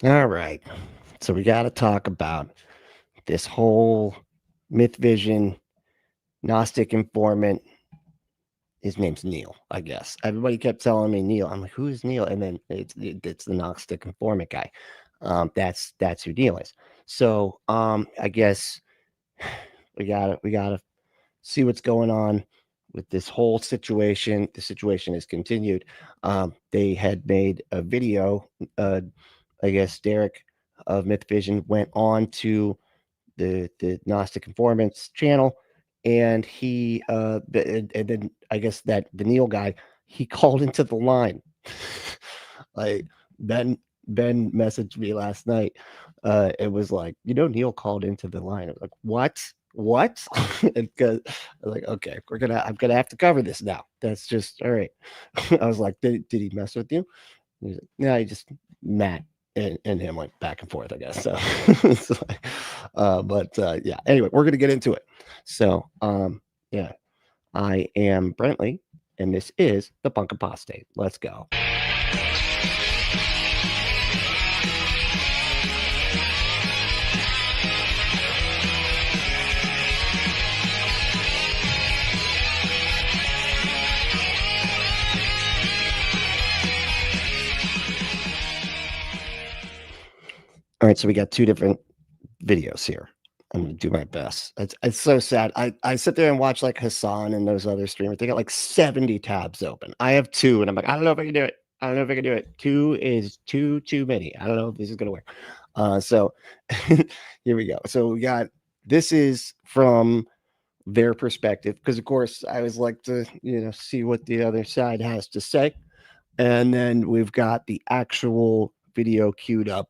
All right. So we got to talk about this whole myth vision, Gnostic Informant. His name's Neil, I guess. Everybody kept telling me Neil. I'm like, who is Neil? And then it's the Gnostic Informant guy. That's who Neil is. So I guess we gotta see what's going on with this whole situation. The situation has continued. They had made a video. I guess Derek of Myth Vision went on to the Gnostic Informants channel, and and then I guess that the Neil guy, he called into the line. Like Ben messaged me last night. It was like, Neil called into the line. I was like, what? Because I was like, okay, I'm gonna have to cover this now. That's just all right. I was like, did he mess with you? He's like, no, he just Matt and him went back and forth, I guess. So, yeah. Anyway, we're gonna get into it. So, yeah, I am Brentley, and this is the Punk Apostate. Let's go. All right, so we got two different videos here. I'm gonna do my best. It's so sad. I sit there and watch like Hassan and those other streamers. They got like 70 tabs open. I have two, and I'm like, I don't know if I can do it. I don't know if I can do it. Two is too many. I don't know if this is gonna work. So here we go. So we got this is from their perspective, because of course I always like to see what the other side has to say, and then we've got the actual video queued up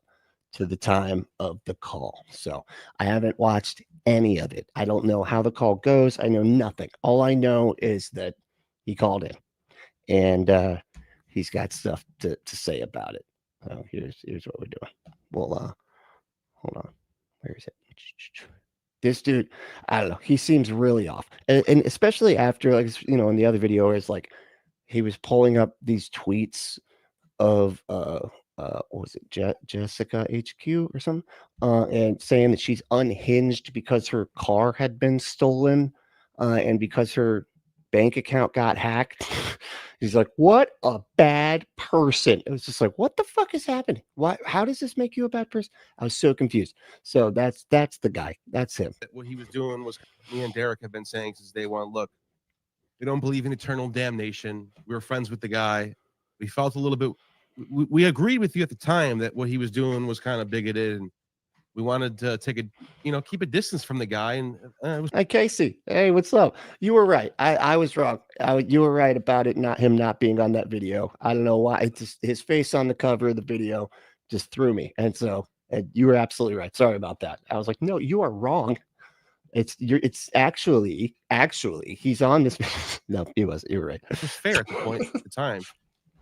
to the time of the call. So I haven't watched any of it. I don't know how the call goes. I know nothing. All I know is that he called in, and he's got stuff to say about it. So here's what we're doing. Well, hold on. Where is it? This dude, I don't know. He seems really off, and especially after, like, in the other video, where it's like he was pulling up these tweets of what was it, Jessica HQ or something, and saying that she's unhinged because her car had been stolen, and because her bank account got hacked. He's like, what a bad person. It was just like, what the fuck is happening? Why? How does this make you a bad person? I was so confused. So that's the guy. That's him. What he was doing was, me and Derek have been saying since day one, look, we don't believe in eternal damnation. We were friends with the guy. We felt a little bit, we agreed with you at the time that what he was doing was kind of bigoted, and we wanted to take keep a distance from the guy. And it was. Hey, Casey. Hey, what's up? You were right. I was wrong. You were right about it. Him not being on that video. I don't know why. It's just his face on the cover of the video just threw me. And so you were absolutely right. Sorry about that. I was like, no, you are wrong. It's actually he's on this. No, he wasn't. You were right. It was fair at the point at the time.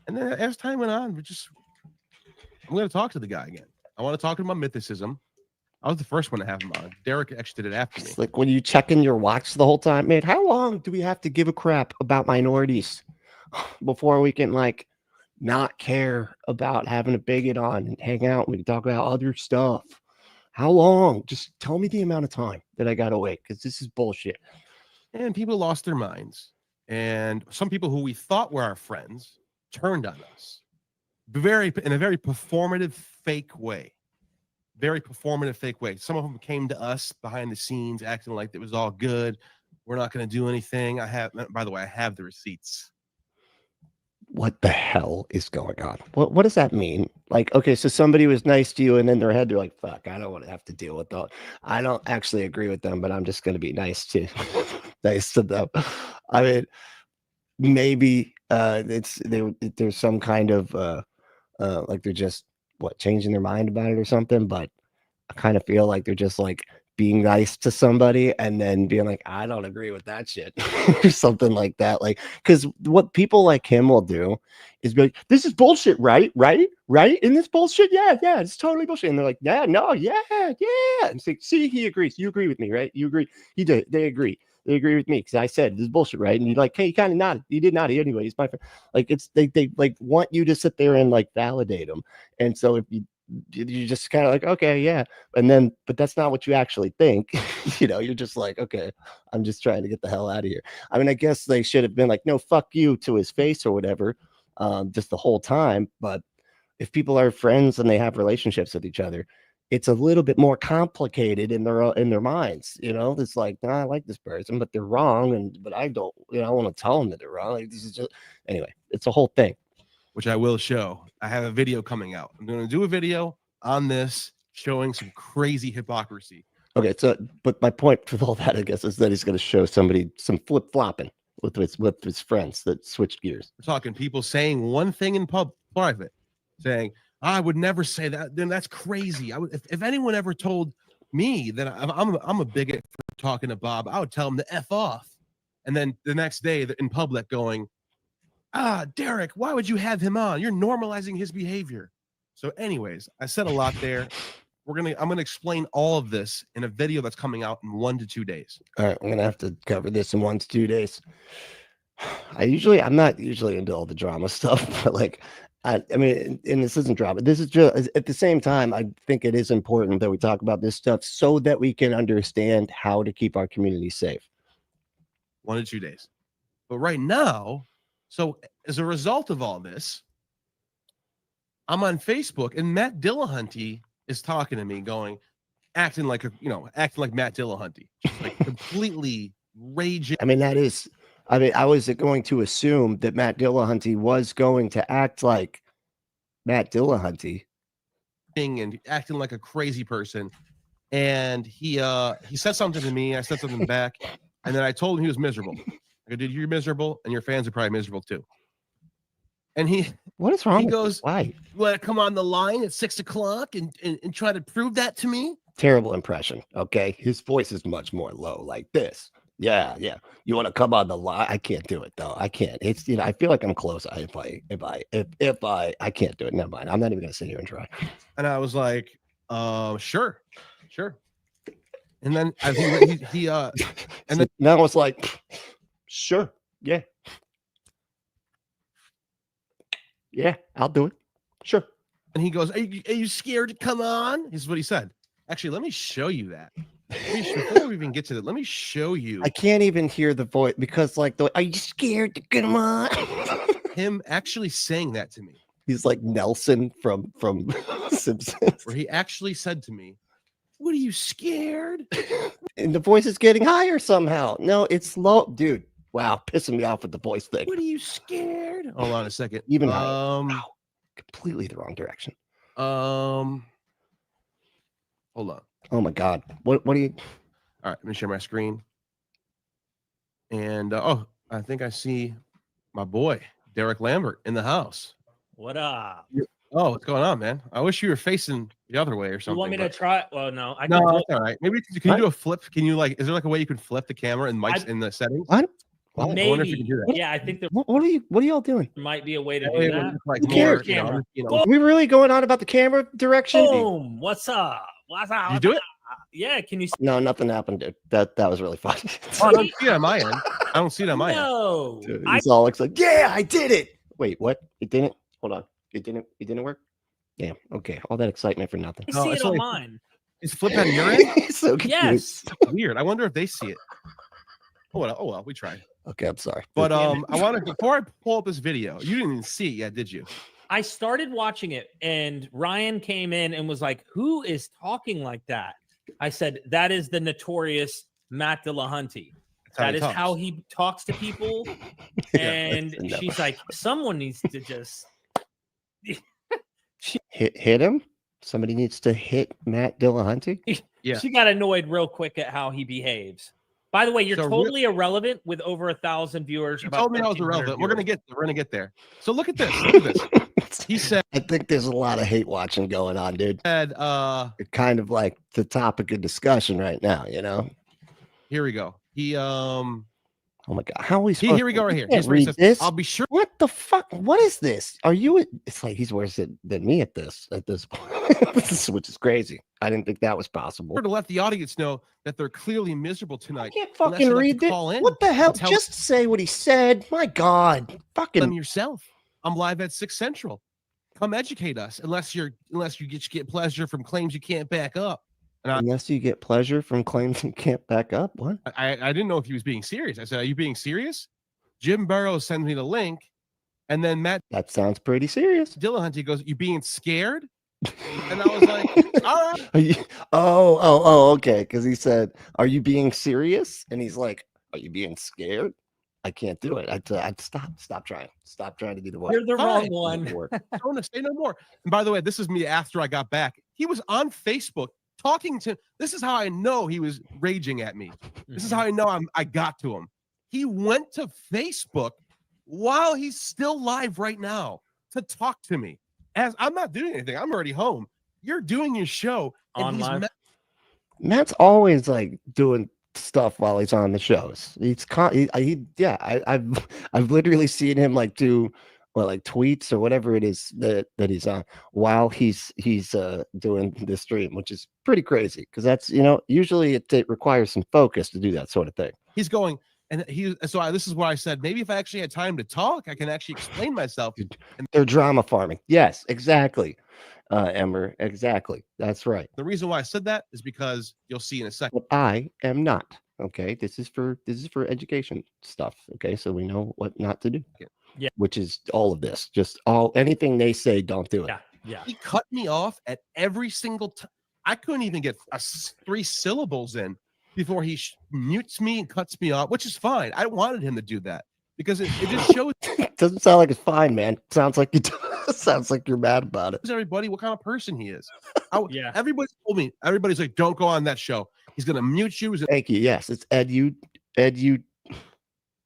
And then as time went on, I'm going to talk to the guy again. I want to talk to him about mythicism. I was the first one to have him on. Derek actually did it after me. It's like when you checking your watch the whole time, man. How long do we have to give a crap about minorities before we can not care about having a bigot on and hang out? We can talk about other stuff. How long? Just tell me the amount of time that I gotta wait, because this is bullshit. And people lost their minds, and some people who we thought were our friends turned on us, in a very performative, fake way. Very performative, fake way. Some of them came to us behind the scenes, acting like it was all good. We're not going to do anything. By the way, I have the receipts. What the hell is going on? What does that mean? Like, okay, so somebody was nice to you, and then their head, they're like, fuck, I don't want to have to deal with that. I don't actually agree with them, but I'm just going to be nice to them. I mean, maybe there's some kind of like they're just changing their mind about it or something, but I kind of feel like they're just like being nice to somebody and then being like, I don't agree with that shit or something like that. Like, because what people like him will do is be like, this is bullshit, right? In this bullshit? Yeah, it's totally bullshit. And they're like, yeah, no, yeah. And it's like, see, he agrees. You agree with me, right? You agree. He did. They agree. They agree with me because I said this is bullshit, right? And you're like, hey, he kind of nodded. He did not. Anyway, he's my friend. Like, they like want you to sit there and like validate him. And so if you you just kind of like, okay, yeah. And then, but that's not what you actually think. You're just like, okay, I'm just trying to get the hell out of here. I mean, I guess they should have been like, no, fuck you to his face or whatever, just the whole time. But if people are friends and they have relationships with each other, it's a little bit more complicated in their minds. It's like, nah, I like this person, but they're wrong, but I don't. I want to tell them that they're wrong. Like, this is just anyway. It's a whole thing, which I will show. I have a video coming out. I'm going to do a video on this showing some crazy hypocrisy. Okay, so but my point with all that, I guess, is that he's going to show somebody some flip flopping with his friends that switched gears. We're talking people saying one thing in private, saying, I would never say that. Then that's crazy. If anyone ever told me that I'm a bigot for talking to Bob, I would tell him to F off. And then the next day in public going, Derek, why would you have him on? You're normalizing his behavior. So anyways, I said a lot there. I'm gonna explain all of this in a video that's coming out in 1 to 2 days. All right, I'm gonna have to cover this in 1 to 2 days. I'm not usually into all the drama stuff, but like, I mean, and this isn't drama. This is just at the same time. I think it is important that we talk about this stuff so that we can understand how to keep our community safe. 1 to 2 days. But right now, so as a result of all this, I'm on Facebook and Matt Dillahunty is talking to me, acting like Matt Dillahunty, like completely raging. I mean, I was going to assume that Matt Dillahunty was going to act like Matt Dillahunty and acting like a crazy person. And he said something to me. I said something back, and then I told him he was miserable. I go, dude, you're miserable, and your fans are probably miserable too. And what is wrong? He goes, why? You want to come on the line at 6 o'clock and try to prove that to me? Terrible impression. Okay, his voice is much more low, like this. Yeah. You want to come on the line? I can't do it though. I can't. It's I feel like I'm close. If I can't do it. Never mind. I'm not even gonna sit here and try. And I was like, sure. And then I think he and then now it's like, sure, yeah, I'll do it. Sure. And he goes, are you scared to come on? This is what he said. Actually, let me show you that. Before we even get to that, let me show you. I can't even hear the voice because are you scared to come on? Him actually saying that to me. He's like Nelson from Simpsons. Where he actually said to me, what are you scared? And the voice is getting higher somehow. No, it's low. Dude, wow, pissing me off with the voice thing. What are you scared? Hold on a second. Even wow, completely the wrong direction. Hold on. Oh my God. What do you? All right, let me share my screen. And I think I see my boy Derek Lambert in the house. What up? Oh, what's going on, man? I wish you were facing the other way or something. You want me to try? Well, no. No, that's all right. Maybe can you do a flip? Can you is there like a way you can flip the camera and mics in the settings? What? Maybe. I wonder if you can do that. Yeah, I think there what are y'all doing? might be a way to do that. Like more, camera. Are we really going on about the camera direction? Boom. What's up? What's up? Did you do it? Yeah. Can you? No, nothing happened, dude. That was really fun. Oh, I don't see it on my end. I don't see it on my end. No. Dude, he's all like, yeah, I did it. Wait, what? It didn't? Hold on. It didn't work? Damn. Okay. All that excitement for nothing. I see it on mine. It's flipped on your end? So yes. Weird. I wonder if they see it. Oh well, we tried. Okay, I'm sorry. But I wanted before I pull up this video, you didn't even see it yet, did you? I started watching it and Ryan came in and was like, who is talking like that? I said, that is the notorious Matt Dillahunty. That is how he talks to people. And she's like, someone needs to just hit him. Somebody needs to hit Matt Dillahunty. Yeah. She got annoyed real quick at how he behaves. By the way, you're totally irrelevant with over 1,000 viewers. You told me I was irrelevant. We're gonna get there. So look at this. Look at this. He said, I think there's a lot of hate watching going on, dude. Said, it's kind of like the topic of discussion right now, Here we go. He oh my God, how are we supposed here we go right here. Here's where he says, this? I'll be sure. What the fuck? What is this? Are you? It's like he's worse than me at this point, which is crazy. I didn't think that was possible. To let the audience know that they're clearly miserable tonight. I can't fucking read it. What the hell? Just say what he said. My God, fucking them yourself. I'm live at 6 Central. come educate us. Unless you get pleasure from claims you can't back up. And unless you get pleasure from claims you can't back up. What? I didn't know if he was being serious. I said, "Are you being serious?" Jim Burrows sends me the link, and then Matt. That sounds pretty serious. Dillahunty goes, "You being scared?" And I was like, "All right." Okay. Because he said, "Are you being serious?" And he's like, "Are you being scared?" I can't do it. I'd stop trying. Stop trying to do the voice. You're the wrong one. Don't say no more. And by the way, this is me after I got back. He was on Facebook talking to. This is how I know he was raging at me. This is how I know I got to him. He went to Facebook while he's still live right now to talk to me. As I'm not doing anything. I'm already home. You're doing your show on live. Matt's always like doing stuff while he's on the shows. I've literally seen him like do like tweets or whatever it is that he's on while he's doing the stream, which is pretty crazy because that's usually it requires some focus to do that sort of thing. He's going. And this is where I said, maybe if I actually had time to talk, I can actually explain myself. And they're drama farming. Yes, exactly. Ember, exactly. That's right. The reason why I said that is because you'll see in a second. But I am not. Okay. This is for education stuff. Okay. So we know what not to do. Yeah. Which is all of this. Just anything they say, don't do it. Yeah. Yeah. He cut me off at every single time. I couldn't even get 3 syllables in before he mutes me and cuts me off, which is fine. I wanted him to do that because it just shows. It doesn't sound like it's fine, man. It sounds like sounds like you're mad about it. Everybody, what kind of person he is. Yeah. Everybody told me. Everybody's like, don't go on that show. He's gonna mute you. Thank you. Yes, it's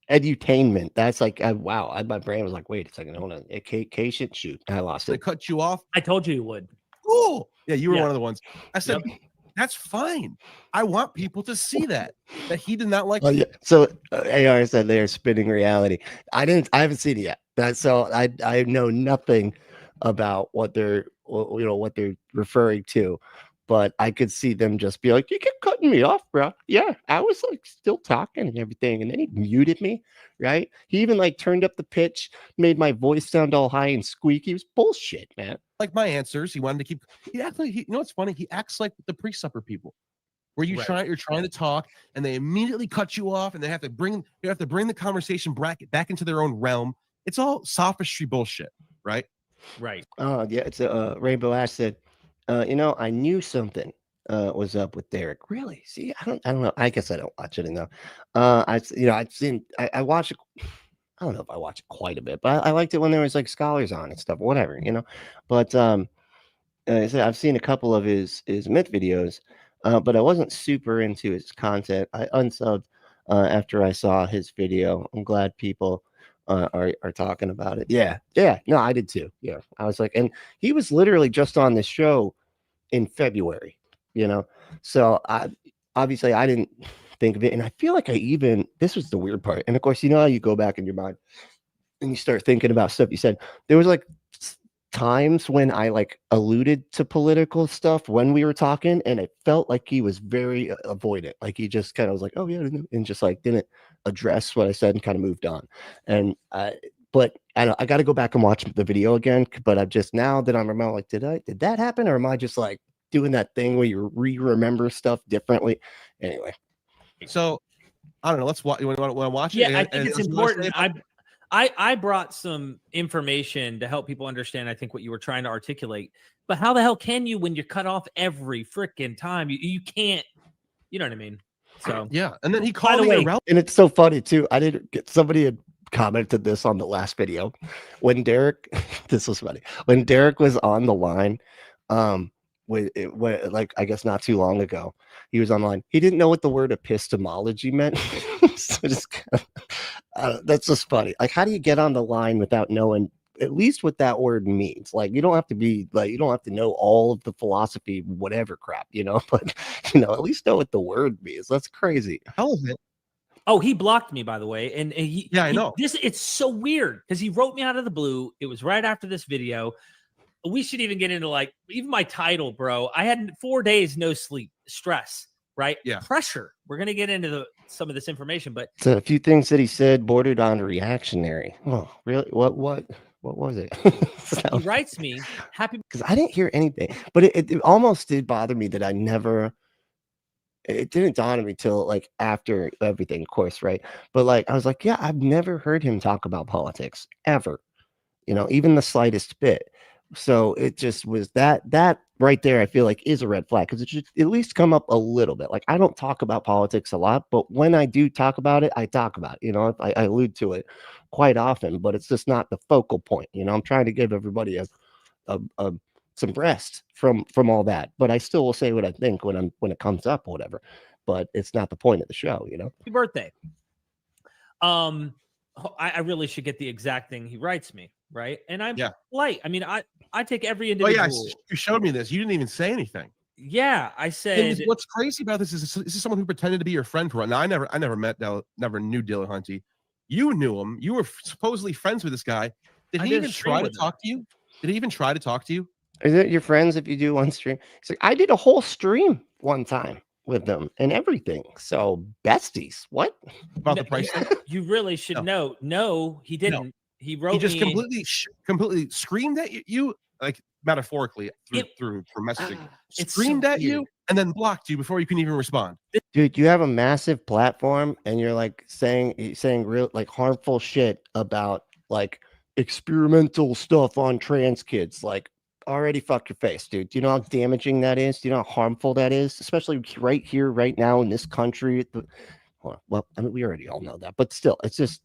edutainment. That's like wow. My brain was like, wait a second, hold on. Shoot, I lost They it. cut you off. I told you would. Cool. Yeah, you were one of the ones. I said. Yep. That's fine. I want people to see that he did not like. Oh, yeah. So AR said they're spinning reality. I haven't seen it yet. So I know nothing about what they're referring to, but I could see them just be like, "You kept cutting me off, bro." Yeah, I was like still talking and everything, and then he muted me. Right? He even like turned up the pitch, made my voice sound all high and squeaky. It was bullshit, man. Like my answers, he wanted to keep. He actually, you know what's funny? He acts like the pre-supper people, where you're trying to talk, and they immediately cut you off, and they have to bring the conversation back into their own realm. It's all sophistry bullshit, right? Right. Oh yeah, it's Rainbow Ash said, I knew something was up with Derek. Really? See, I don't know. I guess I don't watch it enough. I watch it. I don't know if I watch it quite a bit, but I liked it when there was like scholars on and stuff, whatever, But I've seen a couple of his myth videos, but I wasn't super into his content. I unsubbed after I saw his video. I'm glad people are talking about it. Yeah. No, I did too. Yeah, I was like, and he was literally just on this show in February, So I didn't think of it, and I feel like this was the weird part. And of course, how you go back in your mind and you start thinking about stuff you said. There was like times when I like alluded to political stuff when we were talking, and it felt like he was very avoidant. Like he just kind of was like, "Oh yeah," and just like didn't address what I said and kind of moved on. And but I got to go back and watch the video again. But I'm just now that I'm remembering, like, did that happen, or am I just like doing that thing where you remember stuff differently? Anyway. So I don't know. Let's watch. You want to watch it? Yeah, I think it's important. I brought some information to help people understand, I think, what you were trying to articulate. But how the hell can you when you're cut off every freaking time? You can't, you know what I mean? So yeah. And then he called me irrelevant. And it's so funny too. Somebody had commented this on the last video when Derek. This was funny when Derek was on the line. Like I guess not too long ago, he was online. He didn't know what the word epistemology meant. So that's just funny. Like, how do you get on the line without knowing at least what that word means? Like, you don't have to know all of the philosophy, whatever crap, but at least know what the word means. That's crazy. Hell of it. Oh, he blocked me, by the way, and I know it's so weird because he wrote me out of the blue. It was right after this video. We should even get into like even my title, bro. I had 4 days no sleep, stress, right? Yeah, pressure. We're gonna get into some of this information, but so a few things that he said bordered on reactionary. Oh, really? What What was it? He writes me, happy because I didn't hear anything, but it almost did bother me that I never. It didn't dawn on me till like after everything, of course, right? But like I was like, yeah, I've never heard him talk about politics ever, even the slightest bit. So it just was that right there, I feel like is a red flag because it should at least come up a little bit. Like I don't talk about politics a lot, but when I do talk about it, I talk about it. I allude to it quite often, but it's just not the focal point. I'm trying to give everybody a some rest from all that, but I still will say what I think when it comes up or whatever. But it's not the point of the show, happy birthday. I really should get the exact thing he writes me, right? And I'm light. I mean, I take every individual. Oh yeah, you showed me this. You didn't even say anything. Yeah, I said. What's crazy about this is someone who pretended to be your friend for. Now I never knew Dillahunty. You knew him. You were supposedly friends with this guy. Did he even try to talk to you? Did he even try to talk to you? Is it your friends if you do one stream? It's like I did a whole stream one time with them and everything. So besties. What about the price thing? You really should know. No, he didn't. No. He wrote. He just completely screamed at you, like metaphorically through messaging. Screamed at you and then blocked you before you can even respond. Dude, you have a massive platform and you're like saying real like harmful shit about like experimental stuff on trans kids. Like already fuck your face, dude. Do you know how damaging that is? Do you know how harmful that is? Especially right here, right now in this country. Well, I mean, we already all know that, but still, it's just,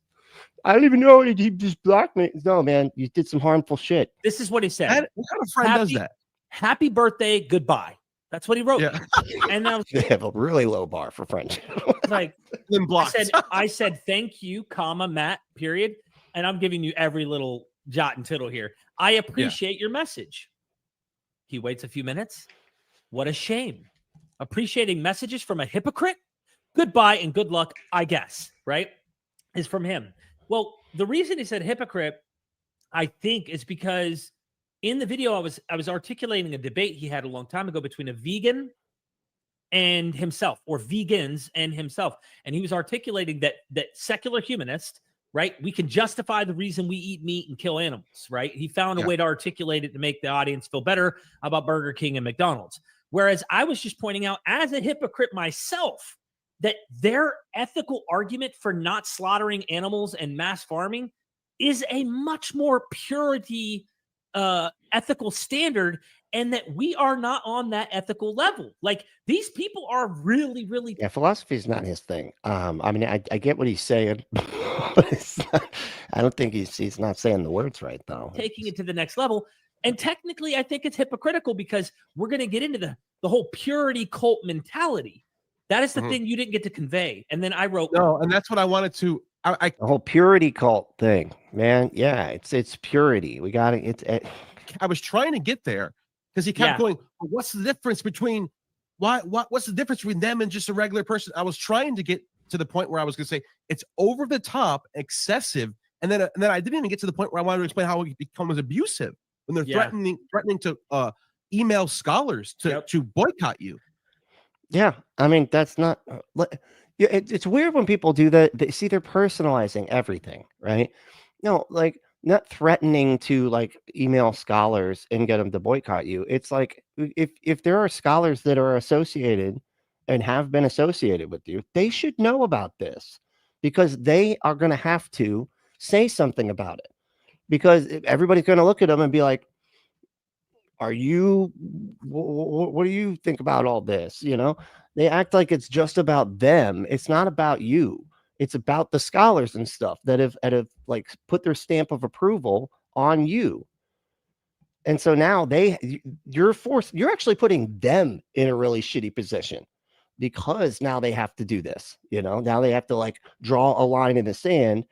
I don't even know. He just blocked me. No, man, you did some harmful shit. This is what he said. What kind of friend does that? Happy birthday, goodbye. That's what he wrote. Yeah. And they have a really low bar for friendship. Like, then blocked. I said, thank you, comma, Matt, period. And I'm giving you every little jot and tittle here. I appreciate your message. He waits a few minutes. What a shame. Appreciating messages from a hypocrite? Goodbye and good luck, I guess, right? Is from him. Well, the reason he said hypocrite, I think, is because in the video I was articulating a debate he had a long time ago between a vegan and himself, or vegans and himself. And he was articulating that secular humanist, right? We can justify the reason we eat meat and kill animals, right? He found a way to articulate it to make the audience feel better about Burger King and McDonald's. Whereas I was just pointing out as a hypocrite myself that their ethical argument for not slaughtering animals and mass farming is a much more purity ethical standard, and that we are not on that ethical level. Like these people are really, really. Yeah, philosophy is not his thing. I mean, I get what he's saying, but I don't think he's not saying the words right though. Taking it to the next level. And technically, I think it's hypocritical because we're going to get into the whole purity cult mentality. That is the thing you didn't get to convey. And then I wrote. No, and that's what I wanted to. The whole purity cult thing, man. Yeah, it's purity. We got it. I was trying to get there because he kept going, well, what's the difference between what's the difference between them and just a regular person? I was trying to get to the point where I was going to say it's over the top, excessive, and then I didn't even get to the point where I wanted to explain how it becomes abusive when they're threatening to email scholars to boycott you. Yeah, I mean that's not. It's weird when people do that. See, they're personalizing everything, right? No, like not threatening to like email scholars and get them to boycott you. It's like if there are scholars that are associated and have been associated with you, they should know about this because they are going to have to say something about it because everybody's going to look at them and be like, what do you think about all this? They act like it's just about them. It's not about you. It's about the scholars and stuff that have like put their stamp of approval on you. And so now you're actually putting them in a really shitty position because now they have to do this, now they have to like draw a line in the sand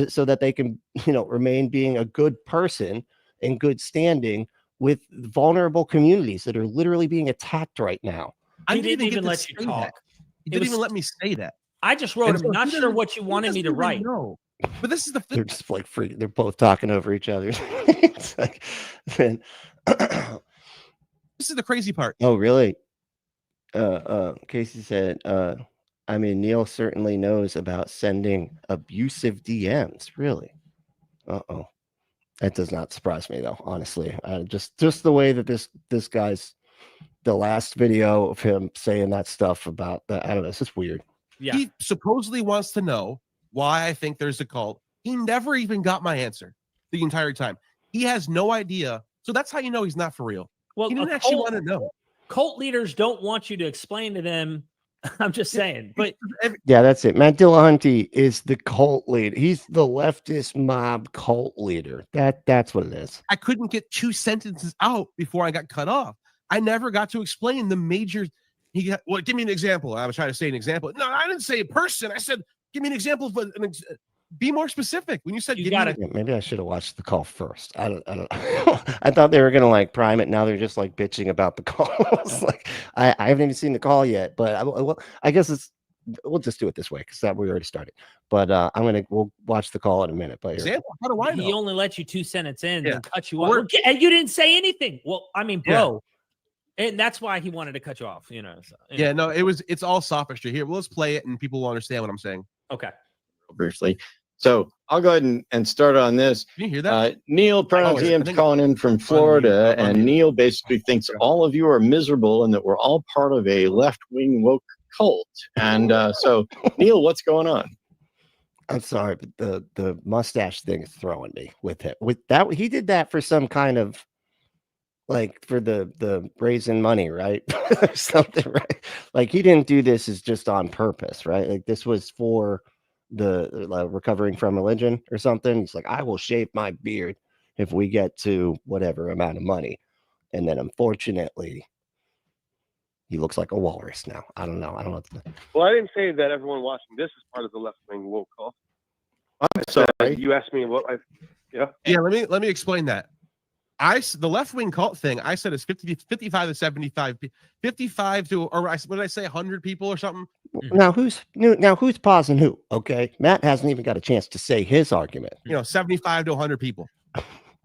so that they can, remain being a good person in good standing with vulnerable communities that are literally being attacked right now. I didn't even let you talk. He didn't even let me say that. I just wrote him. Not sure what you wanted me to write. No, but this is they're just like free. They're both talking over each other. It's like, this is the crazy part. Oh, really? Casey said, I mean, Neil certainly knows about sending abusive DMs. Really? Uh-oh. That does not surprise me, though. Honestly, just the way that this guy's the last video of him saying that stuff about that. I don't know. It's just weird. Yeah. He supposedly wants to know why I think there's a cult. He never even got my answer the entire time. He has no idea. So that's how you know he's not for real. Well, he didn't actually want to know. Cult leaders don't want you to explain to them. I'm just saying, but yeah, that's it. Matt Dillahunty is the cult leader. He's the leftist mob cult leader. That's what it is. I couldn't get 2 sentences out before I got cut off. I never got to explain the major. Well, give me an example. I was trying to say an example. No, I didn't say a person. I said, give me an example of be more specific. When you said, maybe I should have watched the call first. I don't I thought they were gonna like prime it. Now they're just like bitching about the calls. Like I haven't even seen the call yet, but I guess we'll just do it this way because we already started. But we'll watch the call in a minute. But example, how do I know? He only let you 2 sentences in and cut you off. And you didn't say anything. Well, I mean, bro. Yeah. And that's why he wanted to cut you off, So, yeah, no, it's all sophistry here. Well, let's play it and people will understand what I'm saying. Okay. Briefly. So I'll go ahead and start on this. Can you hear that? Neil Prontium's calling in from Florida, and Neil basically thinks all of you are miserable and that we're all part of a left-wing woke cult. And so, Neil, what's going on? I'm sorry, but the mustache thing is throwing me with him. With that, he did that for some kind of like for the raising money, right? Or something, right? Like he didn't do this as just on purpose, right? Like this was for the recovering from religion or something. He's like, I will shave my beard if we get to whatever amount of money. And then unfortunately, he looks like a walrus now. I don't know. Well, I didn't say that everyone watching this is part of the left-wing woke cult. I'm sorry. You asked me what Yeah, let me explain that. The left-wing cult thing, I said is 55 to 75, 55 to, or what did I say, 100 people or something? Now who's pausing who? Okay, Matt hasn't even got a chance to say his argument. 75 to 100 people.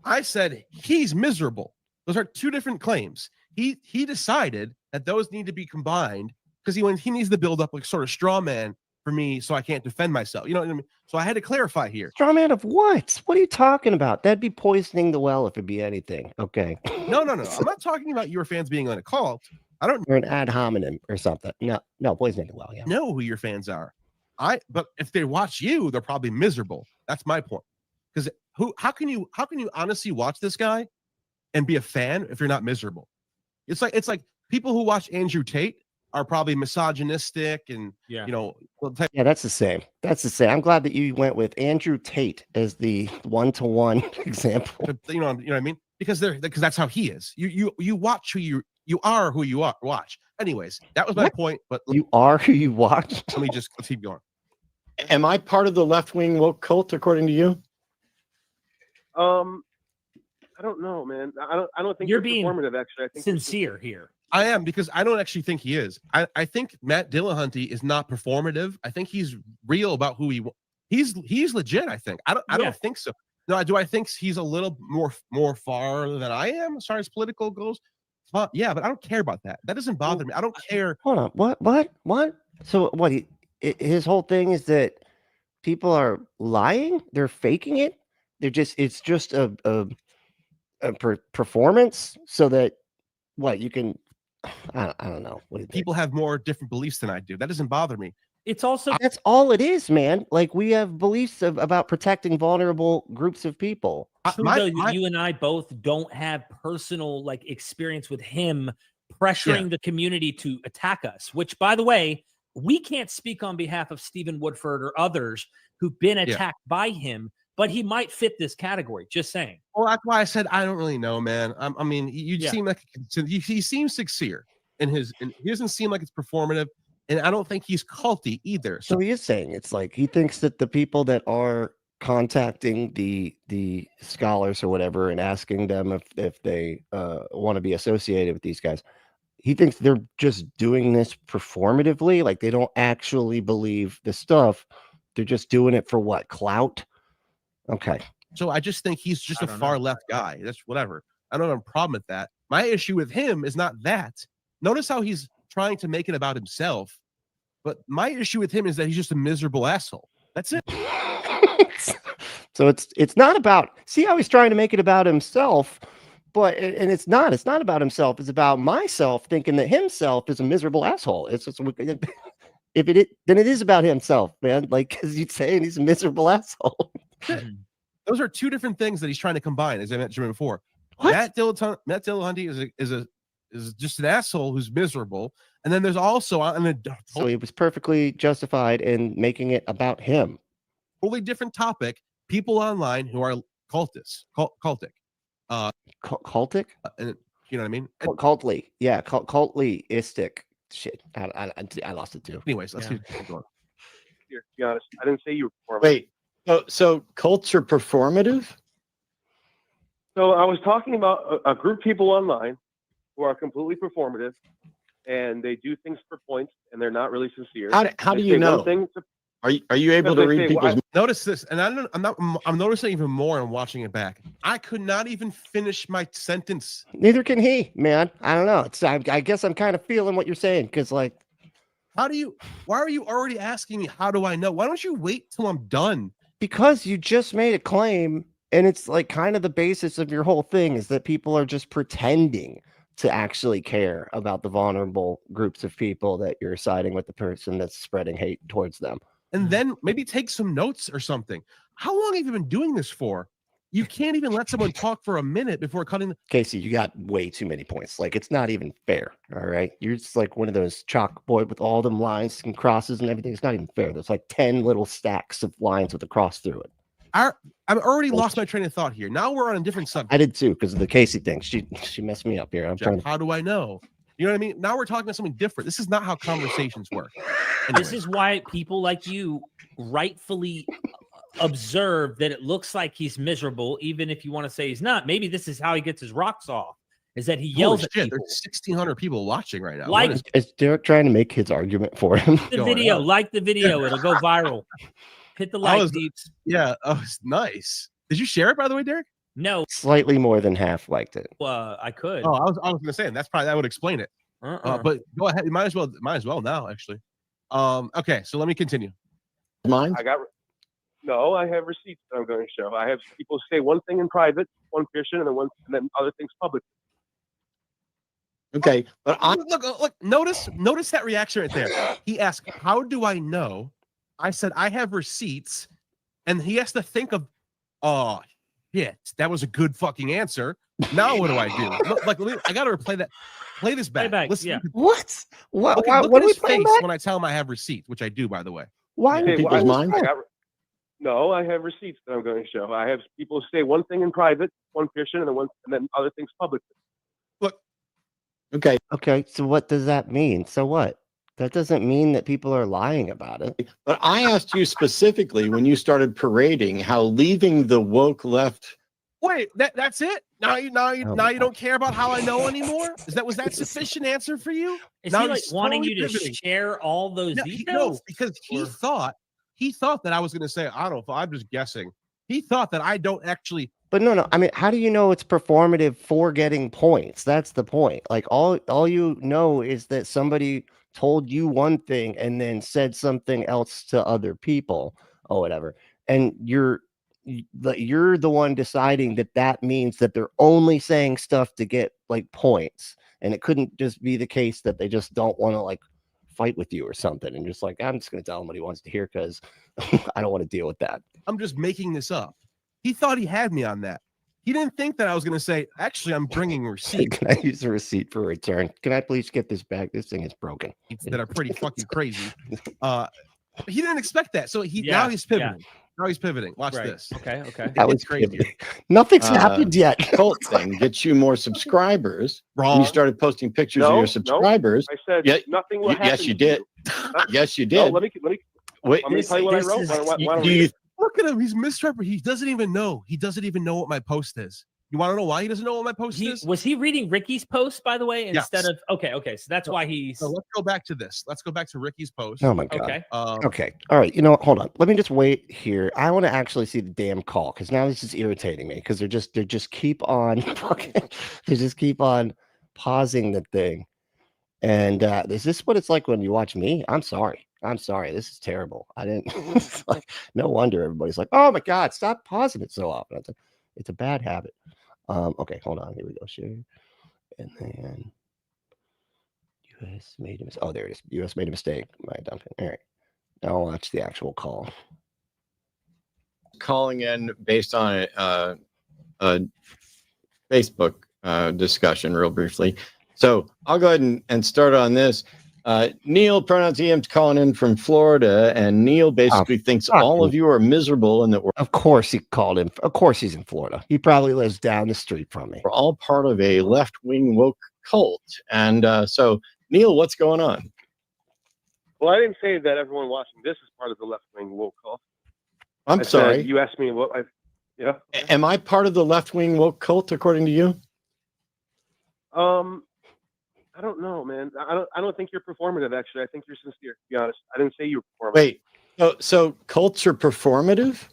I said he's miserable. Those are 2 different claims. He decided that those need to be combined because he needs to build up like sort of straw man for me so I can't defend myself. You know what I mean? So I had to clarify here. Straw man of what? What are you talking about? That'd be poisoning the well if it'd be anything. Okay. No. I'm not talking about your fans being on a cult. Or an ad hominem or something. No, poisoning the well. Yeah. Know who your fans are. But if they watch you, they're probably miserable. That's my point. Because how can you honestly watch this guy and be a fan if you're not miserable? It's like people who watch Andrew Tate are probably misogynistic and yeah, that's the same. I'm glad that you went with Andrew Tate as the one-to-one example. You know what I mean? Because that's how he is. You watch who you are who you are. Watch. Anyways, that was my point. But you are who you watch. Let's keep going. Am I part of the left-wing woke cult according to you? I don't know, man. I don't think you're being performative. Actually, I think sincere here. I am, because I don't actually think he is. I think Matt Dillahunty is not performative. I think he's real about who he's legit. I think. I don't think so. No, do I think he's a little more far than I am as far as political goes? Yeah, but I don't care about that. That doesn't bother me. I don't care. Hold on. What? So what? His whole thing is that people are lying. They're faking it. It's just a performance so that you can. I don't know. What do you think? People have more different beliefs than I do. That doesn't bother me. It's also that's all it is, man. Like we have beliefs about protecting vulnerable groups of people. You and I both don't have personal experience with him pressuring the community to attack us, which, by the way, we can't speak on behalf of Stephen Woodford or others who've been attacked by him, but he might fit this category. Just saying. Well, that's why I said I don't really know, man. I mean, you seem like he seems sincere in his, and he doesn't seem like it's performative, and I don't think he's culty either. So he is saying it's like he thinks that the people that are contacting the scholars or whatever and asking them if they want to be associated with these guys, he thinks they're just doing this performatively, like they don't actually believe the stuff. They're just doing it for what? Clout? Okay. So I just think he's just a far left guy. That's whatever. I don't have a problem with that. My issue with him is not that. Notice how he's trying to make it about himself. But my issue with him is that he's just a miserable asshole. That's it. So it's not about, see how he's trying to make it about himself, but and it's not about himself. It's about myself thinking that himself is a miserable asshole. It's just, if it then it is about himself, man. Like, because you'd say he's a miserable asshole. Those are two different things that he's trying to combine, as I mentioned before. What? Matt Dillahunty is just an asshole who's miserable, and then there's also So he was perfectly justified in making it about him. totally different topic. People online who are cultists, cultic, Cultic? and you know what I mean. Cultly, yeah, cultly-istic. Shit, I lost it too. Anyways, let's keep going. Here, to be honest, I didn't say you were performative. Wait, so cults are performative? So I was talking about a group of people online who are completely performative, and they do things for points, and they're not really sincere. How do They you say one know? thing to- Are you able to Because they read say, well, people's? Notice this, and I'm noticing even more and watching it back. I could not even finish my sentence. Neither can he, man. I don't know. I guess I'm kind of feeling what you're saying, because like, Why are you already asking me, how do I know? Why don't you wait till I'm done? because you just made a claim, and it's like kind of the basis of your whole thing is that people are just pretending to actually care about the vulnerable groups of people that you're siding with the person that's spreading hate towards them. And then maybe take some notes or something. How long have you been doing this for? You can't even let someone talk for a minute before cutting. Casey, you got way too many points. Like, it's not even fair. All right. You're just like one of those chalkboard with all them lines and crosses and everything. It's not even fair. There's like 10 little stacks of lines with a cross through it. I've already lost my train of thought here. Now we're on a different subject. I did too, because of the Casey thing. She messed me up here. I'm trying to. How do I know? You know what I mean? Now we're talking about something different. This is not how conversations work. This is why people like you rightfully observe that it looks like he's miserable, even if you want to say he's not. Maybe this is how he gets his rocks off, is that he yells at people. There's 1,600 people watching right now. Like, Is Derek trying to make his argument for him? the video, like the video, it'll go viral. Hit the like, Deeps. Yeah, it's nice. Did you share it, by the way, Derek? No, Slightly more than half liked it. I could. Oh, I was going to say that would explain it. But go ahead. You might as well now, actually. Okay, so let me continue. Mine? I have receipts that I'm going to show. I have people say one thing in private, one Christian, and then other things public. Okay, but Look, notice that reaction right there. He asked, how do I know? I said, I have receipts, and he has to think of, oh, shit, that was a good fucking answer. Now what do I do? Look, I got to play this back. Listen, yeah. What? Look What at his playing face back? when I tell him I have receipts, which I do, by the way. Why? Okay, people's minds? I have receipts that I'm going to show. I have people say one thing in private, one Christian, and then other things public. Look. Okay, so what does that mean? So what? That doesn't mean that people are lying about it. But I asked you specifically when you started parading how leaving the woke left. Wait, that's it? Now you don't care about how I know anymore? Was that sufficient answer for you? Is now he like he's wanting totally you to pivoting. share all those details? No, because he thought that I was going to say, I don't know, I'm just guessing. He thought that I don't actually. But no. I mean, how do you know it's performative for getting points? That's the point. Like all you know is that somebody told you one thing and then said something else to other people or whatever, and you're the one deciding that means that they're only saying stuff to get like points, and it couldn't just be the case that they just don't want to like fight with you or something, and just like, I'm just going to tell him what he wants to hear because I don't want to deal with that. I'm just making this up. He thought he had me on that. He didn't think that I was going to say, actually, I'm bringing receipts. Can I use a receipt for return? Can I please get this back? This thing is broken. That are pretty fucking crazy. He didn't expect that. So now he's pivoting. Yeah. Now he's pivoting. Watch this. Okay. That was crazy. Nothing's happened yet. Cult thing gets you more subscribers. Wrong. And you started posting pictures of your subscribers. I said nothing will happen. Yes, you did. Yes, you did. Let me Wait, let me tell you what I wrote. Look at him. He's misrepresenting. He doesn't even know. He doesn't even know what my post is. You want to know why he doesn't know what my post is? Was he reading Ricky's post, by the way, instead of okay. So that's why he's. So let's go back to this. Let's go back to Ricky's post. Oh my god. Okay. Okay. All right. You know what? Hold on. Let me just wait here. I want to actually see the damn call because now this is irritating me because they just keep on pausing the thing. And is this what it's like when you watch me? I'm sorry. I'm sorry. This is terrible. I didn't. It's like, no wonder everybody's like, "Oh my God, stop pausing it so often." It's a bad habit. Okay, hold on. Here we go. Share, and then U.S. made a mistake. Oh, there it is. U.S. made a mistake. My dumping. All right. Now I'll watch the actual call. Calling in based on a Facebook discussion, real briefly. So I'll go ahead and start on this. Neil, pronouns EM's calling in from Florida, and Neil basically thinks all of you are miserable and that Of course he called him. Of course he's in Florida. He probably lives down the street from me. we're all part of a left-wing woke cult. And so, Neil, what's going on? Well, I didn't say that everyone watching this is part of the left-wing woke cult. I'm sorry. You asked me what I... Yeah. Am I part of the left-wing woke cult, according to you? I don't know, man. I don't think you're performative, actually. I think you're sincere, to be honest. I didn't say you were performative. Wait, so cults are performative?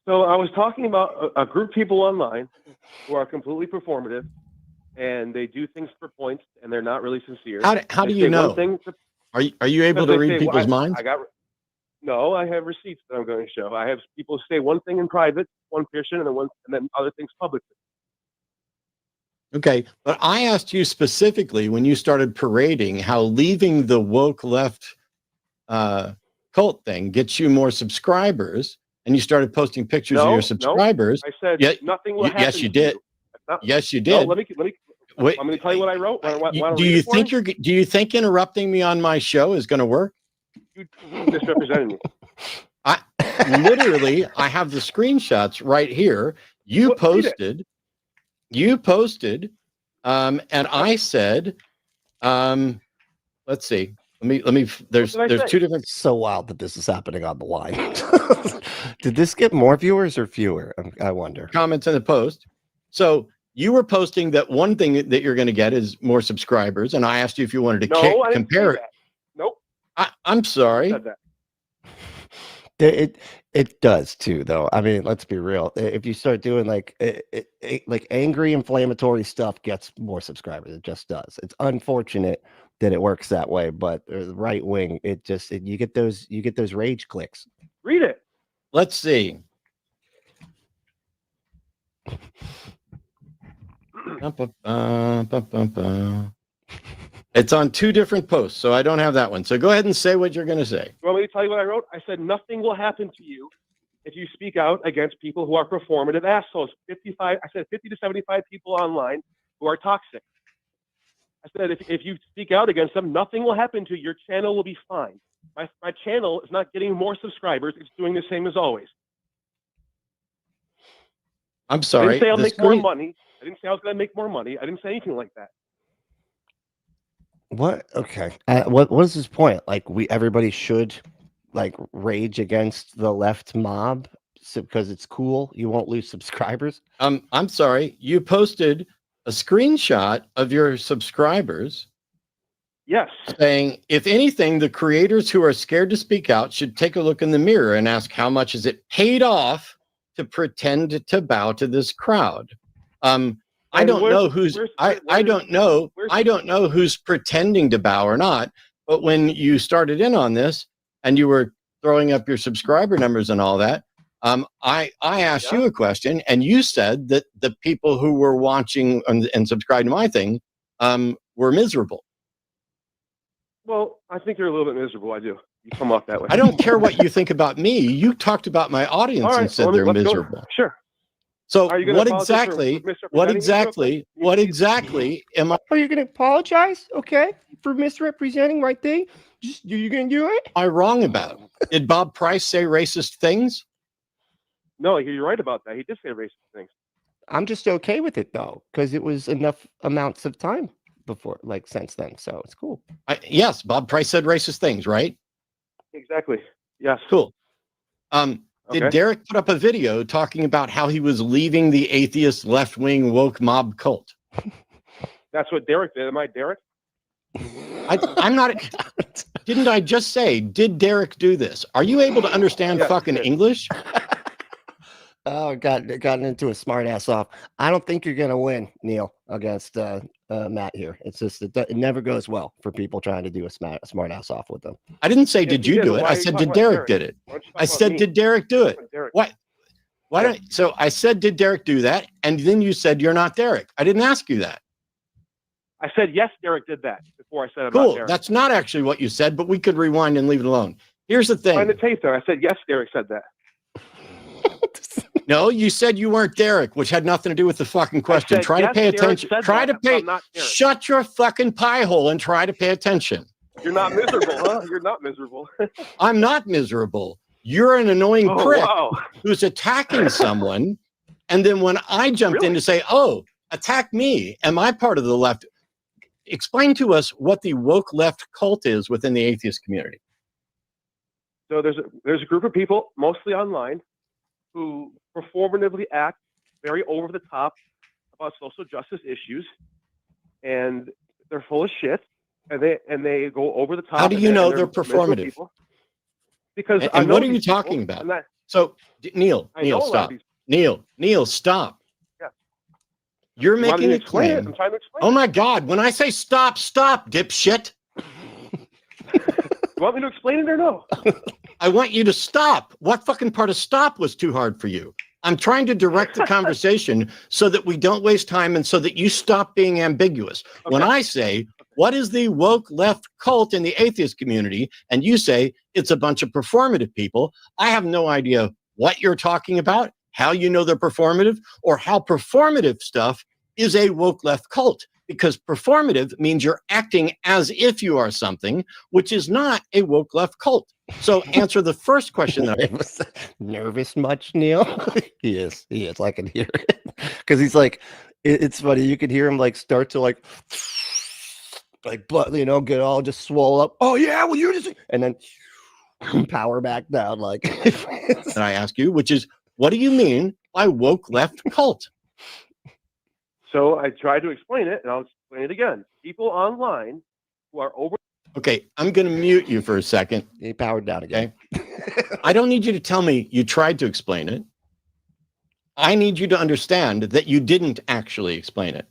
So I was talking about a group of people online who are completely performative, and they do things for points, and they're not really sincere. How do you know? Are you able to read people's minds? No, I have receipts that I'm going to show. I have people say one thing in private, one person, and then other things publicly. Okay, but I asked you specifically when you started parading how leaving the woke left cult thing gets you more subscribers, and you started posting pictures of your subscribers. I said nothing will happen. Yes, you did. Yes, you did. No, let me. Wait, I'm going to tell you what I wrote. Do you think interrupting me on my show is going to work? You misrepresented me. I have the screenshots right here. You posted, and I said, let's see. Let me. There's two different. It's so wild that this is happening on the line. Did this get more viewers or fewer? I wonder. Comments in the post. So you were posting that one thing that you're going to get is more subscribers, and I asked you if you wanted to compare it. Nope. I'm sorry. It does too, though. I mean, let's be real. If you start doing like angry, inflammatory stuff, gets more subscribers. It just does. It's unfortunate that it works that way, but the right wing, you get those rage clicks. Read it. Let's see. It's on two different posts, so I don't have that one. So go ahead and say what you're going to say. You want me to tell you what I wrote? I said nothing will happen to you if you speak out against people who are performative assholes. I said 50 to 75 people online who are toxic. I said if you speak out against them, nothing will happen to you. Your channel will be fine. My channel is not getting more subscribers. It's doing the same as always. I'm sorry. I didn't say I'll make more money. I didn't say I was going to make more money. I didn't say anything like that. What? Okay. What is his point? Like everybody should like rage against the left mob because it's cool. You won't lose subscribers. I'm sorry. You posted a screenshot of your subscribers. Yes. Saying, if anything, the creators who are scared to speak out should take a look in the mirror and ask how much is it paid off to pretend to bow to this crowd. I don't know who's pretending to bow or not, but when you started in on this and you were throwing up your subscriber numbers and all that, I asked you a question, and you said that the people who were watching and subscribing to my thing were miserable. Well, I think you're a little bit miserable. I do. You come off that way. I don't care what you think about me. You talked about my audience and said they're miserable. Sure. So what exactly am I? Are you going to apologize? Okay, for misrepresenting my thing? Are you going to do it? Am I wrong about? Did Bob Price say racist things? No, you're right about that. He did say racist things. I'm just okay with it though, because it was enough amounts of time before, like since then, so it's cool. Yes, Bob Price said racist things, right? Exactly. Yes. Cool. Did Derek put up a video talking about how he was leaving the atheist left-wing woke mob cult? That's what Derek did. Am I Derek? I'm not. Didn't I just say, did Derek do this? Are you able to understand fucking English? gotten into a smart ass off. I don't think you're gonna win, Neil, against Matt here. It's just it never goes well for people trying to do a smart ass off with them. I didn't say, Yeah, did he you did, do but it? why I are you said, talking did about Derek did it? Why don't you talk I about said, me? did Derek do it? Derek. What? Why don't? So I said, did Derek do that? And then you said, you're not Derek. I didn't ask you that. I said, yes, Derek did that before I said I'm not Cool. Derek. That's not actually what you said, but we could rewind and leave it alone. Here's the Find the thing. tape there. I said, yes, Derek said that. No, you said you weren't Derek, which had nothing to do with the fucking question. said, Try to yes, pay Derek attention. said Try that, to but pay. I'm not Derek. Shut your fucking pie hole and try to pay attention. You're not miserable, huh? You're not miserable. I'm not miserable. You're an annoying Oh, prick wow. who's attacking someone. And then when I jumped in Really? to say, oh, attack me, am I part of the left? Explain to us what the woke left cult is within the atheist community. So there's a group of people, mostly online, who performatively act very over the top about social justice issues, and they're full of shit, and they go over the top. How do you know and they're miserable performative? people. Because And I know what are you these people, talking about? and that- So, Neil, I know a lot of stop. these- Neil, stop. Yeah. You're You want me making to a explain it? claim. I'm trying to explain. Oh my God, when I say stop, dipshit. You want me to explain it or no? I want you to stop. What fucking part of stop was too hard for you? I'm trying to direct the conversation so that we don't waste time and so that you stop being ambiguous. Okay. When I say, what is the woke left cult in the atheist community? And you say, it's a bunch of performative people. I have no idea what you're talking about, how you know they're performative, or how performative stuff is a woke left cult. Because performative means you're acting as if you are something, which is not a woke left cult. So answer the first question. Nervous much, Neil? He is. I can hear it. Because he's like, it's funny. You can hear him like start to like, get all just swole up. Oh yeah, well you're just, and then power back down. Like, that I ask you, which is, what do you mean by woke left cult? So I tried to explain it, and I'll explain it again. People online who are over. Okay, I'm going to mute you for a second. he powered down again. Okay. I don't need you to tell me you tried to explain it. I need you to understand that you didn't actually explain it.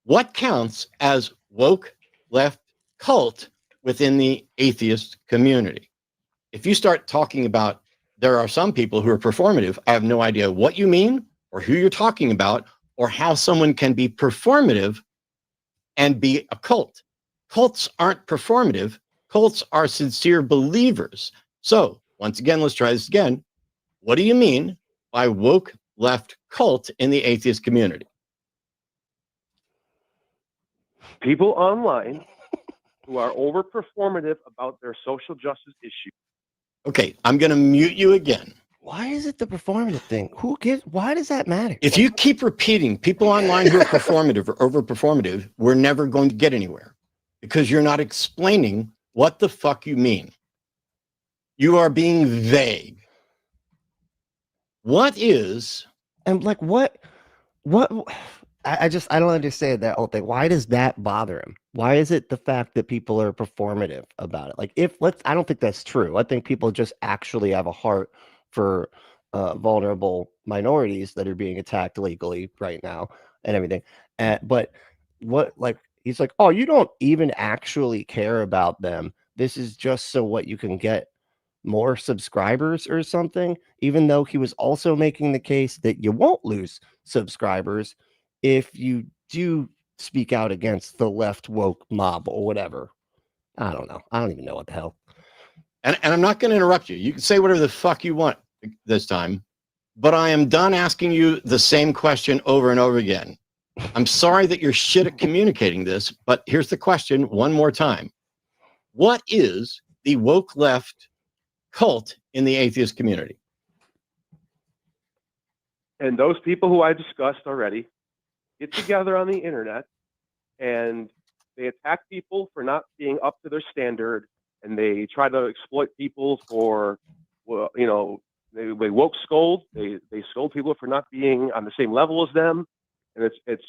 What counts as woke left cult within the atheist community? If you start talking about there are some people who are performative, I have no idea what you mean or who you're talking about or how someone can be performative and be a cult. Cults aren't performative. Cults are sincere believers. So once again, let's try this again. What do you mean by woke left cult in the atheist community? People online who are over performative about their social justice issues. Okay, I'm going to mute you again. Why is it the performative thing? Who gives? Why does that matter? If you keep repeating people online who are performative or over performative, we're never going to get anywhere because you're not explaining what the fuck you mean. You are being vague. What is? And like what I don't understand that whole thing. Why does that bother him? Why is it the fact that people are performative about it? Like I don't think that's true. I think people just actually have a heart for vulnerable minorities that are being attacked legally right now and everything. But what, like, he's like, oh, you don't even actually care about them. This is just so what you can get more subscribers or something, even though he was also making the case that you won't lose subscribers if you do speak out against the left woke mob or whatever. I don't know. I don't even know what the hell. And I'm not going to interrupt you. You can say whatever the fuck you want this time, but I am done asking you the same question over and over again. I'm sorry that you're shit at communicating this, but here's the question one more time. What is the woke left cult in the atheist community? And those people who I discussed already get together on the internet and they attack people for not being up to their standard, and they try to exploit people for, well, you know, they woke scold. They scold people for not being on the same level as them, and it's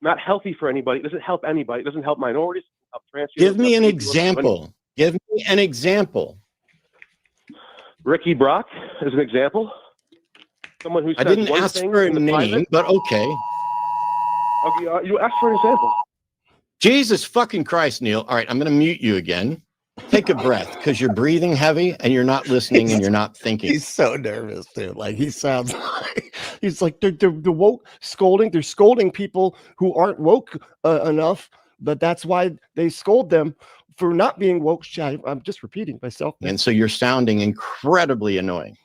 not healthy for anybody. It doesn't help anybody. It doesn't help minorities. It doesn't help trans people. Give me an example. Give me an example. Ricky Brock is an example. someone who I says didn't one ask thing for a in the name, private. but okay. Okay, you asked for an example. Jesus fucking Christ, Neil. All right, I'm going to mute you again. Take a breath because you're breathing heavy and you're not listening and you're not thinking. He's so nervous, dude. Like he sounds like he's like they're woke scolding. They're scolding people who aren't woke enough, but that's why they scold them for not being woke. I'm just repeating myself. And so you're sounding incredibly annoying.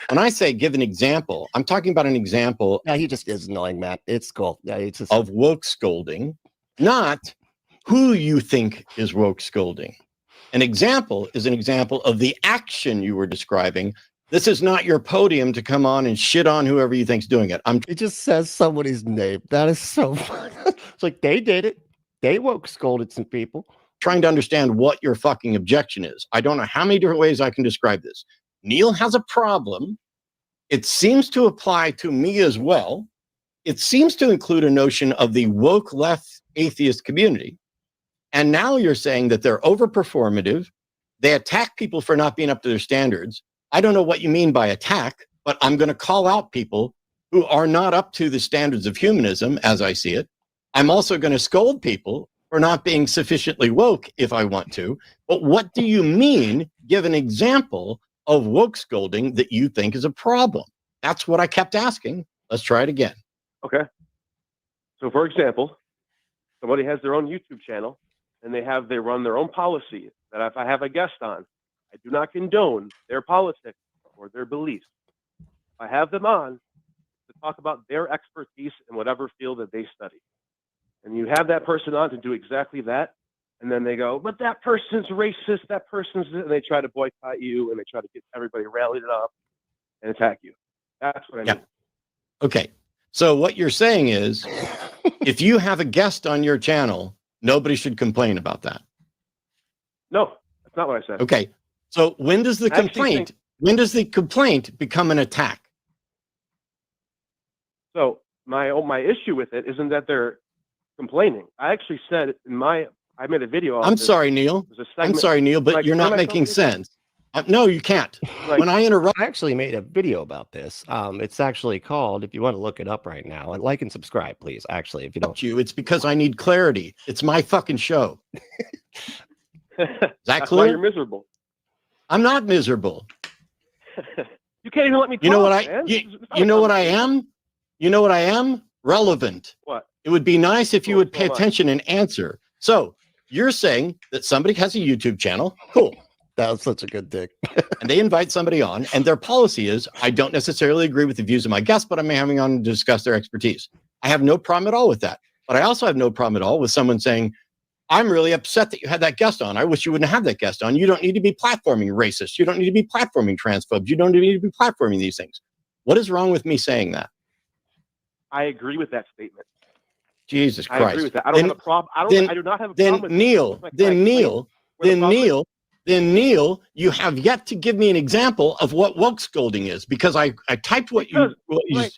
When I say give an example, I'm talking about an example. Yeah, he just is annoying, Matt. It's cool. Yeah, it's just of woke scolding, not who you think is woke scolding. An example is an example of the action you were describing. This is not your podium to come on and shit on whoever you think's doing it. It just says somebody's name. That is so funny. It's like they did it. They woke scolded some people. Trying to understand what your fucking objection is. I don't know how many different ways I can describe this. Neil has a problem. It seems to apply to me as well. It seems to include a notion of the woke left atheist community. And now you're saying that they're overperformative. They attack people for not being up to their standards. I don't know what you mean by attack, but I'm going to call out people who are not up to the standards of humanism as I see it. I'm also going to scold people for not being sufficiently woke if I want to. But what do you mean? Give an example of woke scolding that you think is a problem. That's what I kept asking. Let's try it again. Okay. So, for example, somebody has their own YouTube channel and they run their own policy that if I have a guest on, I do not condone their politics or their beliefs. I have them on to talk about their expertise in whatever field that they study. And you have that person on to do exactly that. And then they go, but that person's racist, that person's, and they try to boycott you and they try to get everybody rallied up and attack you. That's what I mean. Okay. So what you're saying is, if you have a guest on your channel, nobody should complain about that. No, that's not what I said. Okay. So when does the complaint become an attack? So my issue with it isn't that they're complaining. I actually said I made a video. I'm sorry, Neil. I'm sorry, Neil, but you're not making sense. No, you can't. When I interrupt, I actually made a video about this. It's actually called, if you want to look it up right now, and like and subscribe, please. Actually, if you don't, it's because I need clarity. It's my fucking show. Is that clear? Why you're miserable. I'm not miserable. You can't even let me talk. You know what you know what I am? You know what I am? Relevant. What? It would be nice if you would pay attention and answer. So you're saying that somebody has a YouTube channel. Cool. That was such a good dick. And they invite somebody on, and their policy is, I don't necessarily agree with the views of my guests, but I'm having on to discuss their expertise. I have no problem at all with that. But I also have no problem at all with someone saying, I'm really upset that you had that guest on. I wish you wouldn't have that guest on. You don't need to be platforming racists. You don't need to be platforming transphobes. You don't need to be platforming these things. What is wrong with me saying that? I agree with that statement. Jesus Christ. I agree with that. I don't have a problem. I do not have a problem with Then Neil, you have yet to give me an example of what woke scolding is, because I typed what you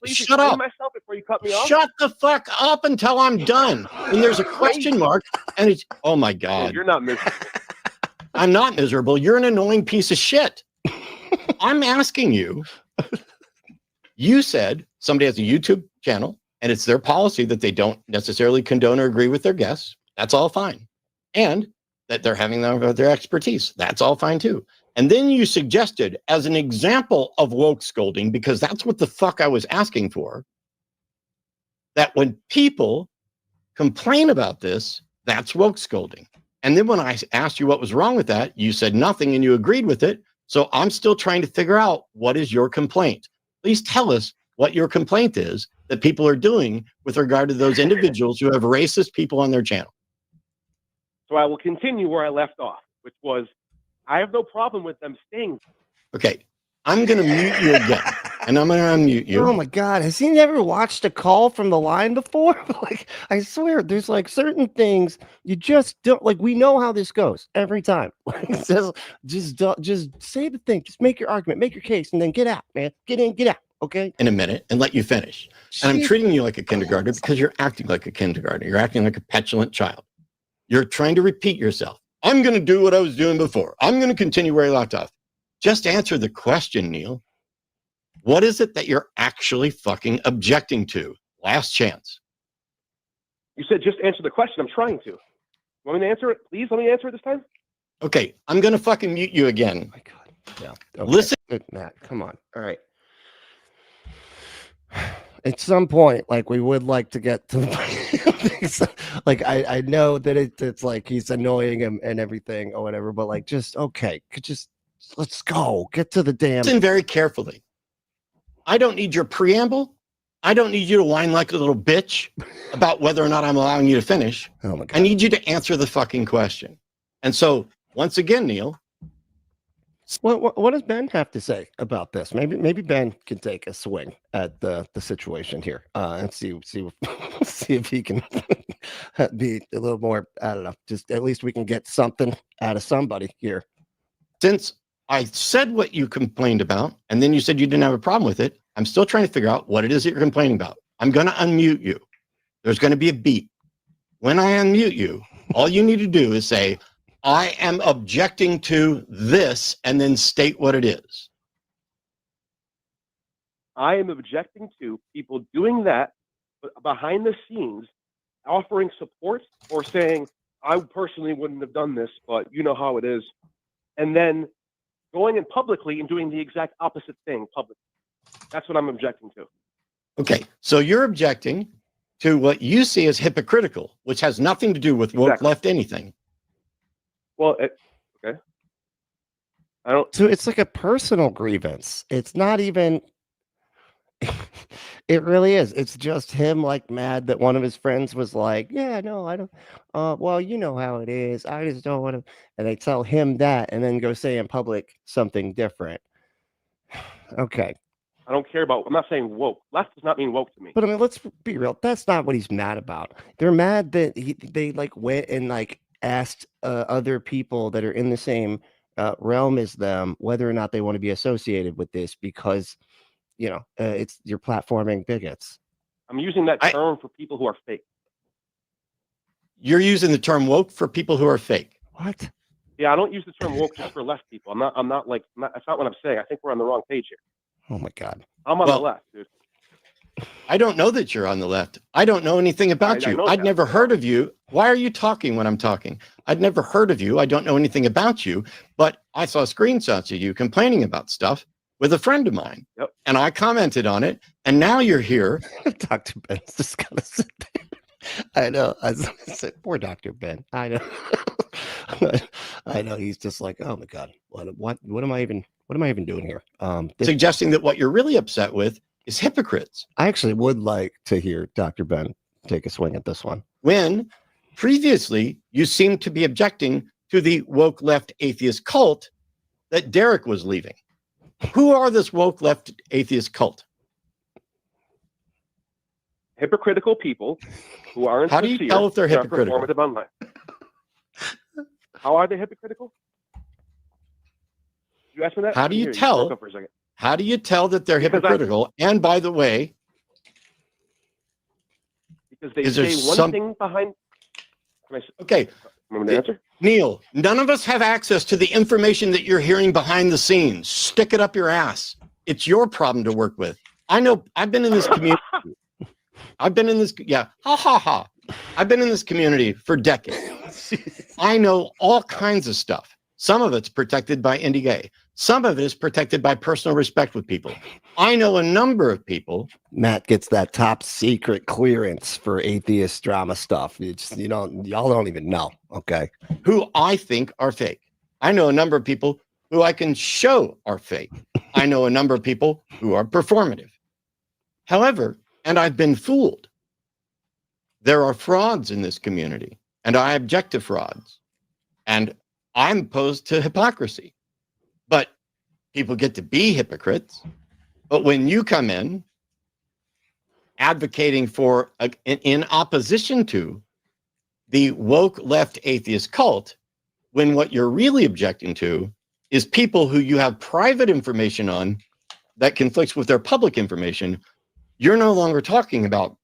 shut up. Myself before you cut me off. Shut the fuck up until I'm done. And there's a question mark, and it's, oh my God. You're not miserable. I'm not miserable. You're an annoying piece of shit. I'm asking you. You said somebody has a YouTube channel, and it's their policy that they don't necessarily condone or agree with their guests. That's all fine. And that they're having their expertise. That's all fine too. And then you suggested as an example of woke scolding, because that's what the fuck I was asking for, that when people complain about this, that's woke scolding. And then when I asked you what was wrong with that, you said nothing and you agreed with it. So I'm still trying to figure out, what is your complaint? Please tell us what your complaint is that people are doing with regard to those individuals who have racist people on their channel. So I will continue where I left off, which was, I have no problem with them staying. Okay, I'm going to mute you again, and I'm going to unmute you. Oh my God, has he never watched a call from the line before? Like, I swear, there's like certain things you just don't, like, we know how this goes every time. Like, it says, just say the thing, just make your argument, make your case, and then get out, man. Get in, get out. Okay. In a minute and let you finish. And I'm treating you like a kindergartner because you're acting like a kindergartner. You're acting like a petulant child. You're trying to repeat yourself. I'm going to do what I was doing before. I'm going to continue where I left off. Just answer the question, Neil. What is it that you're actually fucking objecting to? Last chance. You said just answer the question. I'm trying to. Want me to answer it? Please let me answer it this time. Okay, I'm gonna fucking mute you again. Oh my God. Yeah. Okay. Listen. Matt, come on. All right. At some point, like we would like to get to like I know that it's like he's annoying him and everything or whatever, but like just okay, let's go. Get to the damn. Listen very carefully. I don't need your preamble. I don't need you to whine like a little bitch about whether or not I'm allowing you to finish. Oh my God. I need you to answer the fucking question. And so, once again, Neil. What does Ben have to say about this? Maybe Ben can take a swing at the situation here and see if he can be a little more. I don't know. Just at least we can get something out of somebody here. Since I said what you complained about, and then you said you didn't have a problem with it, I'm still trying to figure out what it is that you're complaining about. I'm going to unmute you. There's going to be a beep. When I unmute you, all you need to do is say, I am objecting to this, and then state what it is. I am objecting to people doing that behind the scenes, offering support or saying, I personally wouldn't have done this, but you know how it is. And then going in publicly and doing the exact opposite thing publicly. That's what I'm objecting to. Okay, so you're objecting to what you see as hypocritical, which has nothing to do with woke Exactly. left anything. Well, okay. I don't. So it's like a personal grievance. It's not even. It really is. It's just him like mad that one of his friends was like, yeah, no, I don't. Well, you know how it is. I just don't want to. And they tell him that and then go say in public something different. Okay. I don't care about. I'm not saying woke. Left does not mean woke to me. But I mean, let's be real. That's not what he's mad about. They're mad that they like went and like asked other people that are in the same realm as them whether or not they want to be associated with this because, you know, it's you're platforming bigots. I'm using that term for people who are fake. You're using the term woke for people who are fake. What? Yeah, I don't use the term woke just for left people. That's not what I'm saying. I think we're on the wrong page here. Oh my God. I'm on the left, dude. I don't know that you're on the left. I don't know anything about you. I'd never heard of you. Why are you talking when I'm talking? I'd never heard of you. I don't know anything about you, but I saw screenshots of you complaining about stuff with a friend of mine. Yep. And I commented on it. And now you're here. Dr. Ben's just gonna sit there. I know. I said, poor Dr. Ben. I know. I know. He's just like, oh my God, what am I even doing here? Suggesting that what you're really upset with is hypocrites. I actually would like to hear Dr. Ben take a swing at this one. When previously you seemed to be objecting to the woke left atheist cult that Derek was leaving. Who are this woke left atheist cult? Hypocritical people who aren't. How do you tell if they're hypocritical? Performative online. How are they hypocritical? You asked me that. How do you tell? How do you tell that they're hypocritical? And by the way, because they say one thing behind. Okay, Neil, none of us have access to the information that you're hearing behind the scenes. Stick it up your ass. It's your problem to work with. I know. I've been in this community. I've been in this. Yeah. Ha ha ha. I've been in this community for decades. I know all kinds of stuff. Some of it's protected by indie gay. Some of it is protected by personal respect with people. I know a number of people. Matt gets that top secret clearance for atheist drama stuff. It's, you know, y'all don't even know. Okay. Who I think are fake. I know a number of people who I can show are fake. I know a number of people who are performative. However, and I've been fooled. There are frauds in this community, and I object to frauds. And I'm opposed to hypocrisy. But people get to be hypocrites. But when you come in advocating for, in opposition to the woke left atheist cult, when what you're really objecting to is people who you have private information on that conflicts with their public information, you're no longer talking about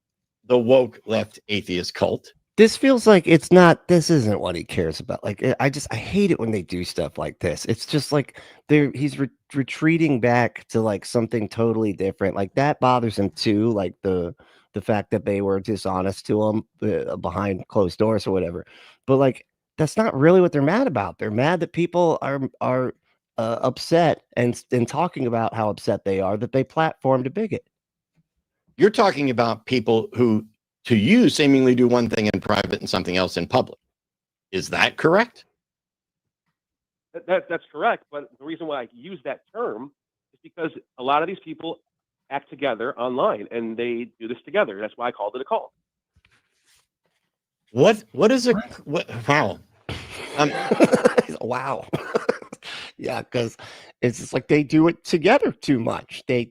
the woke left atheist cult. This feels like it's not. This isn't what he cares about. Like I hate it when they do stuff like this. It's just like he's retreating back to like something totally different. Like that bothers him too. Like the fact that they were dishonest to him behind closed doors or whatever. But like that's not really what they're mad about. They're mad that people are upset and talking about how upset they are that they platformed a bigot. You're talking about people who, to you, seemingly do one thing in private and something else in public. Is that correct? That's correct. But the reason why I use that term is because a lot of these people act together online and they do this together. That's why I called it a cult. What is a what? Wow. Wow. Yeah, because it's just like they do it together too much. They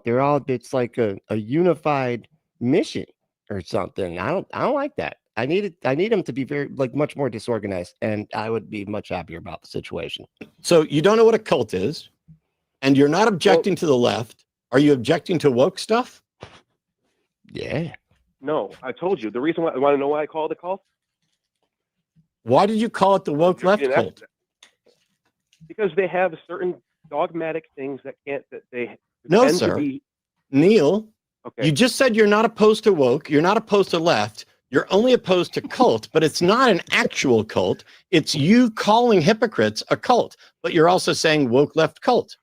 they're all, it's like a unified mission or something. I don't like that. I need them to be very much more disorganized, and I would be much happier about the situation. So you don't know what a cult is, and you're not objecting to the left. Are you objecting to woke stuff? Yeah. No, I told you. The reason why, you want to know why I call it a cult? Why did you call it the woke left cult? Because they have certain dogmatic things that they No, tend sir. to be. Neil, Okay. you just said you're not opposed to woke. You're not opposed to left. You're only opposed to cult, but it's not an actual cult. It's you calling hypocrites a cult, but you're also saying woke left cult.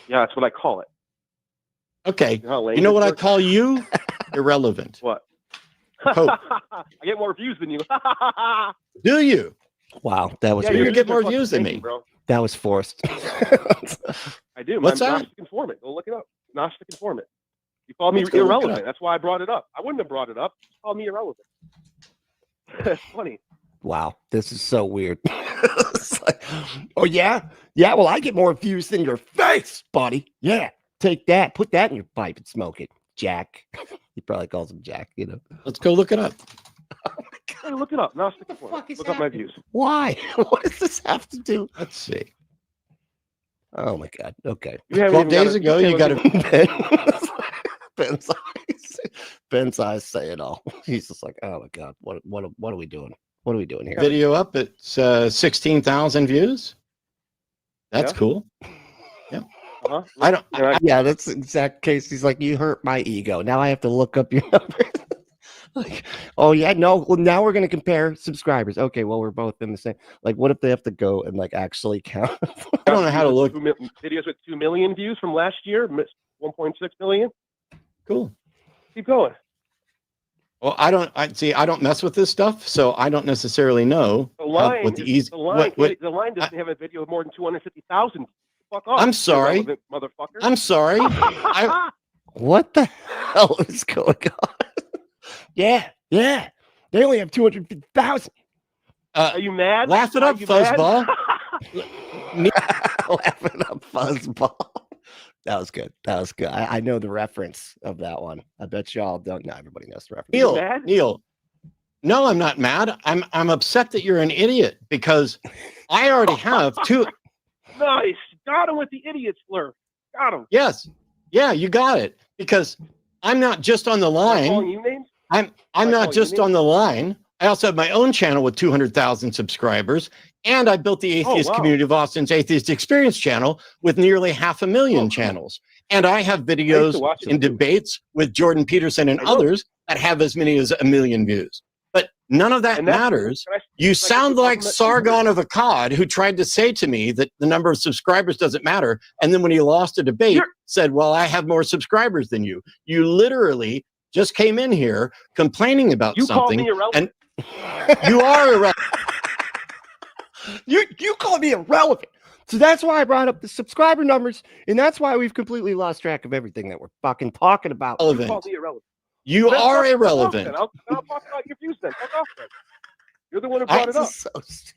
Yeah, that's what I call it. Okay. You know how You know what I language call you? Irrelevant. works? What? Hope. I get more views than you. Do you? Wow, that was Yeah, you weird. get more fucking views than thinking, me. bro. That was forced. I do. What's I'm that? Gnostic Informant. Go look it up. Gnostic Informant. You called me Let's go look it irrelevant. up. That's why I brought it up. I wouldn't have brought it up. You called me irrelevant. It's funny. Wow, this is so weird. It's like, oh yeah, well I get more views than your face, buddy. Yeah, take that, put that in your pipe and smoke it, Jack. He probably calls him Jack. Let's go look it up. Hey, look it up. Gnostic Informant. fuck is Look up my happening? views. Why? What does this have to do? Let's see. Oh my god. Okay. You haven't 12 even days ago, you got to. Ben's eyes say it all. He's just like, oh my god, what are we doing? What are we doing here? video up. It's 16,000 views. That's Yeah. cool. Uh-huh. I don't. Yeah, that's the exact case. He's like, you hurt my ego. Now I have to look up your number. Like, oh yeah, no. Well, now we're gonna compare subscribers. Okay, well, we're both in the same. Like, what if they have to go and like actually count? I don't know how to look. Videos with 2 million views from last year, 1.6 million. Cool. Keep going. Well, I don't mess with this stuff, so I don't necessarily know The line, what the easy. the line, what- the line doesn't have a video of more than 250,000. Fuck off. I'm sorry. irrelevant motherfucker. I'm sorry. What the hell is going on? Yeah, they only have 250,000. Are you mad? Laugh it Are up, you mad? fuzzball. Laughing up fuzzball. That was good. I know the reference of that one. I bet y'all don't know. Everybody knows the reference. Neil, mad? Neil. No, I'm not mad. I'm upset that you're an idiot because I already have two. Nice. Got him with the idiot slur. Got him. Yes. Yeah, you got it. Because I'm not just on the Am I calling line. you names? I'm I not call just you on the line. I also have my own channel with 200,000 subscribers. And I built the Atheist wow. Community of Austin's Atheist Experience channel with nearly 500,000 cool. channels. And I have I used to videos watch it and too. debates with Jordan Peterson and I know. others that have as many as 1 million views. But none of that And that's- matters. Can I- You I sound get like compliment- Sargon of Akkad, who tried to say to me that the number of subscribers doesn't matter. And then when he lost a debate, You're- said, well, I have more subscribers than you. You literally just came in here complaining about You called something. me irrelevant. You are irrelevant. You called me irrelevant. So that's why I brought up the subscriber numbers, and that's why we've completely lost track of everything that we're fucking talking about. You called me irrelevant. You Then are fuck off irrelevant. then. I'll talk about your views then. Fuck off then. You're the one who brought it up.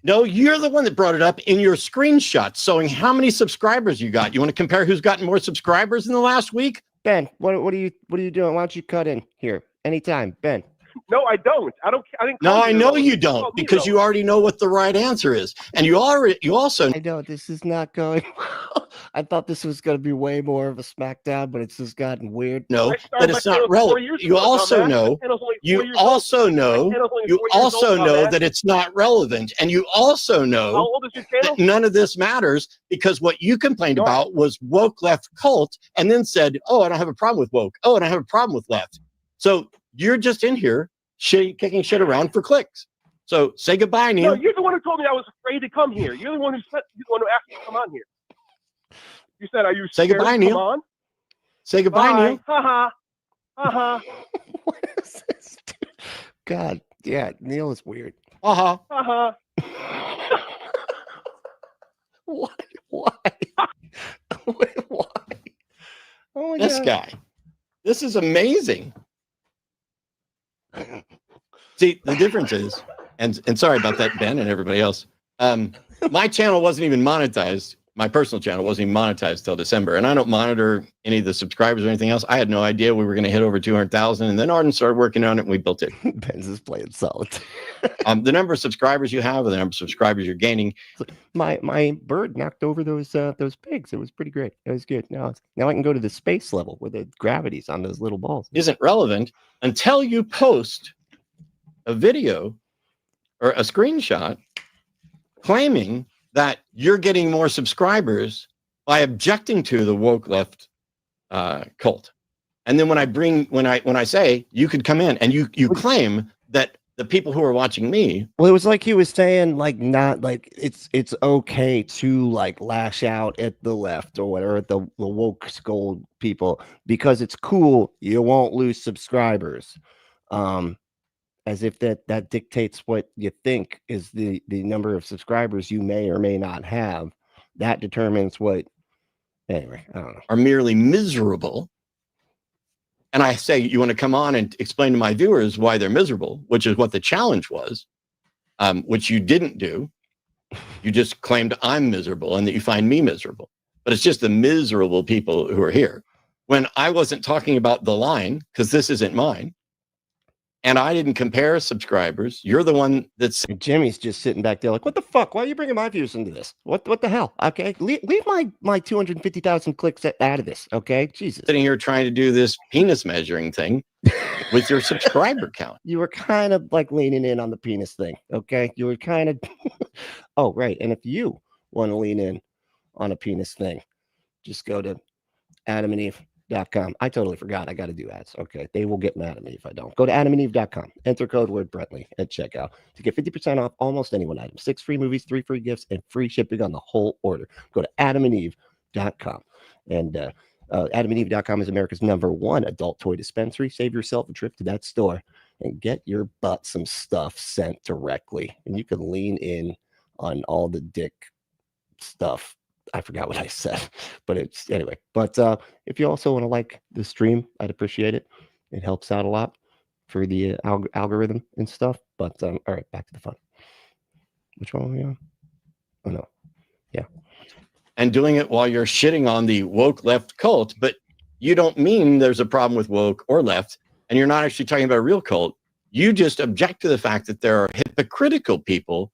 No, you're the one that brought it up in your screenshot showing how many subscribers you got. You want to compare who's gotten more subscribers in the last week? Ben, what are you doing? Why don't you cut in here anytime, Ben? No, I don't. I didn't. No, call I you know irrelevant. you don't, called me because you irrelevant. already know what the right answer is. And you also I know this is not going well. I thought this was going to be way more of a smackdown, but it's just gotten weird. know I that started my it's not channel 4 relevant. years You ago, also dumbass. know, My channel's only 4 you years old. also My know, channel's only you 4 years also old, know dumbass. that it's not relevant. And you also How know old is your channel? that none of this matters, because what you complained No. about was woke left cult, and then said, oh, I don't have a problem with woke. Oh, and I have a problem with left. So you're just in here kicking shit around for clicks. So say goodbye, Neil. No, you're the one who told me I was afraid to come here. You're the one who asked me to come on here. You said, "Are you Say scared goodbye, to Neil. come on?" Say goodbye, Bye. Neil. Ha ha. What is this? Dude? God, yeah, Neil is weird. Uh-huh. Ha ha. Why? Wait, why? Oh my This God. guy. This is amazing. See, the difference is, and sorry about that, Ben, and everybody else. My channel wasn't even monetized. My personal channel wasn't even monetized till December, and I don't monitor any of the subscribers or anything else. I had no idea we were going to hit over 200,000, and then Arden started working on it, and we built it. Ben's is playing solitaire. The number of subscribers you have, and the number of subscribers you're gaining. My bird knocked over those pigs. It was pretty great. It was good. Now I can go to the space level where the gravity's on those little balls. Isn't relevant until you post a video or a screenshot claiming that you're getting more subscribers by objecting to the woke left cult. And then when I say you could come in and you claim that the people who are watching me. Well, it was like he was saying, like, not like it's okay to like lash out at the left or whatever, at the woke skull people, because it's cool. You won't lose subscribers. As if that dictates what you think is the number of subscribers you may or may not have. That determines what. Anyway, I don't know. Are merely miserable. And I say, you want to come on and explain to my viewers why they're miserable, which is what the challenge was, which you didn't do. You just claimed I'm miserable and that you find me miserable. But it's just the miserable people who are here. When I wasn't talking about the line, because this isn't mine, and I didn't compare subscribers. You're the one that's. Jimmy's just sitting back there like, what the fuck? Why are you bringing my views into this? What the hell? Okay, leave my 250,000 clicks out of this. Okay, Jesus. Sitting here trying to do this penis measuring thing with your subscriber count. You were kind of like leaning in on the penis thing. Okay, you were kind of. Oh, right. And if you want to lean in on a penis thing, just go to AdamandEve.com. I totally forgot. I got to do ads. Okay. They will get mad at me if I don't. Go to AdamandEve.com. Enter code word Brentley at checkout to get 50% off almost any one item. 6 free movies, 3 free gifts, and free shipping on the whole order. Go to AdamandEve.com. And AdamandEve.com is America's #1 adult toy dispensary. Save yourself a trip to that store and get your butt some stuff sent directly. And you can lean in on all the dick stuff. I forgot what I said, but it's anyway. But if you also want to like the stream, I'd appreciate it. It helps out a lot for the algorithm and stuff. But all right, back to the fun. Which one are we on? Oh no, yeah. And doing it while you're shitting on the woke left cult, but you don't mean there's a problem with woke or left, and you're not actually talking about a real cult. You just object to the fact that there are hypocritical people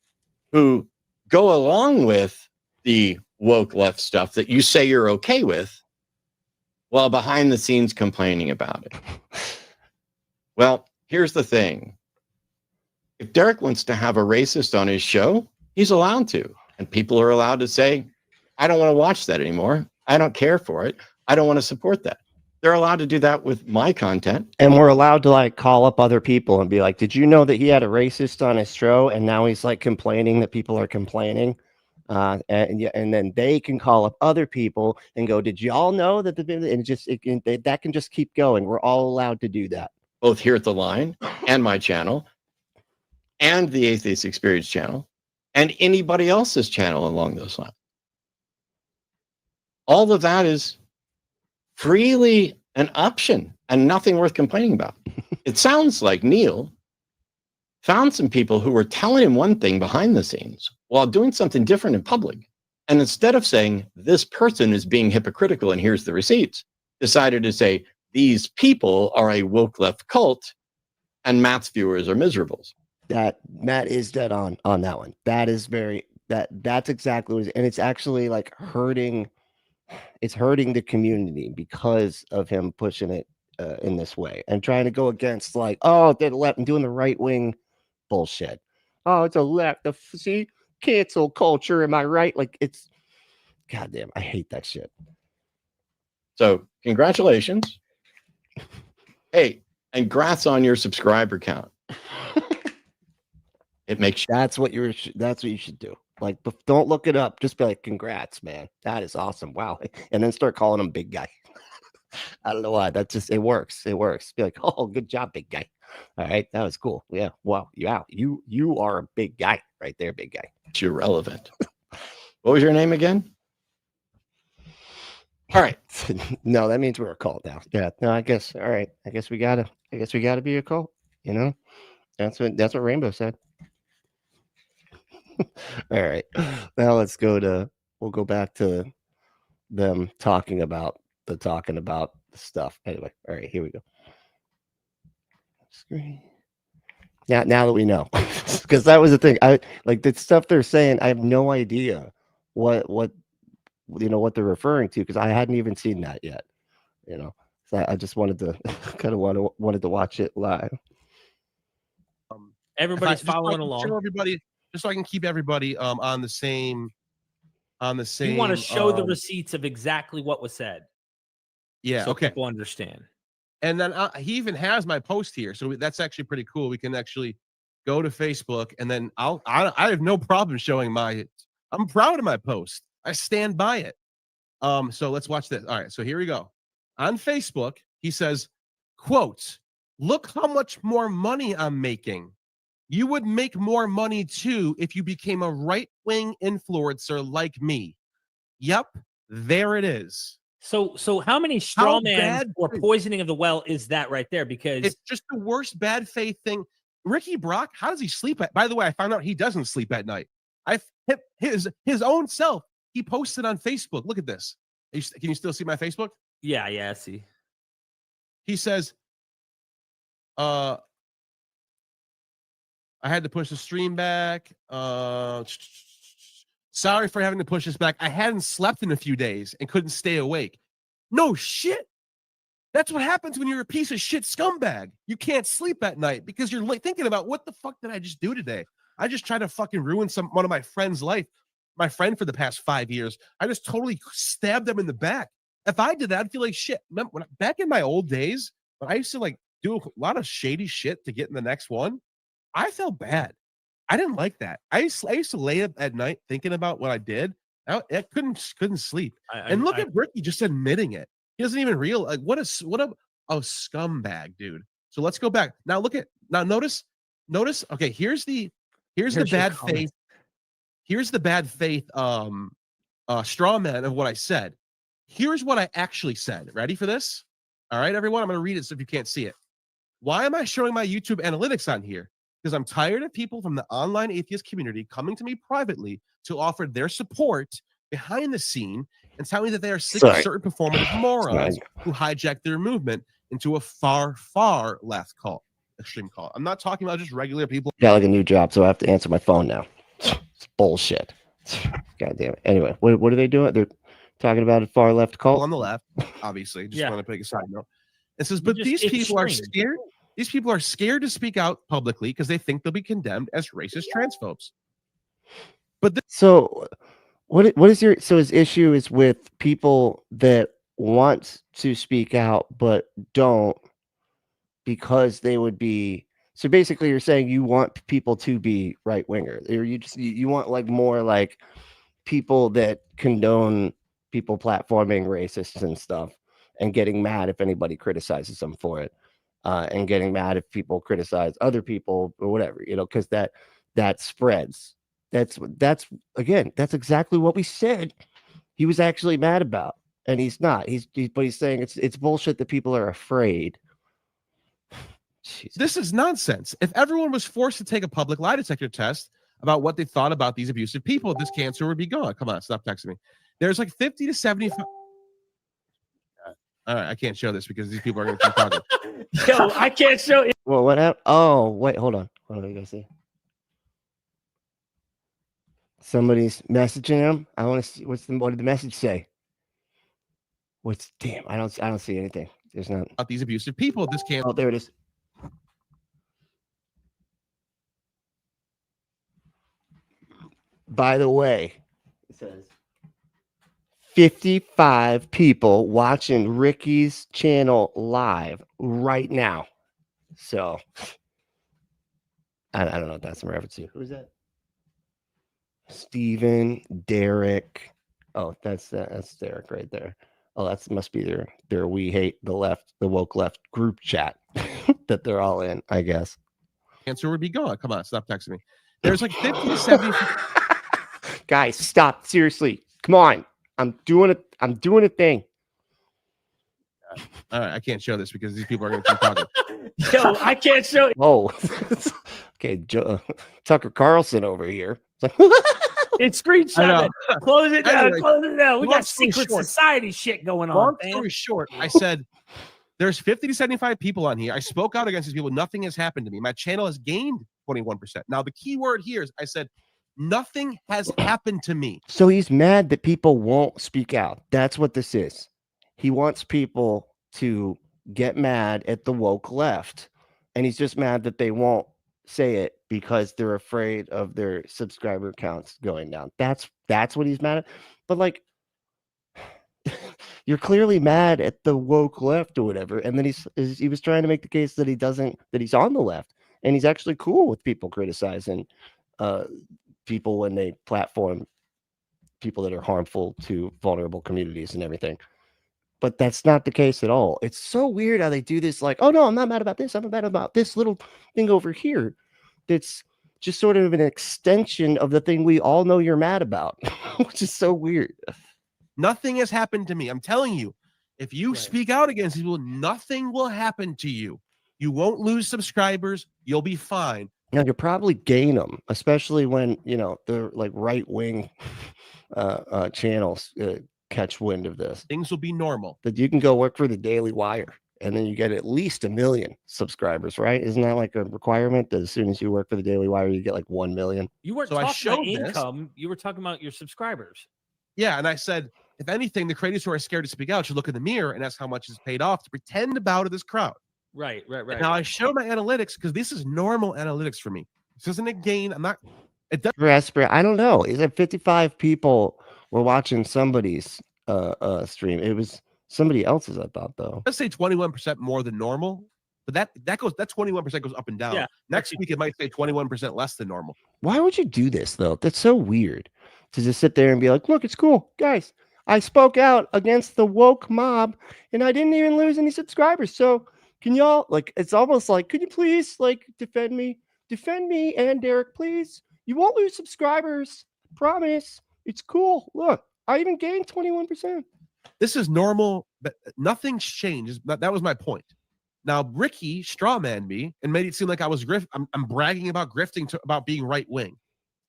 who go along with the woke left stuff that you say you're okay with, while behind the scenes complaining about it. Well, here's the thing. If Derek wants to have a racist on his show, he's allowed to. And people are allowed to say, I don't want to watch that anymore. I don't care for it. I don't want to support that. They're allowed to do that with my content. And we're allowed to like call up other people and be like, did you know that he had a racist on his show? And now he's like complaining that people are complaining. And then they can call up other people and go, did y'all know that that can just keep going. We're all allowed to do that. Both here at the line and my channel and the Atheist Experience channel and anybody else's channel along those lines. All of that is freely an option and nothing worth complaining about. It sounds like Neil found some people who were telling him one thing behind the scenes while doing something different in public. And instead of saying, this person is being hypocritical and here's the receipts, decided to say, these people are a woke left cult and Matt's viewers are miserables. That Matt is dead on that one. That is that's exactly what it is. And it's actually like hurting the community because of him pushing it in this way and trying to go against like, oh, they're left and doing the right wing bullshit. Oh, it's a left. See, cancel culture. Am I right? Like, it's goddamn. I hate that shit. So congratulations. Hey, and congrats on your subscriber count. It makes that's what you should do. Like, don't look it up. Just be like, congrats, man. That is awesome. Wow. And then start calling him big guy. I don't know why. That just, it works. It works. Be like, oh, good job, big guy. All right. That was cool. Yeah. Wow. Yeah. You are a big guy right there, big guy. you're relevant. What was your name again? All right. No, that means we're a cult now. Yeah. No, I guess. All right. I guess we gotta be a cult. You know, that's what Rainbow said. All right. Now we'll go back to them talking about the stuff. Anyway, all right, here we go. Screen. Now that we know, because that was the thing. I like the stuff they're saying. I have no idea what they're referring to because I hadn't even seen that yet. So I just wanted to wanted to watch it live. Everybody's following along. Show everybody, just so I can keep everybody on the same. You want to show the receipts of exactly what was said. Yeah. So okay. people understand. And then he even has my post here, so that's actually pretty cool. We can actually go to Facebook, and then I have no problem showing I'm proud of my post. I stand by it. So let's watch this. All right, so here we go. On Facebook, he says, quote, "Look how much more money I'm making. You would make more money too if you became a right-wing influencer like me." Yep, there it is. So how many straw man or poisoning of the well is that right there? Because it's just the worst bad faith thing. Ricky Brock, how does he sleep by the way, I found out he doesn't sleep at night. His own self, he posted on Facebook. Look at this. Can you still see my Facebook? Yeah, I see. He says, I had to push the stream back. Sorry for having to push this back. I hadn't slept in a few days and couldn't stay awake. No shit. That's what happens when you're a piece of shit scumbag. You can't sleep at night because you're thinking about what the fuck did I just do today? I just tried to fucking ruin one of my friend's life. My friend for the past 5 years. I just totally stabbed them in the back. If I did that, I'd feel like shit. Remember, back in my old days, when I used to do a lot of shady shit to get in the next one, I felt bad. I didn't like that. I used to lay up at night thinking about what I did. I couldn't sleep. And look at Ricky just admitting it. He doesn't even realize what a scumbag, dude. So let's go back. Now notice. Okay, here's the bad faith. Here's the bad faith straw man of what I said. Here's what I actually said. Ready for this? All right, everyone, I'm going to read it so if you can't see it. Why am I showing my YouTube analytics on here? Because I'm tired of people from the online atheist community coming to me privately to offer their support behind the scene and tell me that they are sick of certain performative morons who hijack their movement into a far, far left extreme cult. I'm not talking about just regular people. Got like a new job, so I have to answer my phone now. It's bullshit. God damn it. Anyway, what are they doing? They're talking about a far left cult on the left, obviously. Just want to make a side note. It says, but these people are scared. These people are scared to speak out publicly because they think they'll be condemned as racist transphobes. But so what is his issue is with people that want to speak out but don't because they would be. So basically you're saying you want people to be right winger, or you want like more like people that condone people platforming racists and stuff and getting mad if anybody criticizes them for it. And getting mad if people criticize other people or whatever, because that spreads. That's exactly what we said he was actually mad about, and he's not. But he's saying it's bullshit that people are afraid. Jesus. This is nonsense. If everyone was forced to take a public lie detector test about what they thought about these abusive people, this cancer would be gone. Come on, stop texting me. There's like 50 to 75. All right, I can't show this because these people are going to keep talking. Yo, I can't show it. Well, what happened? Oh, wait, hold on. Hold on, you guys see? Somebody's messaging him. I want to see what did the message say? Damn, I don't see anything. There's not About these abusive people. This can't. Oh, there it is. By the way, it says 55 people watching Ricky's channel live right now. So I don't know what that's in reference to. Who is that? Steven, Derek. Oh, that's Derek right there. Oh, that must be their we hate the left, the woke left group chat that they're all in, I guess. Answer would be gone. Come on, stop texting me. There's like 50 to 70. Guys, stop. Seriously. Come on. I'm doing a thing. All right, I can't show this because these people are going to keep talking. Yo, I can't show it. Oh, okay. Tucker Carlson over here. It's screenshot it. Close it down. Anyway, Close it down. We long got story secret short. society shit going on. Long man. story short, I said there's 50 to 75 people on here. I spoke out against these people. Nothing has happened to me. My channel has gained 21%. Now, the key word here is I said nothing has happened to me. So he's mad that people won't speak out. That's what this is. He wants people to get mad at the woke left. And he's just mad that they won't say it because they're afraid of their subscriber counts going down. That's what he's mad at. But like, you're clearly mad at the woke left or whatever. And then he was trying to make the case that he's on the left. And he's actually cool with people criticizing people when they platform people that are harmful to vulnerable communities and everything. But that's not the case at all. It's so weird how they do this. Like, oh no, I'm not mad about this. I'm mad about this little thing over here. That's just sort of an extension of the thing we all know you're mad about, which is so weird. Nothing has happened to me. I'm telling you, if you speak out against people, nothing will happen to you. You won't lose subscribers. You'll be fine. Now you'll probably gain them, especially when the like right-wing channels catch wind of this. Things will be normal. That you can go work for the Daily Wire and then you get at least 1 million subscribers, right? Isn't that like a requirement that as soon as you work for the Daily Wire, you get like 1 million? You weren't talking about income. You were talking about your subscribers. Yeah, and I said, if anything, the creators who are scared to speak out should look in the mirror and ask how much is paid off to pretend to bow to this crowd. Right. And now I show my analytics because this is normal analytics for me. This isn't a gain. I'm not. It doesn't. I don't know. Is it 55 people were watching somebody's stream? It was somebody else's, I thought, though. Let's say 21% more than normal, but that 21% goes up and down. Yeah. Next week it might say 21% less than normal. Why would you do this though? That's so weird to just sit there and be like, look, it's cool, guys. I spoke out against the woke mob and I didn't even lose any subscribers. So can y'all, like, it's almost like, could you please like defend me and Derek, please? You won't lose subscribers. Promise. It's cool. Look, I even gained 21%. This is normal, but nothing's changed. That was my point. Now, Ricky strawmanned me and made it seem like I was I'm bragging about grifting about being right wing.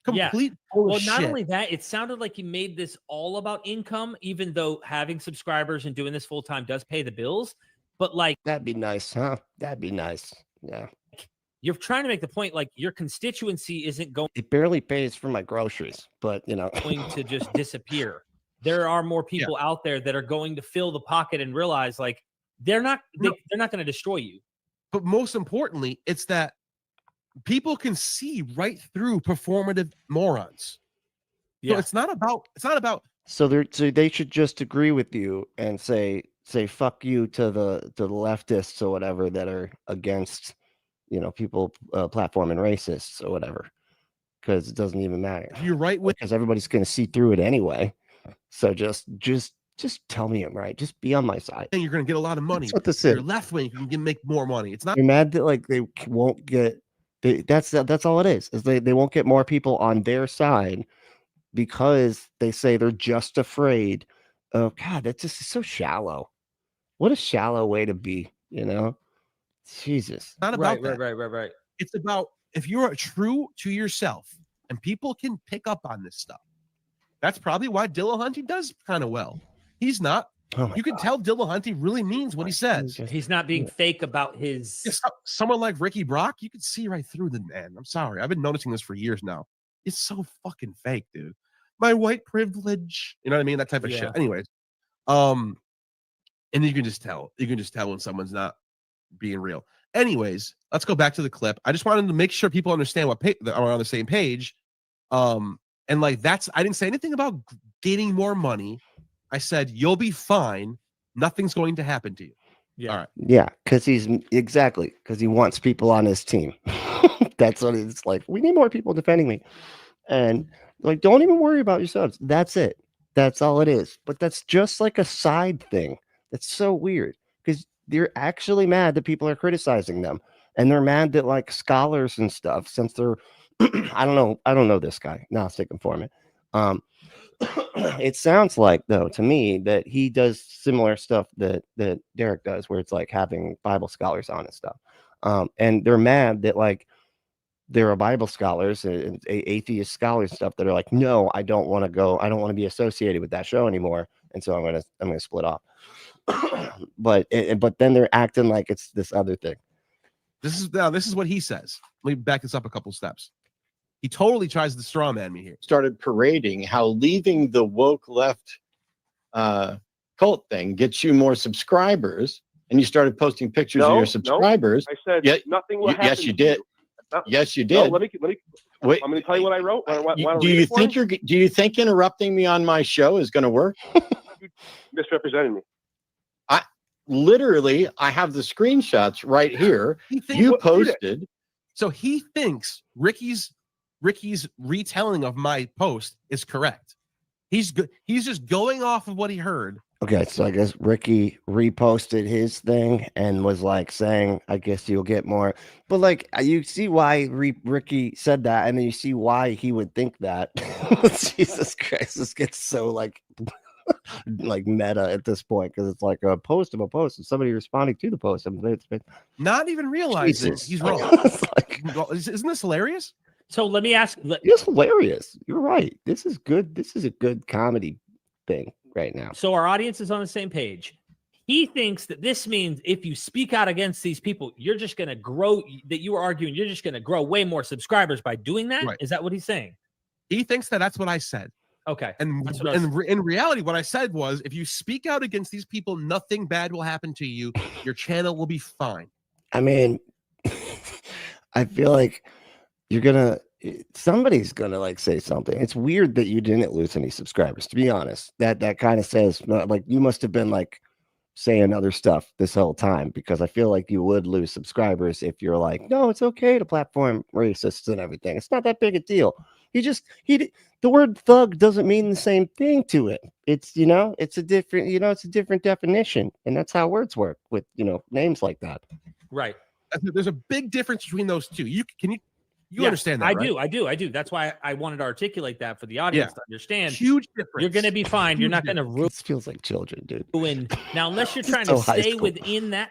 Complete bullshit. Well, not only that, it sounded like you made this all about income, even though having subscribers and doing this full time does pay the bills. But like, that'd be nice, huh? That'd be nice. Yeah. You're trying to make the point like your constituency isn't going. It barely pays for my groceries, but going to just disappear. There are more people out there that are going to fill the pocket and realize like they're not going to destroy you. But most importantly, it's that people can see right through performative morons. Yeah. So it's not about. So they should just agree with you and say fuck you to the leftists or whatever that are against people platforming racists or whatever, because it doesn't even matter. You're right, because everybody's going to see through it anyway. So just tell me I'm right. Just be on my side. And you're going to get a lot of money. That's what this is. You're left wing. You can make more money. It's not. You're mad that like they won't get. That's all it is they won't get more people on their side because they say they're just afraid of God. That's just so shallow. What a shallow way to be, Jesus. Not about that. Right. It's about if you're true to yourself and people can pick up on this stuff. That's probably why Dillahunty does kind of well. He's not You can tell Dillahunty really means what he says. He's not being fake about his. Someone like Ricky Brock, you can see right through the man. I'm sorry. I've been noticing this for years now. It's so fucking fake, dude. My white privilege. You know what I mean? That type of shit. Anyways. And you can just tell. You can just tell when someone's not being real. Anyways, let's go back to the clip. I just wanted to make sure people understand what are on the same page. And like I didn't say anything about getting more money. I said, you'll be fine. Nothing's going to happen to you. Yeah. All right. Yeah, because he wants people on his team. That's what it's like. We need more people defending me. And like, don't even worry about yourselves. That's it. That's all it is. But that's just like a side thing. That's so weird because they're actually mad that people are criticizing them. And they're mad that like scholars and stuff, since they're, I don't know this guy, Gnostic Informant. It sounds like, though, to me, that he does similar stuff that Derek does, where it's like having Bible scholars on and stuff. And they're mad that like there are Bible scholars and atheist scholars and stuff that are like, no, I don't want to go. I don't want to be associated with that show anymore. And so I'm gonna split off. but then they're acting like it's this other thing. This is what he says. Let me back this up a couple steps. He totally tries to straw man me here. Started parading how leaving the woke left cult thing gets you more subscribers, and you started posting pictures of your subscribers. I said nothing will happen. Yes, you did. Yes, you did. No, let me. Wait, I'm going to tell you what I wrote. Do you think interrupting me on my show is going to work? You misrepresented me. Literally, I have the screenshots right here. You posted. So he thinks Ricky's retelling of my post is correct. He's just going off of what he heard. Okay, so I guess Ricky reposted his thing and was like saying, I guess you'll get more. But like, you see why Ricky said that, and then you see why he would think that. Jesus Christ, this gets so like meta at this point, because it's like a post of a post and somebody responding to the post. Not even realizing he's wrong. Isn't this hilarious? So let me ask. It's hilarious. You're right. This is good. This is a good comedy thing right now. So our audience is on the same page. He thinks that this means if you speak out against these people, you're just going to grow. That you were arguing, you're just going to grow way more subscribers by doing that. Right. Is that what he's saying? He thinks that's what I said. Okay. And in reality, what I said was, if you speak out against these people, nothing bad will happen to you. Your channel will be fine. I mean, I feel like somebody's gonna like say something. It's weird that you didn't lose any subscribers, to be honest. That kind of says like you must have been like saying other stuff this whole time, because I feel like you would lose subscribers if you're like, no, it's okay to platform racists and everything. It's not that big a deal. The word thug doesn't mean the same thing to it. It's, it's a different definition. And that's how words work with, names like that. Right. There's a big difference between those two. You understand that, I right? do. That's why I wanted to articulate that for the audience to understand. Huge difference. You're going to be fine. You're not going to ruin. This feels like children, dude. Now, unless you're trying to stay within that,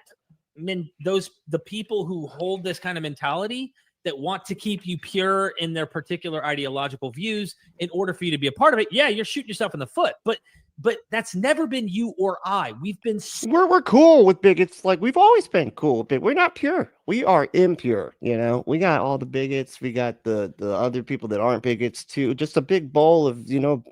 the people who hold this kind of mentality that want to keep you pure in their particular ideological views in order for you to be a part of it. Yeah, you're shooting yourself in the foot, but that's never been you or I. We're cool with bigots. Like, we've always been cool, but we're not pure. We are impure. We got all the bigots. We got the other people that aren't bigots too. Just a big bowl of,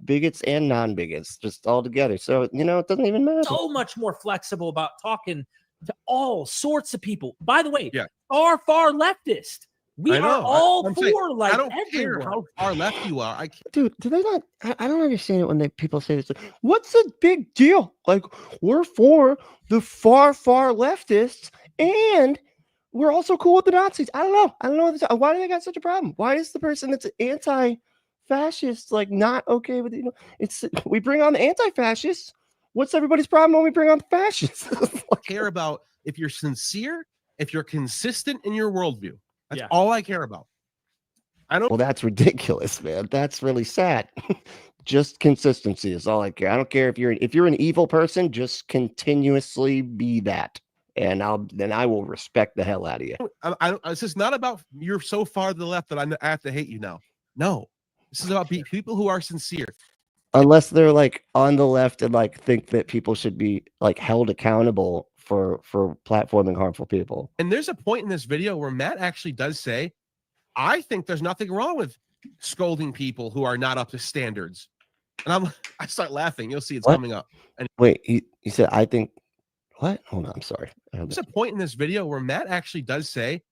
bigots and non-bigots just all together. So, it doesn't even matter. So much more flexible about talking to all sorts of people. By the way, far leftist. We are all for like I don't care how far left you are. Dude, do they not? I don't understand it when people say this. What's the big deal? Like, we're for the far leftists, and we're also cool with the Nazis. I don't know. Why do they got such a problem? Why is the person that's anti-fascist like not okay with it? It's we bring on the anti-fascists. What's everybody's problem when we bring on the fascists? I care about if you're sincere, if you're consistent in your worldview. That's all I care about. Well, that's ridiculous, man. That's really sad. Just consistency is all I care. I don't care if you're an evil person, just continuously be that. And I will respect the hell out of you. It's just not about you're so far to the left that I have to hate you now. No, this is about people who are sincere. unless they're like on the left and like think that people should be like held accountable for platforming harmful people. And there's a point in this video where Matt actually does say, I think there's nothing wrong with scolding people who are not up to standards. And I start laughing. You'll see it's coming up. And Wait, he said, I think, what? Hold on, I'm sorry. there's a point in this video where Matt actually does say,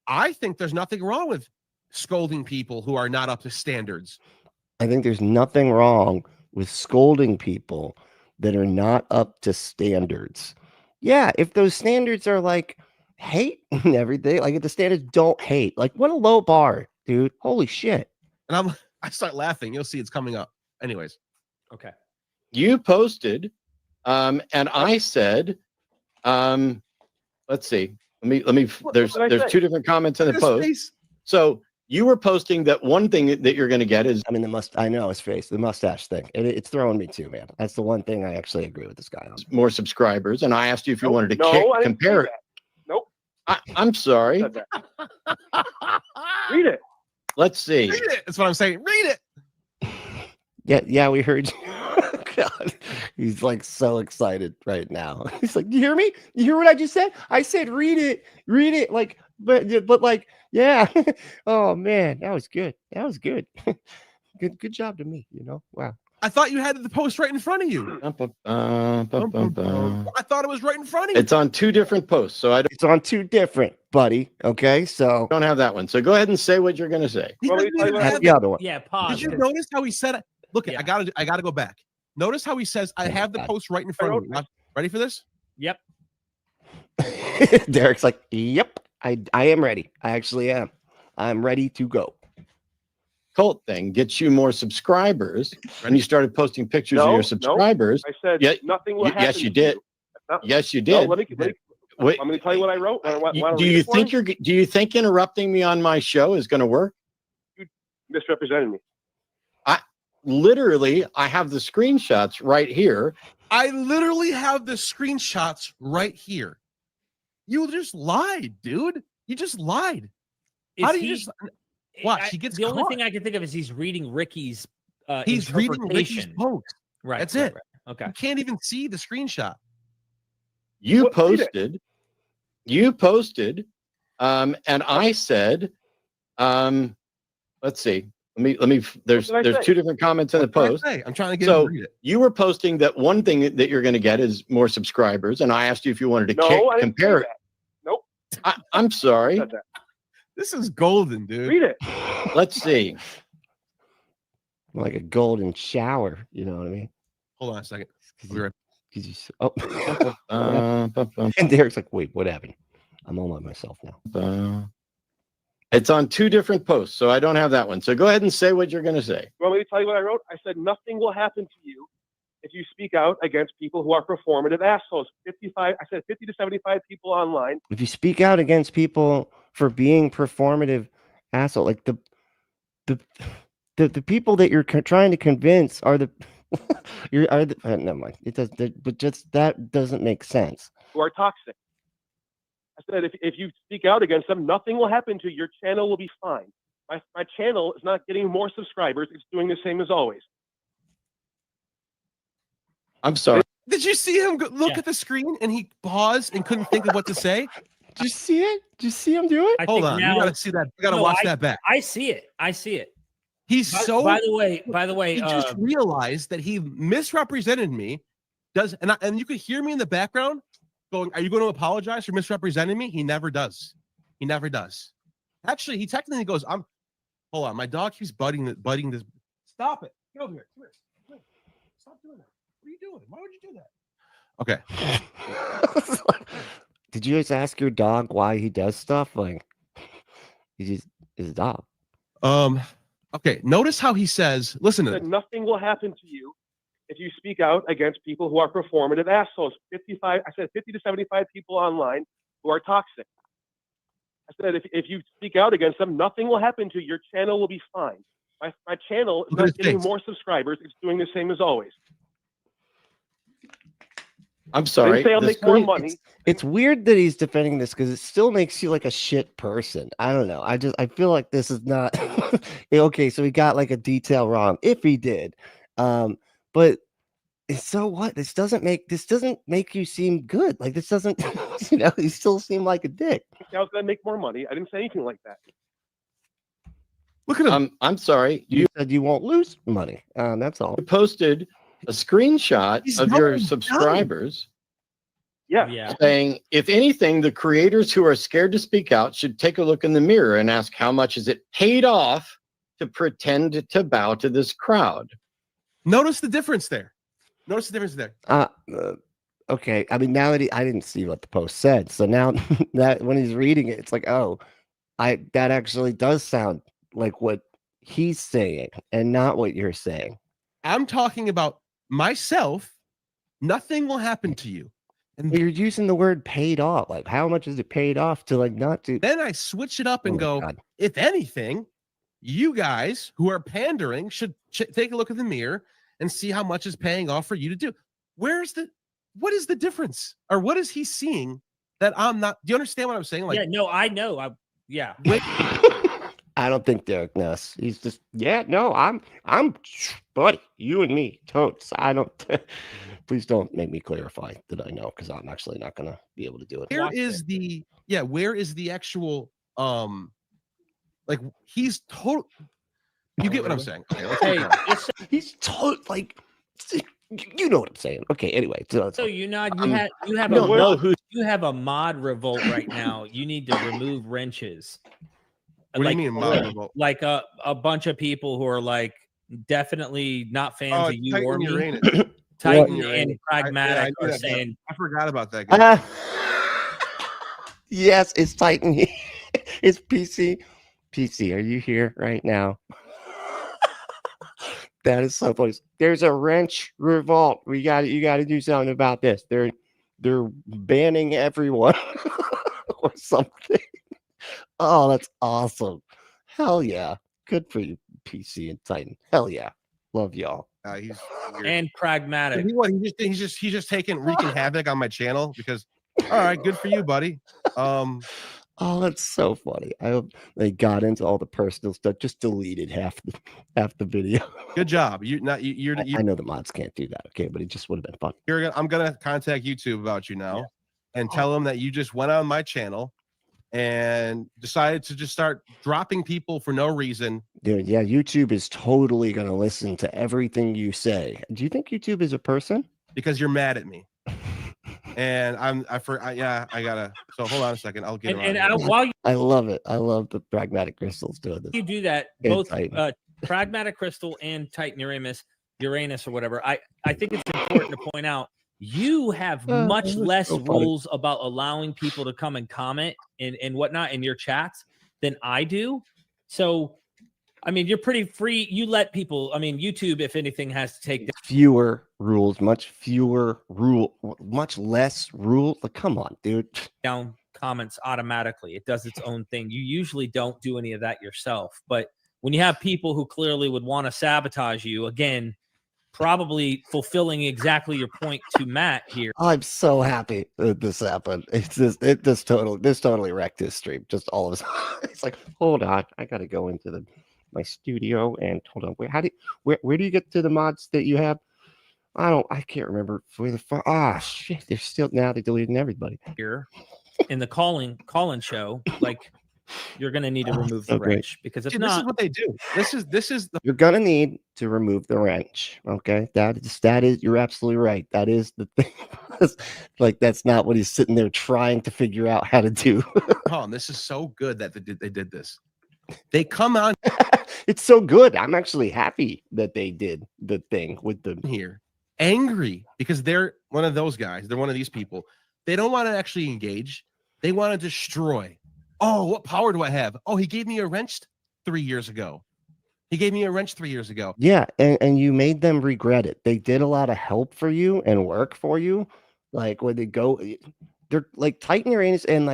I think there's nothing wrong with scolding people who are not up to standards. I think there's nothing wrong with scolding people that are not up to standards. Yeah, if those standards are like hate and everything, like if the standards don't hate, like what a low bar, dude. Holy shit. And I start laughing. You'll see it's coming up. Anyways. Okay. You posted, and I said, let's see. Let me. There's two different comments in the post. Face. So you were posting that one thing that you're going to get is, I mean, I know his face, the mustache thing. It's throwing me too, man. That's the one thing I actually agree with this guy on. more subscribers, and I asked you if you wanted to I didn't compare say it. that. Nope. I'm sorry. Said that. Read it. Let's see. Read it. That's what I'm saying. Read it. Yeah, we heard you. God, he's like so excited right now. He's like, you hear me? You hear what I just said? I said, read it. Like, but like, yeah. Oh man, that was good. That was good. Good job to me. You know, wow. I thought you had the post right in front of you. I thought it was right in front of you. It's on two different posts, so I It's on two different, buddy. Okay, so don't have that one. So go ahead and say what you're going to say. He Well, doesn't let me tell even you have that's the other one. Yeah, pause. Did you notice how he said it? Look, Yeah. I gotta go back. Notice how he says, I Oh my have the God. post right in front of me. Ready for this? Yep. Derek's like, yep, I am ready. I actually am. I'm ready to go. Cult thing gets you more subscribers, and you started posting pictures of No, your no. subscribers. I said Yeah, nothing will happen. yes, you to did. Not- Yes, you No, did. let me, Wait, I'm going to tell you what I wrote. do you think do you think interrupting me on my show is going to work? misrepresented me? Literally, I have the screenshots right here. I literally have the screenshots right here. You just lied, dude. You just lied. How do you just watch? He gets the only caught. thing I can think of is he's reading Ricky's. He's reading Ricky's interpretation. post. Right. That's right, it. right. Okay. You can't even see the screenshot. You What- read it. posted, and I said, let's see. Let me. There's What did I say? two different comments in the What did I post. say? I'm trying to get So him to read it. you were posting that one thing that you're going to get is more subscribers, and I asked you if you wanted to No, I didn't compare say it. that. Nope. I'm sorry. Said that. This is golden, dude. Read it. Let's see. Like a golden shower. You know what I mean? Hold on a second. 'Cause We'll be right- oh. And Derek's like, wait, what happened? I'm all by myself now. It's on two different posts, so I don't have that one. So go ahead and say what you're going to say. You want me to tell you what I wrote? I said nothing will happen to you if you speak out against people who are performative assholes. 55. I said 50 to 75 people online. If you speak out against people for being performative asshole, like the people that you're trying to convince are the never mind. It does, but just that doesn't make sense. Who are toxic. I said, if you speak out against them, nothing will happen to you. Your channel will be fine. My channel is not getting more subscribers. It's doing the same as always. I'm sorry. Did you see him look at the screen and he paused and couldn't think of what to say? Did you see it? Did you see him do it? I Hold think on. now- You gotta see that. You gotta No, watch that back. I see it. I see it. He's so By the way, he just realized that he misrepresented me. And you could hear me in the background going, "Are you going to apologize for misrepresenting me?" He never does. He never does. Actually, he technically goes, "Hold on, my dog keeps butting this. Stop it! Get over here. Come here. Come here. Stop doing that. What are you doing? Why would you do that?" Okay. Did you just ask your dog why he does stuff? Like, he's his dog. Okay. Notice how he says, "Listen to I said this. nothing will happen to you if you speak out against people who are performative assholes. 55. I said 50 to 75 people online who are toxic. I said, if you speak out against them, nothing will happen to you. Your channel will be fine. My channel is Look at his not getting face. more subscribers. It's doing the same as always. I'm sorry. I didn't say I'll The make more screen- money. It's weird that he's defending this because it still makes you like a shit person. I don't know. I feel like this is not okay. So he got like a detail wrong. If he did, But so what? This doesn't make you seem good. Like, this doesn't, you still seem like a dick. I was going to make more money. I didn't say anything like that. Look at him. I'm sorry. You said you won't lose money. That's all. You posted a screenshot He's of your going subscribers Yeah. saying, if anything, the creators who are scared to speak out should take a look in the mirror and ask, how much is it paid off to pretend to bow to this crowd? Notice the difference there. Okay. I mean, now that I didn't see what the post said, so now that when he's reading it, it's like, oh, that actually does sound like what he's saying and not what you're saying. I'm talking about myself. Nothing will happen to you. And You're using the word paid off. Like, how much is it paid off to like not do? then I switch it up and go, God. if anything, you guys who are pandering should take a look in the mirror and see how much is paying off for you to do. What is the difference? Or what is he seeing that I'm not? Do you understand what I'm saying? Like, Yeah, no, I know. Yeah. I don't think Derek knows. He's just, I'm buddy, you and me, totes. I don't. Please don't make me clarify that I know, because I'm actually not gonna be able to do it. where is the actual like, he's total. You get what I'm saying? Okay, let's Hey, keep going. just He's like, you know what I'm saying. Okay, anyway. So so you know, you have don't know who. you have a mod revolt right now. You need to remove wrenches. What do you mean, mod revolt? Like a bunch of people who are like definitely not fans of you or me. Uranus. Titan Uranus. and Pragmatic I knew are that, saying, I forgot about that guy. yes, it's Titan. It's PC. PC, are you here right now? That is so funny. There's a wrench revolt. You got to do something about this. They're banning everyone or something. Oh, that's awesome. Hell yeah. Good for you, PC and Titan. Hell yeah. Love y'all. He's weird. and Pragmatic. He's just wreaking havoc on my channel because, all right, good for you, buddy. Oh, that's so funny. I hope they got into all the personal stuff, just deleted half the video. Good job. You're I know the mods can't do that, okay, but it just would have been fun. I'm gonna contact YouTube about you now and tell them that you just went on my channel and decided to just start dropping people for no reason. Dude, yeah, YouTube is totally gonna listen to everything you say. Do you think YouTube is a person? Because you're mad at me. And I gotta. So hold on a second. I'll get around. While I love it. I love the Pragmatic Crystals doing this. you do that, And both Titan. Pragmatic Crystal and Titan Uranus or whatever, I think it's important to point out you have much that's less so funny. rules about allowing people to come and comment and whatnot in your chats than I do. So, I mean, you're pretty free. You let people, I mean, YouTube, if anything, has to take Fewer rules, much less rules. Like, come on, dude. down comments automatically. It does its own thing. You usually don't do any of that yourself. But when you have people who clearly would want to sabotage you, again, probably fulfilling exactly your point to Matt here. I'm so happy that this happened. This totally wrecked his stream. Just all of us. It's like, hold on, I gotta go into my studio and hold on. Where do you get to the mods that you have? I can't remember where the shit. They're still now they're deleting everybody. Here in the call-in show, like you're gonna need to remove the great. wrench because if This not, is what they do. This is the You're gonna need to remove the wrench. Okay, that is. You're absolutely right. That is the thing. Like, that's not what he's sitting there trying to figure out how to do. Tom. This is so good that they did this. They come on It's so good. I'm actually happy that they did the thing with the here angry because they're one of those guys. They're one of these people. They don't want to actually engage. They want to destroy. Oh, what power do I have? Oh, he gave me a wrench 3 years ago. Yeah, and you made them regret it. They did a lot of help for you and work for you. Like, when they go, they're like Titan Uranus and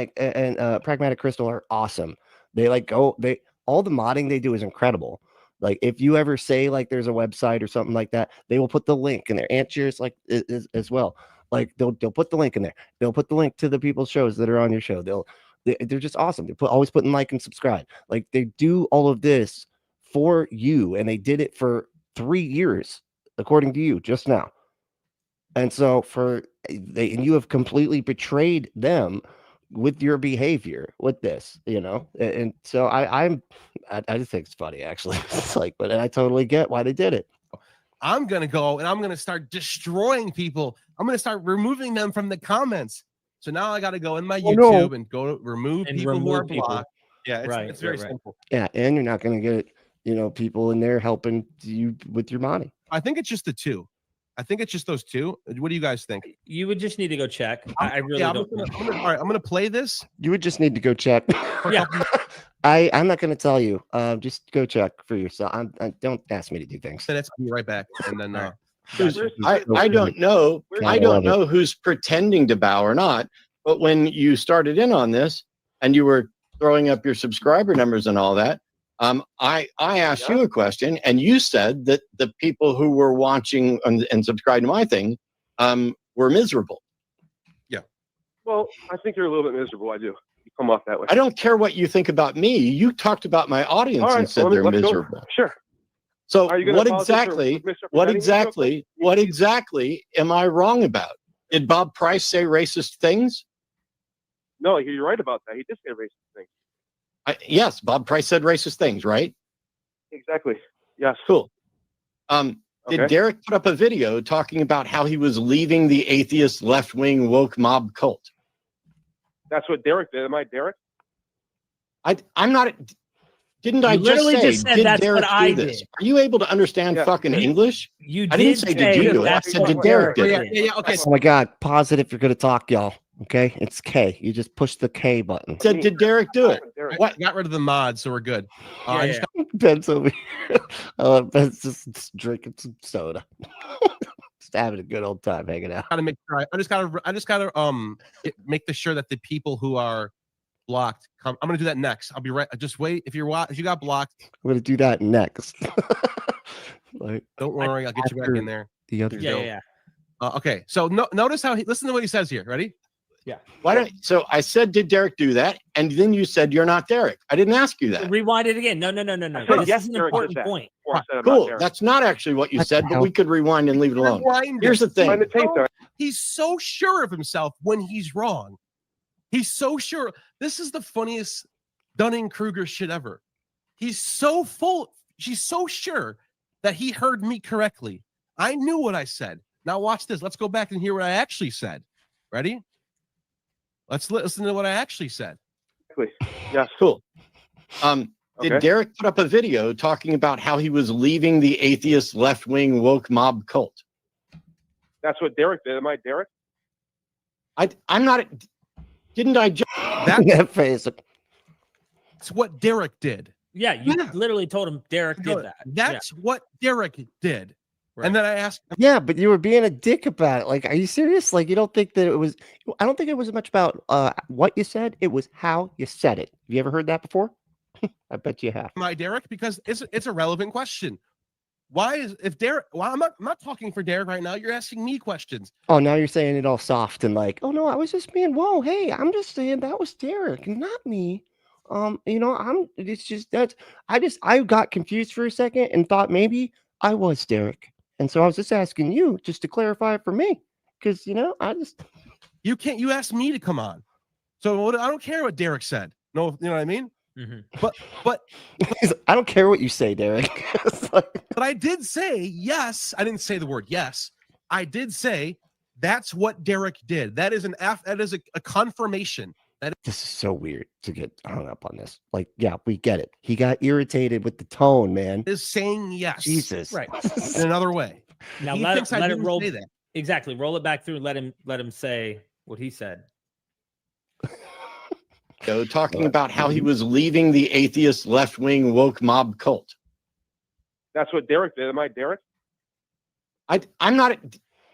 Pragmatic Crystal are awesome. They all the modding they do is incredible. Like, if you ever say like there's a website or something like that, they will put the link in there. Answers like as well. Like, they'll put the link in there. They'll put the link to the people's shows that are on your show. They're just awesome. They always putting like and subscribe. Like, they do all of this for you, and they did it for 3 years. according to you just now. And so and you have completely betrayed them with your behavior with this, and so I just think it's funny, actually. It's like, but I totally get why they did it. I'm gonna go and I'm gonna start destroying people. I'm gonna start removing them from the comments. So now I got to go in my YouTube and go remove people who are blocked. Yeah, it's very simple. Yeah, and you're not gonna get people in there helping you with your money. I think it's just the two. I think it's just those two. What do you guys think? You would just need to go check. I really don't. All right, I'm gonna play this. You would just need to go check. Yeah. I'm not going to tell you. Just go check for yourself. Don't ask me to do things. Minutes. I'll be right back. And then I don't know. I don't know who's pretending to bow or not. But when you started in on this and you were throwing up your subscriber numbers and all that, I asked you a question, and you said that the people who were watching and subscribed to my thing were miserable. Yeah. Well, I think you're a little bit miserable. I do. You come off that way. I don't care what you think about me. You talked about my audience and said they're miserable. Sure. So what exactly am I wrong about? Did Bob Price say racist things? No, you're right about that. He did say racist things. Yes, Bob Price said racist things, right? Exactly. Yes. Cool. Did Derek put up a video talking about how he was leaving the atheist left-wing woke mob cult? That's what Derek did. Am I Derek? I'm not. Didn't I just say, did Derek do this? Are you able to understand fucking English? I didn't say, did you do it? I said, did Derek do it? Yeah, okay. Oh my God. Pause it if you're going to talk, y'all. Okay, it's K. You just push the K button. Said, did Derek do it? What? Got rid of the mod, so we're good. Ben's over here. Ben's just drinking some soda. Just having a good old time hanging out. Gotta make sure. I just gotta make sure that the people who are blocked come. I'm gonna do that next. I'll be right. Just wait. If you got blocked, I'm gonna do that next. Don't worry. I'll get you back in there. The other okay. So notice how listen to what he says here. Ready? Yeah. So I said, did Derek do that? And then you said, you're not Derek. I didn't ask you that. Rewind it again. No. This is an important point. Cool. That's not actually what you said, but we could rewind and leave it alone. Here's the thing. He's so sure of himself when he's wrong. He's so sure. This is the funniest Dunning-Kruger shit ever. He's so full. She's so sure that he heard me correctly. I knew what I said. Now watch this. Let's go back and hear what I actually said. Ready? Let's listen to what I actually said. Yeah, cool. Did Derek put up a video talking about how he was leaving the atheist left-wing woke mob cult? That's what Derek did. Am I Derek? I'm not. Didn't I just that face? That's what Derek did. Yeah, you literally told him Derek did that. That's what Derek did. Right. And then I asked him, yeah, but you were being a dick about it. Like, are you serious? Like, you don't think that it was, I don't think it was much about what you said. It was how you said it. Have you ever heard that before? I bet you have. Am I Derek? Because it's a relevant question. Why I'm not talking for Derek right now. You're asking me questions. Oh, now you're saying it all soft and like, oh no, I was just being, whoa, hey, I'm just saying that was Derek, not me. It's just that I got confused for a second and thought maybe I was Derek. And so I was just asking you just to clarify it for me, because you asked me to come on, so I don't care what Derek said. No, you know what I mean. Mm-hmm. But I don't care what you say, Derek. But I did say yes. I didn't say the word yes. I did say that's what Derek did. That is a confirmation. This is so weird to get hung up on this. Like, yeah, we get it. He got irritated with the tone, man. Is saying yes. Jesus. Right. In another way. Now let it roll. Exactly. Roll it back through. Let him say what he said. Talking about how he was leaving the atheist left-wing woke mob cult. That's what Derek did. Am I Derek? I'm not.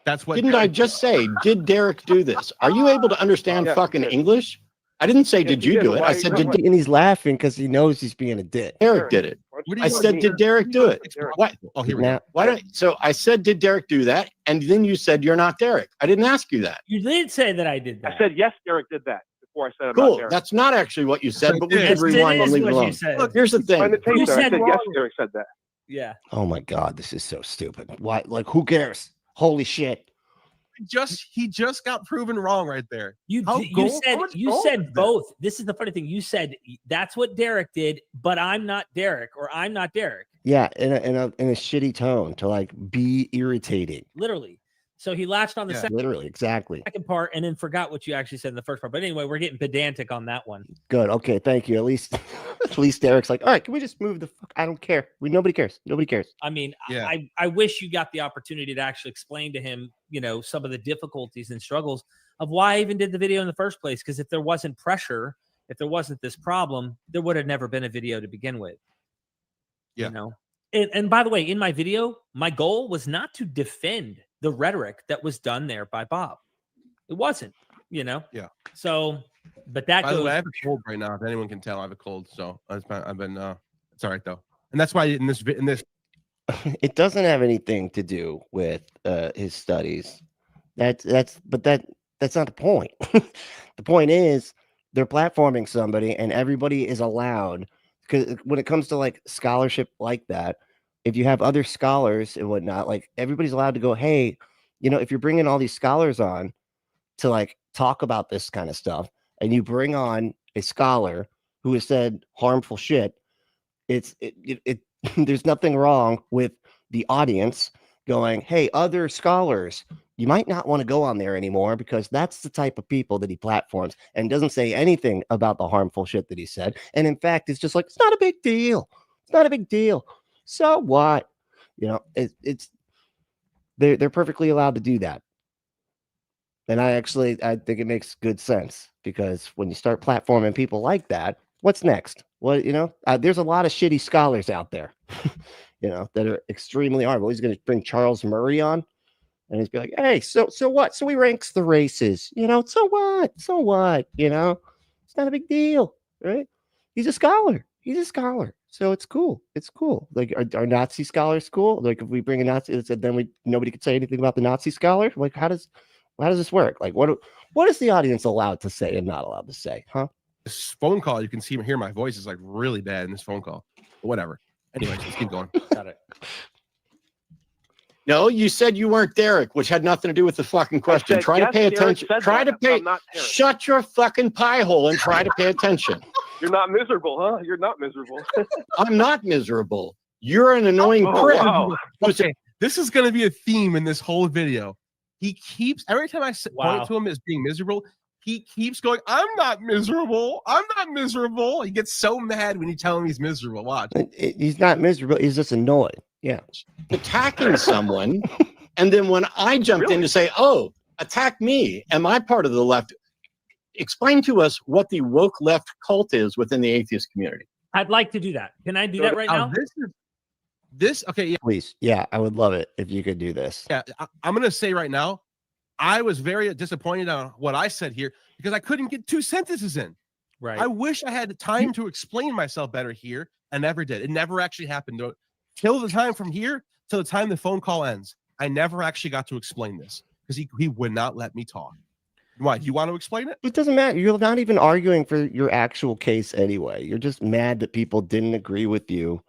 That's what. Didn't I just say, did Derek do this? Are you able to understand fucking English? I didn't say, did you do it? I said, and he's laughing because he knows he's being a dick. Derek did it. I said, did Derek do it? What? Oh, here we go. So I said, did Derek do that? And then you said, you're not Derek. I didn't ask you that. You did say that I did that. I said, yes, Derek did that before I said I'm cool. Not Derek. That's not actually what you said, but we could rewind and leave it alone. Look, here's the thing. I said, yes, Derek said that. Yeah. Oh my God, this is so stupid. Why? Like, who cares? Holy shit. He just got proven wrong right there. You How much gold said is that? both. This is the funny thing. You said that's what Derek did, but I'm not Derek, or I'm not Derek. Yeah, in a shitty tone to like be irritating. Literally. So he latched on the literally, exactly. second part and then forgot what you actually said in the first part. But anyway, we're getting pedantic on that one. Good. Okay, thank you. At least Derek's like, all right, can we just move the fuck? I don't care. Nobody cares. Nobody cares. I mean, I wish you got the opportunity to actually explain to him, some of the difficulties and struggles of why I even did the video in the first place. Because if there wasn't pressure, if there wasn't this problem, there would have never been a video to begin with. Yeah. And by the way, in my video, my goal was not to defend the rhetoric that was done there by Bob. It wasn't, Yeah. So, but that By the way, I have a cold right now. If anyone can tell, I have a cold. So I've been it's all right though. And that's why in this it doesn't have anything to do with his studies. That's not the point. The point is they're platforming somebody, and everybody is allowed, because when it comes to like scholarship like that, if you have other scholars and whatnot, like everybody's allowed to go, hey, if you're bringing all these scholars on to like talk about this kind of stuff, and you bring on a scholar who has said harmful shit, there's nothing wrong with the audience going, hey, other scholars, you might not want to go on there anymore, because that's the type of people that he platforms, and doesn't say anything about the harmful shit that he said. And in fact, it's just like, it's not a big deal. It's not a big deal. So what? They're perfectly allowed to do that. And I think it makes good sense, because when you start platforming people like that, what's next? There's a lot of shitty scholars out there, that are extremely horrible. He's going to bring Charles Murray on, and he's be like, hey, so what? So he ranks the races, so what? So what? It's not a big deal, right? He's a scholar. So it's cool. It's cool. Like, are Nazi scholars cool? Like, if we bring a Nazi, then nobody could say anything about the Nazi scholar. Like, how does this work? Like, what is the audience allowed to say and not allowed to say? Huh? This phone call, you can hear my voice is like really bad in this phone call. But whatever. Anyways, let's keep going. Got it. No, you said you weren't Derek, which had nothing to do with the fucking question. Said, try yes, to pay Derek attention. said Try that. to pay. I'm not Derek. Shut your fucking pie hole and try to pay attention. You're not miserable, huh? You're not miserable. I'm not miserable. You're an annoying prick. Wow. Okay, this is going to be a theme in this whole video. He keeps, every time I point to him as being miserable, he keeps going, I'm not miserable. I'm not miserable. He gets so mad when you tell him he's miserable. Watch. He's not miserable. He's just annoyed. Yeah. Attacking someone. And then when I jumped in to say, oh, attack me, am I part of the left? Explain to us what the woke left cult is within the atheist community. I'd like to do that. Can I do that right now? Okay, yeah. Please. Yeah, I would love it if you could do this. Yeah, I'm going to say right now, I was very disappointed on what I said here, because I couldn't get 2 sentences in. Right. I wish I had time to explain myself better here. I never did. It never actually happened. Till the time from here, till the time the phone call ends, I never actually got to explain this, because he would not let me talk. Why? Do you want to explain it? It doesn't matter. You're not even arguing for your actual case anyway. You're just mad that people didn't agree with you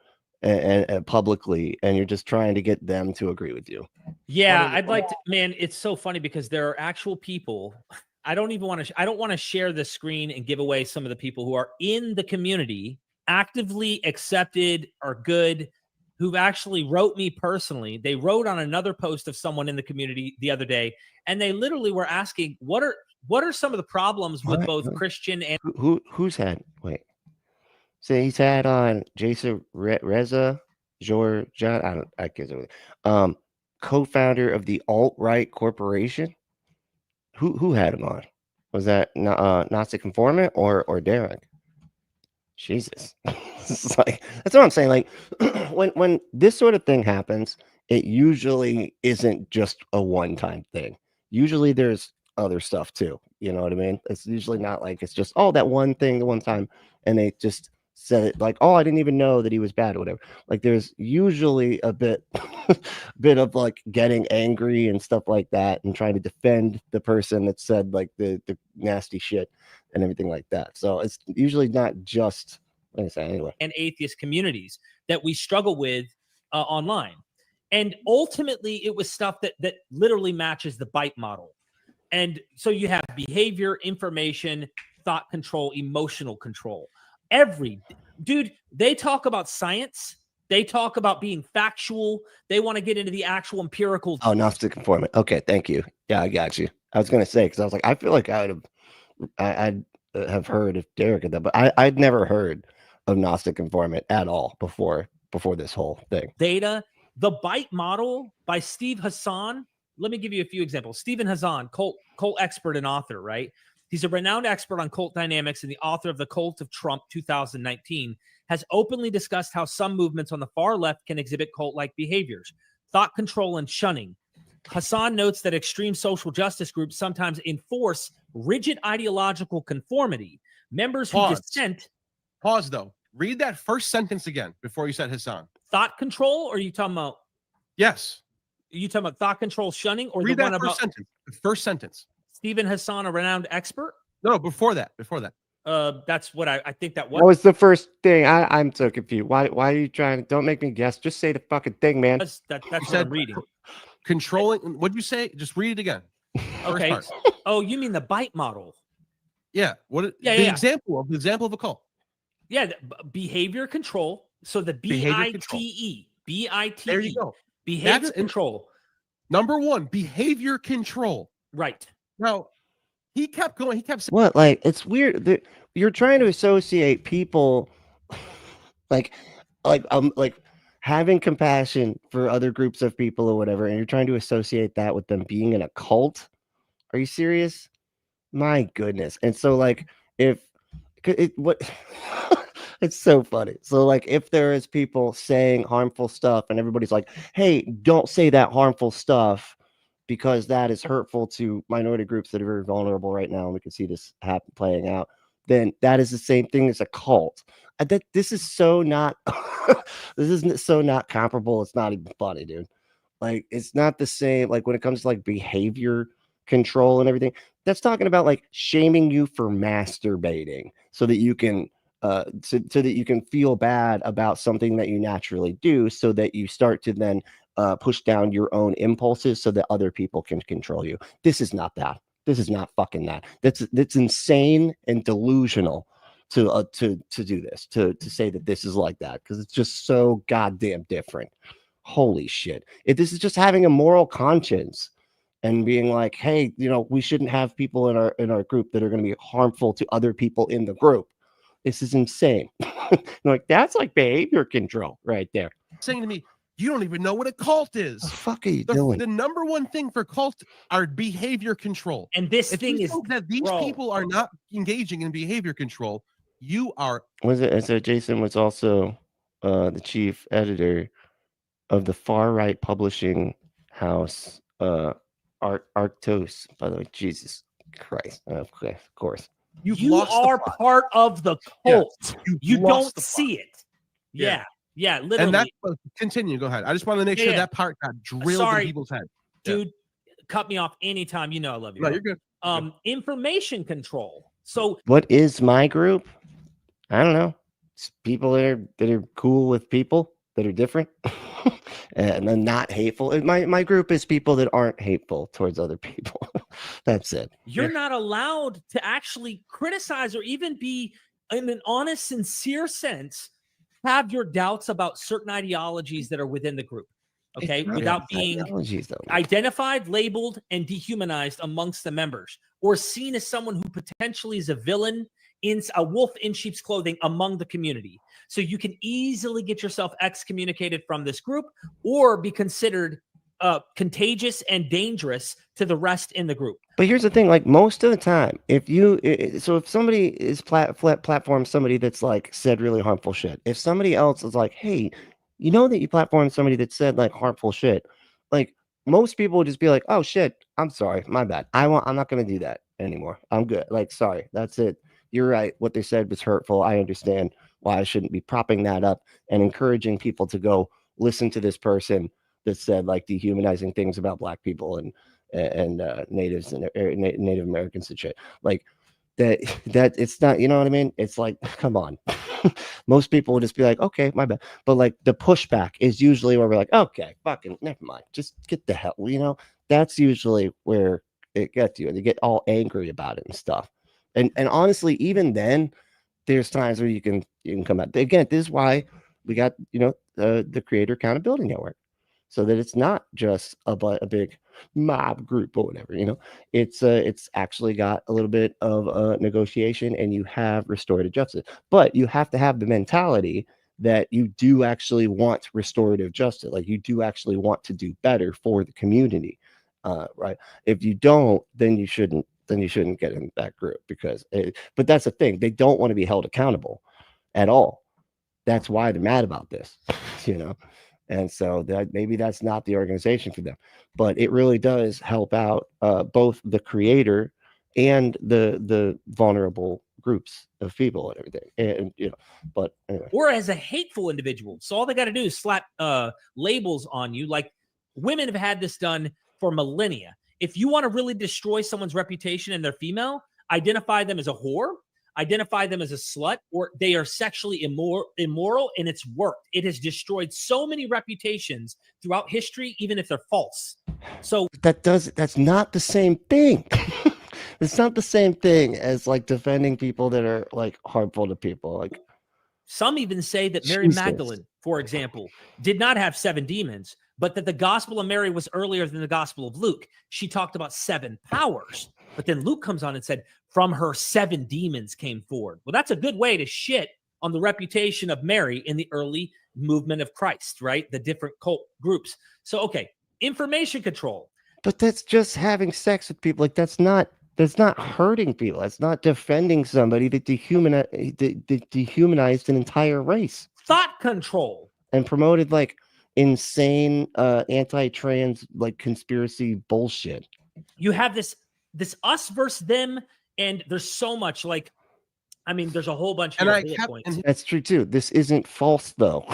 and publicly, and you're just trying to get them to agree with you. Yeah, I'd like to, man, it's so funny because there are actual people. I don't want to share the screen and give away some of the people who are in the community, actively accepted, are good, who've actually wrote me personally. They wrote on another post of someone in the community the other day, and they literally were asking, what are some of the problems with both Christian and who's had, wait, so he's had on Jason Reza, John, I can't, co-founder of the alt-right corporation. Who had him on? Was that Gnostic Informant or Derek? Jesus. It's like, that's what I'm saying. Like, when this sort of thing happens, it usually isn't just a one-time thing. Usually there's other stuff too. You know what I mean? It's usually not like it's just, oh, that one thing the one time, and they just said it like, oh, I didn't even know that he was bad or whatever. Like, there's usually a bit of like getting angry and stuff like that, and trying to defend the person that said like the nasty shit and everything like that. So it's usually not just, like I say, anyway. and atheist communities that we struggle with online. And ultimately, it was stuff that literally matches the BITE model. And so you have behavior, information, thought control, emotional control. Dude, they talk about science. They talk about being factual. They want to get into the actual empirical. Oh, Gnostic Informant. Okay, thank you. Yeah, I got you. I was gonna say, because I was like, I feel like I'd have heard of Derek and that, but I'd never heard of Gnostic Informant at all before this whole thing. Data, the BITE model by Steve Hassan. Let me give you a few examples. Stephen Hassan, cult expert and author, right? He's a renowned expert on cult dynamics and the author of The Cult of Trump 2019, has openly discussed how some movements on the far left can exhibit cult-like behaviors, thought control, and shunning. Hassan notes that extreme social justice groups sometimes enforce rigid ideological conformity. Members who dissent. Pause, though. Read that first sentence again before you said Hassan. Thought control, or are you talking about? Yes. Are you talking about thought control shunning, or read the that one first about sentence? The first sentence. Stephen Hassan, a renowned expert? No, before that. That's what I think that was. What was the first thing? I'm so confused. Why are you trying? Don't make me guess. Just say the fucking thing, man. That's what I'm reading. Controlling. What'd you say? Just read it again. Okay. Oh, you mean the BITE model? Yeah. The example of a cult. Yeah, behavior control. So the BITE. BITE. There you go. Behavior control. Number one, behavior control. Right. Now, he kept going. He kept saying, what? Like, it's weird that you're trying to associate people like having compassion for other groups of people or whatever, and you're trying to associate that with them being in a cult. Are you serious? My goodness. And so, like, it's so funny. So, like, if there is people saying harmful stuff and everybody's like, hey, don't say that harmful stuff because that is hurtful to minority groups that are very vulnerable right now, and we can see this playing out, then that is the same thing as a cult. This is so not this isn't so not comparable. It's not even funny, dude. Like, it's not the same. Like, when it comes to like behavior control and everything, that's talking about like shaming you for masturbating so that you can so that you can feel bad about something that you naturally do, so that you start to then push down your own impulses so that other people can control you. This is not that. This is not fucking that. That's insane and delusional to do this, to say that this is like that, because it's just so goddamn different. Holy shit. This is just having a moral conscience and being like, hey, we shouldn't have people in our group that are going to be harmful to other people in the group. This is insane. Like, that's like behavior control right there. Saying to me, you don't even know what a cult is. What the fuck are you doing? The number one thing for cult are behavior control. And this if thing you is think that these people are not engaging in behavior control, you are. Was it? And so Jason was also the chief editor of the far right publishing house, Arctos. By the way, Jesus Christ. Okay, of course. You are part of the cult. Yeah, you don't see it. Yeah. Yeah, literally. And that's continue. Go ahead. I just wanted to make sure that part got drilled in people's head. Dude, cut me off anytime. You know I love you. No, you're good. Information control. So what is my group? I don't know. It's people that are cool with people that are different and then not hateful. My group is people that aren't hateful towards other people. That's it. You're not allowed to actually criticize or even be, in an honest, sincere sense, have your doubts about certain ideologies that are within the group, okay, without being identified, labeled, and dehumanized amongst the members, or seen as someone who potentially is a villain, a wolf in sheep's clothing among the community. So you can easily get yourself excommunicated from this group or be considered contagious and dangerous to the rest in the group. But here's the thing, like, most of the time, if somebody is platform somebody that's like said really harmful shit, if somebody else is like, hey, that you platformed somebody that said like harmful shit, like, most people would just be like, oh shit, I'm sorry, my bad. I'm not going to do that anymore. I'm good. Like, sorry, that's it. You're right. What they said was hurtful. I understand why I shouldn't be propping that up and encouraging people to go listen to this person that said like dehumanizing things about Black people and natives and Native Americans and shit. Like, that it's not, you know what I mean? It's like, come on. Most people will just be like, okay, my bad. But like the pushback is usually where we're like, okay, fucking never mind. Just get the hell, you know, that's usually where it gets you, and you get all angry about it and stuff. And honestly, even then, there's times where you can come out. Again, this is why we got, you know, the Creator Accountability Network, so that it's not just a big mob group or whatever, you know. It's actually got a little bit of negotiation, and you have restorative justice, but you have to have the mentality that you do actually want restorative justice, like you do actually want to do better for the community, right? If you don't, then you shouldn't get in that group, because but that's the thing, they don't want to be held accountable at all. That's why they're mad about this, you know. And so that maybe that's not the organization for them, but it really does help out both the creator and the vulnerable groups of people and everything. And you know, but anyway. Or as a hateful individual. So all they got to do is slap labels on you. Like women have had this done for millennia. If you want to really destroy someone's reputation and they're female, identify them as a whore, identify them as a slut, or they are sexually immoral, and it's worked. It has destroyed so many reputations throughout history, even if they're false. So that's not the same thing. It's not the same thing as like defending people that are like harmful to people. Like some even say that Mary Magdalene, for example, did not have 7 demons, but that the Gospel of Mary was earlier than the Gospel of Luke. She talked about 7 powers, but then Luke comes on and said, from her 7 demons came forward. Well, that's a good way to shit on the reputation of Mary in the early movement of Christ, right? The different cult groups. So, okay, information control. But that's just having sex with people. Like that's not hurting people. That's not defending somebody that dehumanized an entire race. Thought control. And promoted like insane anti-trans like conspiracy bullshit. You have this us versus them, and there's so much, like, I mean, there's a whole bunch of bullet points. That's true too. This isn't false though.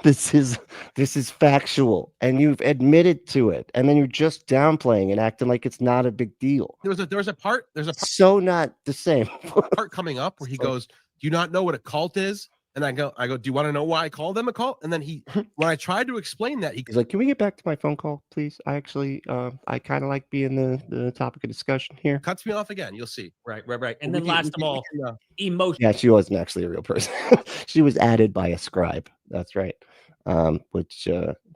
This is factual, and you've admitted to it, and then you're just downplaying and acting like it's not a big deal. There's a part so not the same part coming up where he goes, "Do you not know what a cult is?" And I go, do you want to know why I call them a cult? And then when I tried to explain that, he's like, can we get back to my phone call, please? I actually, I kind of like being the topic of discussion here. Cuts me off again. You'll see. Right. And then last of all, emotion. Yeah, she wasn't actually a real person. She was added by a scribe. That's right. Which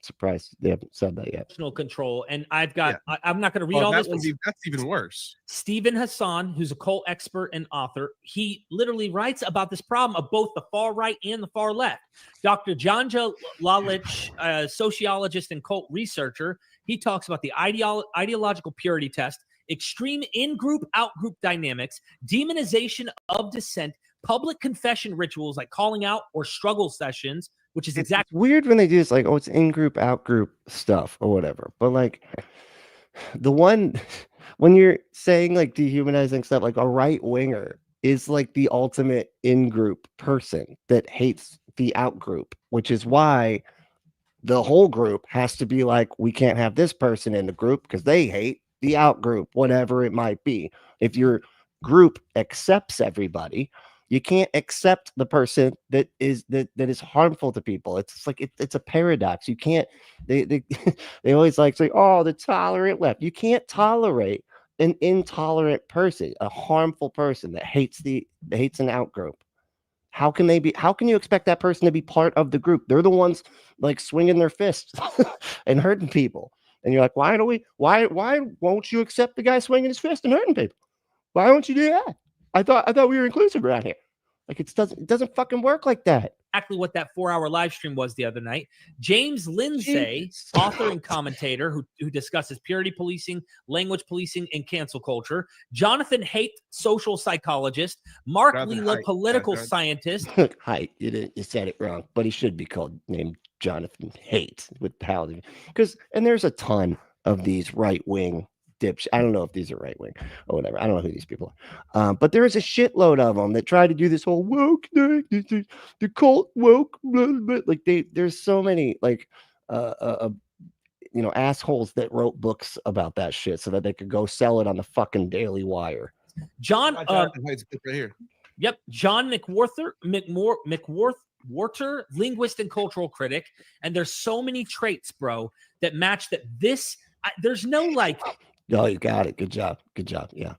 surprised they haven't said that yet. Emotional control. And I've got, I'm not going to read all this. That's even worse. Stephen Hassan, who's a cult expert and author, he literally writes about this problem of both the far right and the far left. Dr. Janja Lalich, sociologist and cult researcher, he talks about the ideological purity test, extreme in-group, out-group dynamics, demonization of dissent, public confession rituals like calling out or struggle sessions, which is exactly weird when they do this, like, oh, it's in-group, out-group stuff or whatever. But like the one when you're saying like dehumanizing stuff, like a right-winger is like the ultimate in-group person that hates the out-group, which is why the whole group has to be like, we can't have this person in the group because they hate the out-group, whatever it might be. If your group accepts everybody, you can't accept the person that is harmful to people. It's like it's a paradox. You can't. They always like say, "Oh, the tolerant left." You can't tolerate an intolerant person, a harmful person that hates an outgroup. How can they be? How can you expect that person to be part of the group? They're the ones like swinging their fists and hurting people. And you're like, why won't you accept the guy swinging his fist and hurting people? Why won't you do that? I thought we were inclusive around here. Like it doesn't fucking work like that. Exactly what that 4-hour live stream was the other night. James Lindsay, author and commentator who discusses purity policing, language policing, and cancel culture. Jonathan Haidt, social psychologist. Mark Leela, political scientist. Hi, you said it wrong, but he should be named Jonathan Haidt with Paladin. And there's a ton of these right-wing dipshit. I don't know if these are right wing or whatever. I don't know who these people are. But there is a shitload of them that try to do this whole woke thing, the cult woke, blah, blah. Like there's so many like assholes that wrote books about that shit so that they could go sell it on the fucking Daily Wire. John. Right here. Yep, John McWhorter, linguist and cultural critic, and there's so many traits, bro, that match that. There's no like. Oh, you got it. Good job. Good job. Yeah.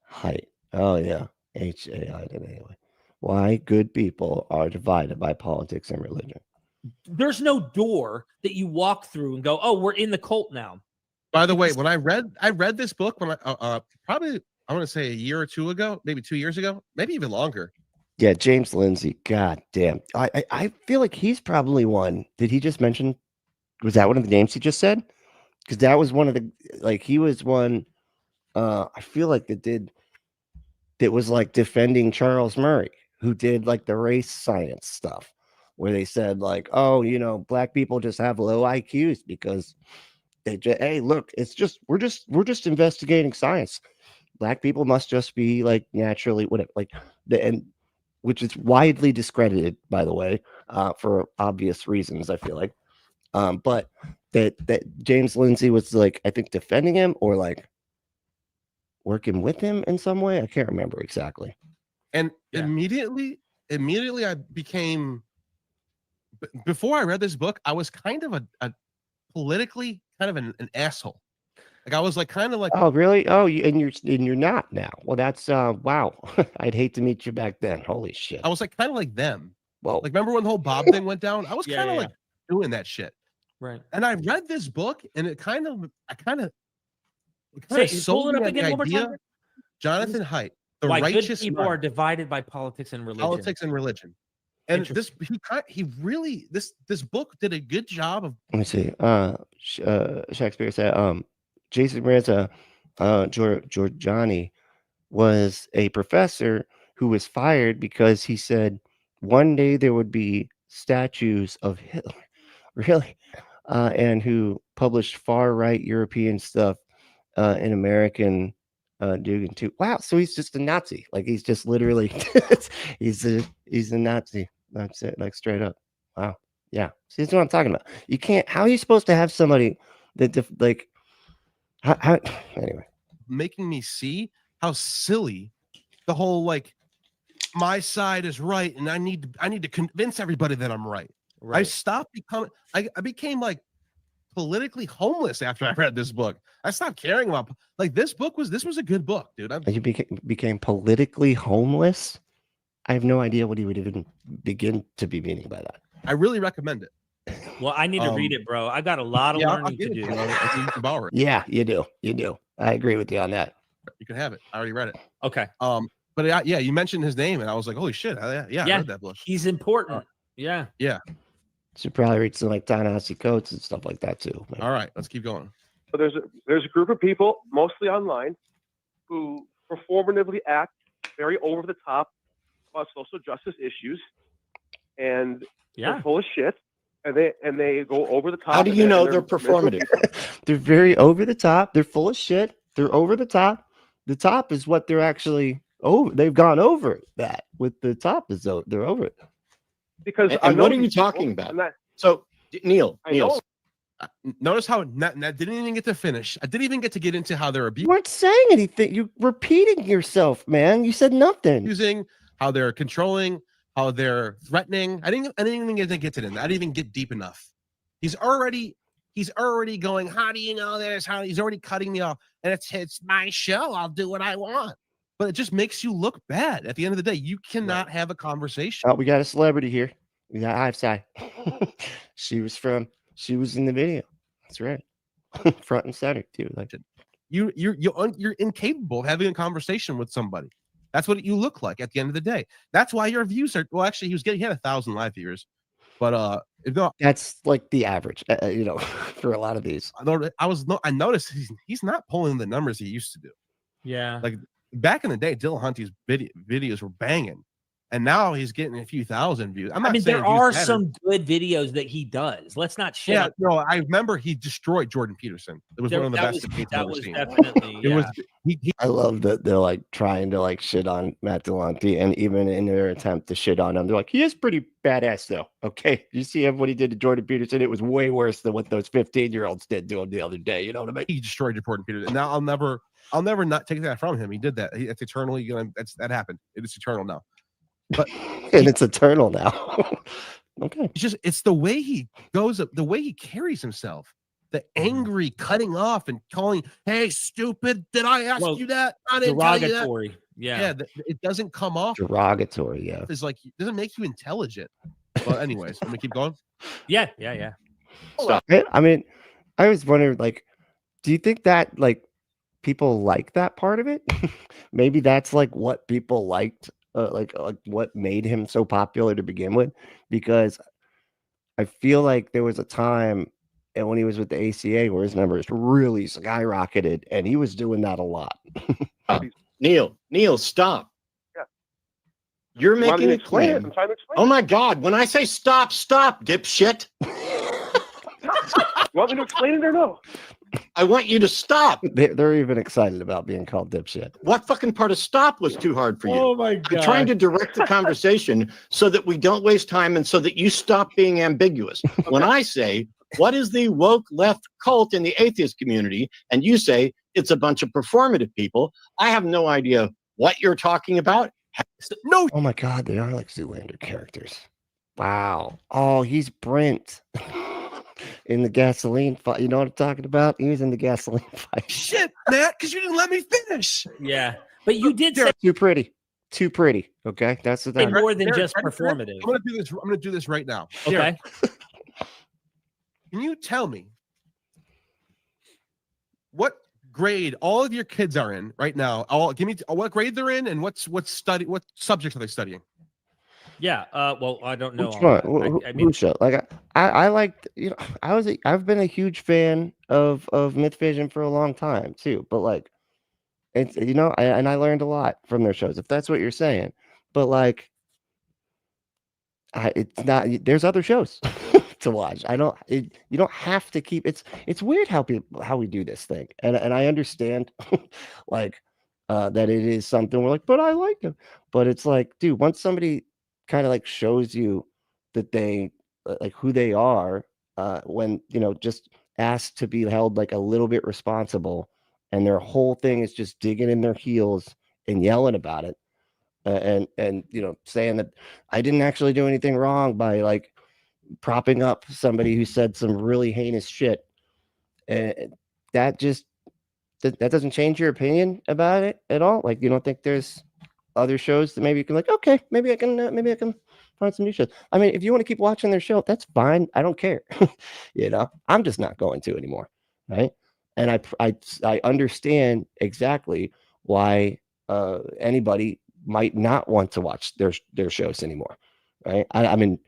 Height. Oh yeah. HAI. Anyway, why good people are divided by politics and religion. There's no door that you walk through and go, oh, we're in the cult now. By the way, when I read this book when I probably I want to say a year or two ago, maybe 2 years ago, maybe even longer. Yeah, James Lindsay. God damn. I feel like he's probably one. Did he just mention? Was that one of the names he just said? Because that was one of the he was one. I feel like that was like defending Charles Murray, who did like the race science stuff, where they said like, oh, black people just have low IQs because hey, look, we're just investigating science. Black people must just be like naturally whatever, which is widely discredited, by the way, for obvious reasons. I feel like, but that James Lindsay was like, I think defending him or like working with him in some way. I can't remember exactly. And immediately I became. Before I read this book, I was kind of a politically kind of an asshole. Like I was like kind of like, oh really? Oh, you're not now. Well, that's wow. I'd hate to meet you back then. Holy shit. I was like kind of like them. Well, like remember when the whole Bob thing went down? I was kind of like doing that shit. Right. And I read this book, and it kind of sold me the idea. Jonathan Haidt, the why righteous good people mind, are divided by politics and religion. Politics and religion. And this book did a good job of. Let me see. Shakespeare said, Jason Reza Giorgiani was a professor who was fired because he said one day there would be statues of Hitler, really, and who published far right European stuff in American Dugin too. Wow, so he's just a Nazi. Like he's just literally he's a Nazi. That's it, like straight up. Wow. Yeah. See, that's what I'm talking about. You can't. How are you supposed to have somebody that how anyway? Making me see how silly the whole like my side is right and I need to convince everybody that I'm right. I stopped becoming. I became like politically homeless after I read this book. I stopped caring about like this was a good book, dude. You became politically homeless. I have no idea what he would even begin to be meaning by that. I really recommend it. Well, I need to read it, bro. I got a lot of learning to do. Yeah, you do. You do. I agree with you on that. You can have it. I already read it. Okay. But yeah, you mentioned his name, and I was like, holy shit. I read that book. He's important. Yeah. Should probably read some like Ta-Nehisi Coates and stuff like that too. All right, let's keep going. So there's a group of people, mostly online, who performatively act very over the top about social justice issues, and they're full of shit, and they go over the top. How do you know they're performative? They're very over the top. They're full of shit. They're over the top. The top is what they're actually over. They've gone over that. With the top is they're over it. Because and what are you talking about? So Neil. Notice how Nat didn't even get to finish. I didn't even get to get into how they're abusing. You weren't saying anything. You're repeating yourself, man. You said nothing. Using how they're controlling, how they're threatening. I didn't even get to that. I didn't even get deep enough. He's already going, how do you know this? How he's already cutting me off. And it's my show. I'll do what I want. But it just makes you look bad. At the end of the day, you cannot have a conversation. Oh, we got a celebrity here. We got Ivesai. She was in the video. That's right. Front and center too. Like you're incapable of having a conversation with somebody. That's what you look like at the end of the day. That's why your views are actually he had 1,000 live viewers, but that's like the average, for a lot of these. I noticed he's not pulling the numbers he used to do. Yeah, like back in the day, Dillahunty's videos were banging, and now he's getting a few thousand views. I mean, there are some good videos that he does. Let's not shit. Yeah, no, I remember he destroyed Jordan Peterson. It was one of the best debates I've ever seen. Definitely. It was. I love that they're like trying to like shit on Matt Dillahunty, and even in their attempt to shit on him, they're like, he is pretty badass though. Okay, you see what he did to Jordan Peterson? It was way worse than what those 15-year-olds did to him the other day. You know what I mean? He destroyed Jordan Peterson. And now I'll never I'll never not take that from him. He did that. It's eternally going. That happened. It is eternal now. But and it's eternal now. Okay. It's the way he goes up, the way he carries himself, the angry cutting off and calling, "Hey, stupid! Did I ask you that? I didn't tell you that." Yeah. It doesn't come off derogatory. Yeah, it's like it doesn't make you intelligent. Well, anyways, let me keep going. Yeah. Stop. I mean, I was wondering, like, do you think that like people like that part of it? Maybe that's like what people liked, like what made him so popular to begin with, because I feel like there was a time. And when he was with the ACA, where his numbers really skyrocketed, and he was doing that a lot. Neil, stop. Yeah. You're making a claim. I'm trying to explain. Oh my God! When I say stop, dipshit. You want me to explain it or no? I want you to stop. They're even excited about being called dipshit. What fucking part of stop was too hard for you? Oh my God! I'm trying to direct the conversation so that we don't waste time and so that you stop being ambiguous. When I say, what is the woke left cult in the atheist community? And you say it's a bunch of performative people. I have no idea what you're talking about. No. Oh my God, they are like Zoolander characters. Wow. Oh, he's Brent in the gasoline fight. You know what I'm talking about? He was in the gasoline fight. Shit, Matt, because you didn't let me finish. Yeah. But you did say Too pretty. Too pretty. Okay. That's the thing. more than just performative. I'm gonna do this right now. Okay. Derek, can you tell me what grade all of your kids are in right now? Give me what grade they're in and what subjects are they studying? Yeah. Well, I don't know. Which one? I mean, show? Like I liked, you know, I've been a huge fan of Myth Vision for a long time too. But like, it's, you know, and I learned a lot from their shows, if that's what you're saying. But like, it's not. There's other shows to watch. You don't have to keep. It's weird how we do this thing, and I understand, like, that it is something we're like, but I like them. But it's like, dude, once somebody kind of like shows you that they like who they are, when, you know, just asked to be held like a little bit responsible, and their whole thing is just digging in their heels and yelling about it, and you know, saying that I didn't actually do anything wrong by like propping up somebody who said some really heinous shit, and that just that doesn't change your opinion about it at all. Like, you don't think there's other shows that maybe you can like, okay, maybe I can find some new shows. I mean, if you want to keep watching their show, that's fine. I don't care. You know, I'm just not going to anymore, right? And I understand exactly why anybody might not want to watch their shows anymore, right? I mean,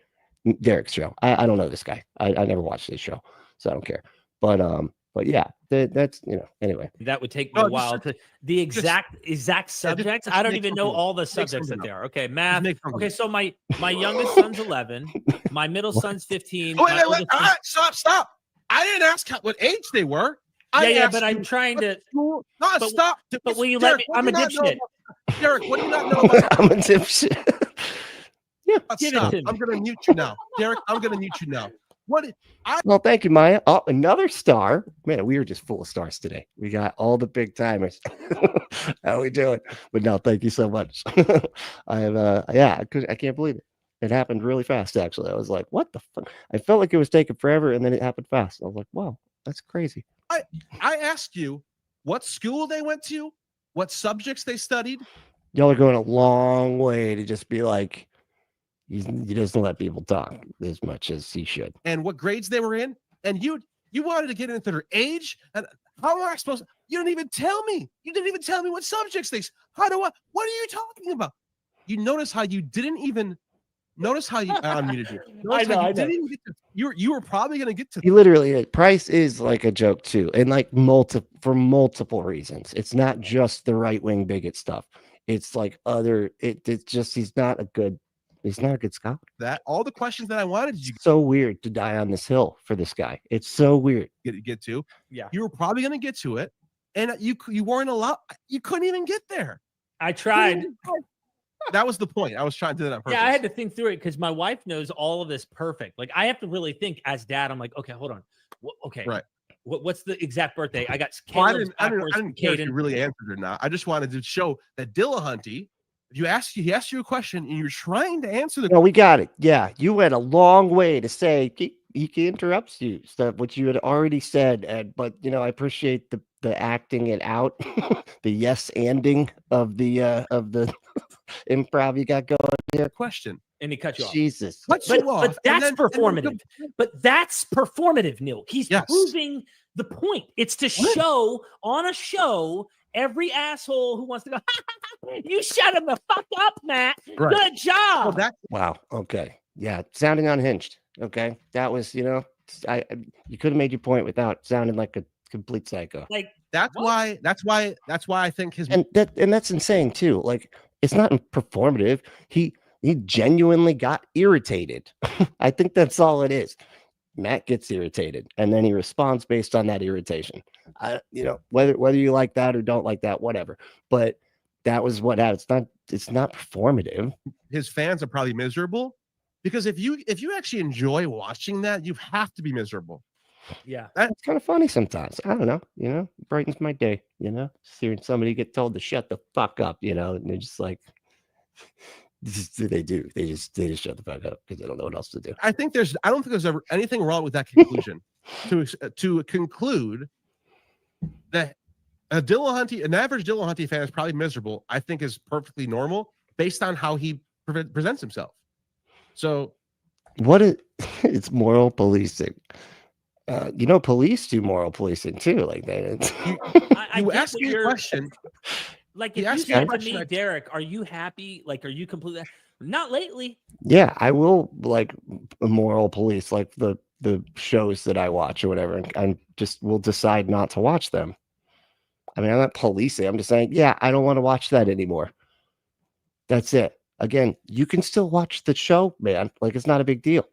Derek's show. I don't know this guy. I never watched his show, so I don't care. But yeah, that's, you know, anyway. That would take me a while to the exact subjects. I don't even know all the subjects that there are. Okay, math. Okay, so my youngest son's 11, my middle son's 15. Wait, all right, stop. I didn't ask what age they were. But I'm trying to. No, stop. But will you let me? I'm a dipshit. Derek, what do you not know about? I'm a dipshit. Yeah, stop. I'm gonna mute you now, Derek. I'm gonna mute you now. Well, thank you, Maya. Oh, another star. Man, we are just full of stars today. We got all the big timers. How we doing? But no, thank you so much. I have I can't believe it. It happened really fast, actually. I was like, what the fuck? I felt like it was taking forever, and then it happened fast. I was like, wow, that's crazy. I asked you what school they went to, what subjects they studied. Y'all are going a long way to just be like, he doesn't let people talk as much as he should. And what grades they were in. And you wanted to get into their age. And how am I supposed to? You didn't even tell me. You didn't even tell me what subjects they. What are you talking about? You notice how you didn't even notice how you unmuted you. I know. Didn't even get to, you were probably going to get to. He literally, Price is like a joke too, and like for multiple reasons. It's not just the right wing bigot stuff. It's like it's just he's not a good scholar. That all the questions that I wanted you. So weird to die on this hill for this guy. It's so weird. Get to. Yeah. You were probably going to get to it, and you weren't allowed. You couldn't even get there. I tried. That was the point. I was trying to do that on purpose. Yeah, I had to think through it because my wife knows all of this perfect. Like, I have to really think as dad. I'm like, okay, hold on. Okay. Right. What's the exact birthday? I got Well, I Caleb's didn't backwards. care if you Caden. really answered or not. I just wanted to show that Dillahunty, he asked you a question and you're trying to answer the No, we got it. Yeah, you went a long way to say he interrupts you, stuff which you had already said, Ed. But I appreciate the acting it out, the yes anding of the improv you got going here. question. And he cut you off. Jesus, But that's performative. But that's performative, Neil. He's proving the point. It's to show on a show every asshole who wants to go, you shut him the fuck up, Matt. Right. Good job. Well, wow. Okay. Yeah. Sounding unhinged. Okay. That was, you could have made your point without sounding like a complete psycho. Like that's why I think his and that's insane too. Like, it's not performative. He genuinely got irritated. I think that's all it is. Matt gets irritated and then he responds based on that irritation. Whether you like that or don't like that, whatever. But that was what happened. It's not performative. His fans are probably miserable because if you actually enjoy watching that, you have to be miserable. Yeah, that's kind of funny sometimes. I don't know. Brightens my day. Just hearing somebody get told to shut the fuck up. And they're just like, they just shut the fuck up because they don't know what else to do. I don't think there's ever anything wrong with that conclusion. to conclude that an average Dillahunty fan is probably miserable, I think is perfectly normal based on how he presents himself. So it's moral policing. Police do moral policing too. Like that. You ask me a question. Like if you said to me, Derek, are you happy? Like, are you completely not lately? Yeah, I will like moral police, like the shows that I watch or whatever, and I just will decide not to watch them. I mean, I'm not policing. I'm just saying, yeah, I don't want to watch that anymore. That's it. Again, you can still watch the show, man. Like, it's not a big deal,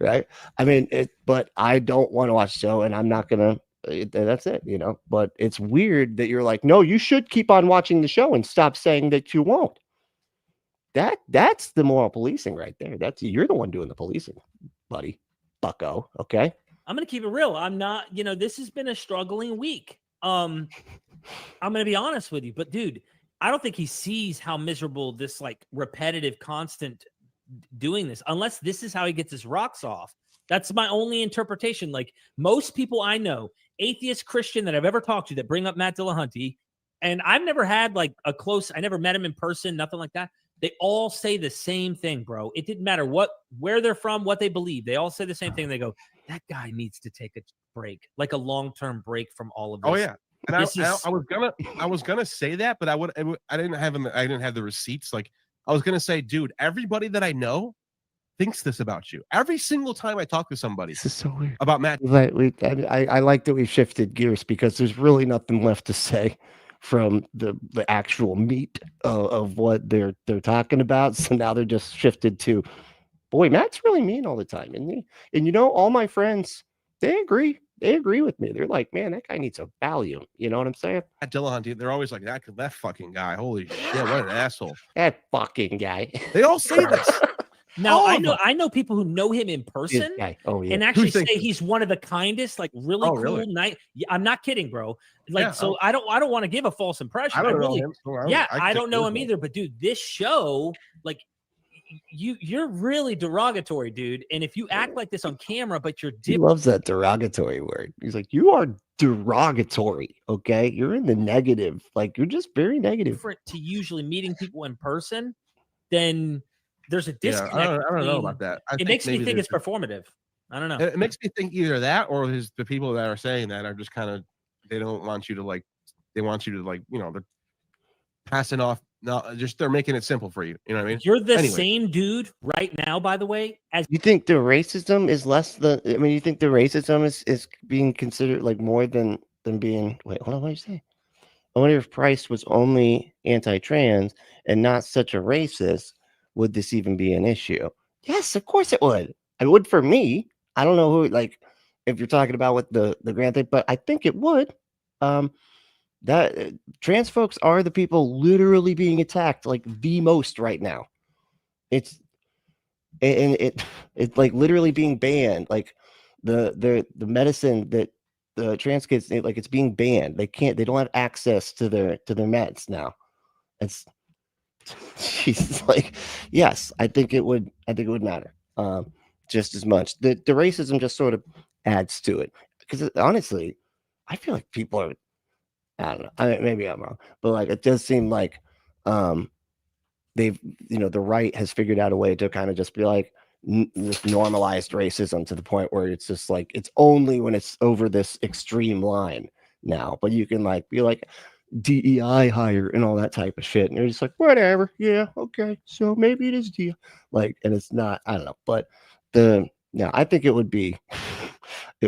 right? I mean, but I don't want to watch the show, and I'm not gonna. That's it, But it's weird that you're like, no, you should keep on watching the show and stop saying that you won't. That's the moral policing right there. You're the one doing the policing, buddy, bucko. Okay, I'm gonna keep it real. I'm not. This has been a struggling week. I'm gonna be honest with you, but dude, I don't think he sees how miserable this like repetitive, constant doing this. Unless this is how he gets his rocks off. That's my only interpretation. Like most people I know, atheist Christian that I've ever talked to that bring up Matt Dillahunty, and I've never had like I never met him in person, nothing like that. They all say the same thing, bro. It didn't matter where they're from, what they believe. They all say the same thing. They go, that guy needs to take a break, like a long-term break from all of this. Oh yeah. And I was gonna say that, but I didn't have the receipts. Like I was gonna say, dude, everybody that I know thinks this about you. Every single time I talk to somebody, this is so weird about Matt. I like that we shifted gears because there's really nothing left to say from the actual meat of what they're talking about. So now they're just shifted to, boy, Matt's really mean all the time, isn't he? And all my friends, they agree. They agree with me. They're like, man, that guy needs a Valium. You know what I'm saying? At Dillahunty, they're always like, that fucking guy. Holy shit, what an asshole. That fucking guy. They all say this. Now I know people who know him in person and actually say he's one of the kindest, like really cool, nice. Yeah, I'm not kidding, bro. Like, so I don't want to give a false impression. I don't know him. So I don't know him either. But dude, this show, like, you're really derogatory, dude. And if you act like this on camera, but you're he loves that derogatory word. He's like, you are derogatory. Okay, you're in the negative. Like, you're just very negative. Different to usually meeting people in person, then there's a disconnect. I don't know about that. It makes me think it's performative. I don't know. It makes me think either that or the people that are saying that are just kind of, they don't want you to like, they want you to like, they're passing off. No, just they're making it simple for you. You know what I mean? You're the same dude right now, by the way. As you think the racism is less than, you think the racism is being considered like more than being, wait, hold on, what did you say? I wonder if Price was only anti-trans and not such a racist, would this even be an issue? Yes, of course it would. It would for me. I don't know who, like, if you're talking about with the grant thing, but I think it would. That trans folks are the people literally being attacked like the most right now. It's like literally being banned. Like the medicine that the trans kids, like it's being banned. They don't have access to their meds now. It's she's like, yes, I think it would matter just as much. The racism just sort of adds to it, because honestly, I feel like people are, I don't know, maybe I'm wrong, but like it does seem like they've, the right has figured out a way to kind of just be like this normalized racism to the point where it's just like it's only when it's over this extreme line now, but you can like be like DEI hire and all that type of shit, and you're just like, whatever, yeah, okay, so maybe it is DEI, like, and it's not, I don't know, but I think it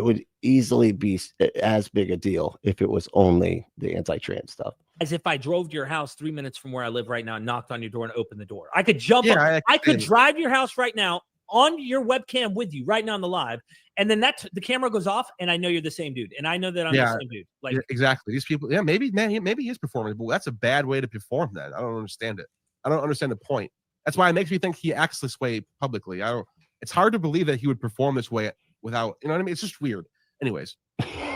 would easily be as big a deal if it was only the anti-trans stuff. As if I drove to your house 3 minutes from where I live right now and knocked on your door and opened the door. I could jump up. I could drive to your house right now on your webcam with you right now on the live, and then the camera goes off, and I know you're the same dude, and I know that I'm the same dude. Like, exactly. These people, maybe he is performing, but that's a bad way to perform that. I don't understand it. I don't understand the point. That's why it makes me think he acts this way publicly. It's hard to believe that he would perform this way without, you know what I mean? It's just weird. Anyways.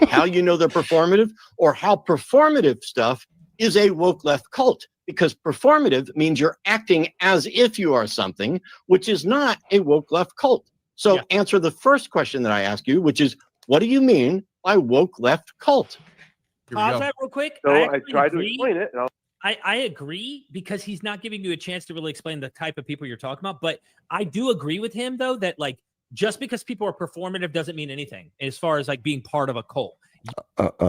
How they're performative, or how performative stuff is a woke left cult, because performative means you're acting as if you are something, which is not a woke left cult. So answer the first question that I ask you, which is, what do you mean by woke left cult? Pause that real quick. So I tried to explain it. And I agree, because he's not giving you a chance to really explain the type of people you're talking about. But I do agree with him, though, that like just because people are performative doesn't mean anything as far as like being part of a cult.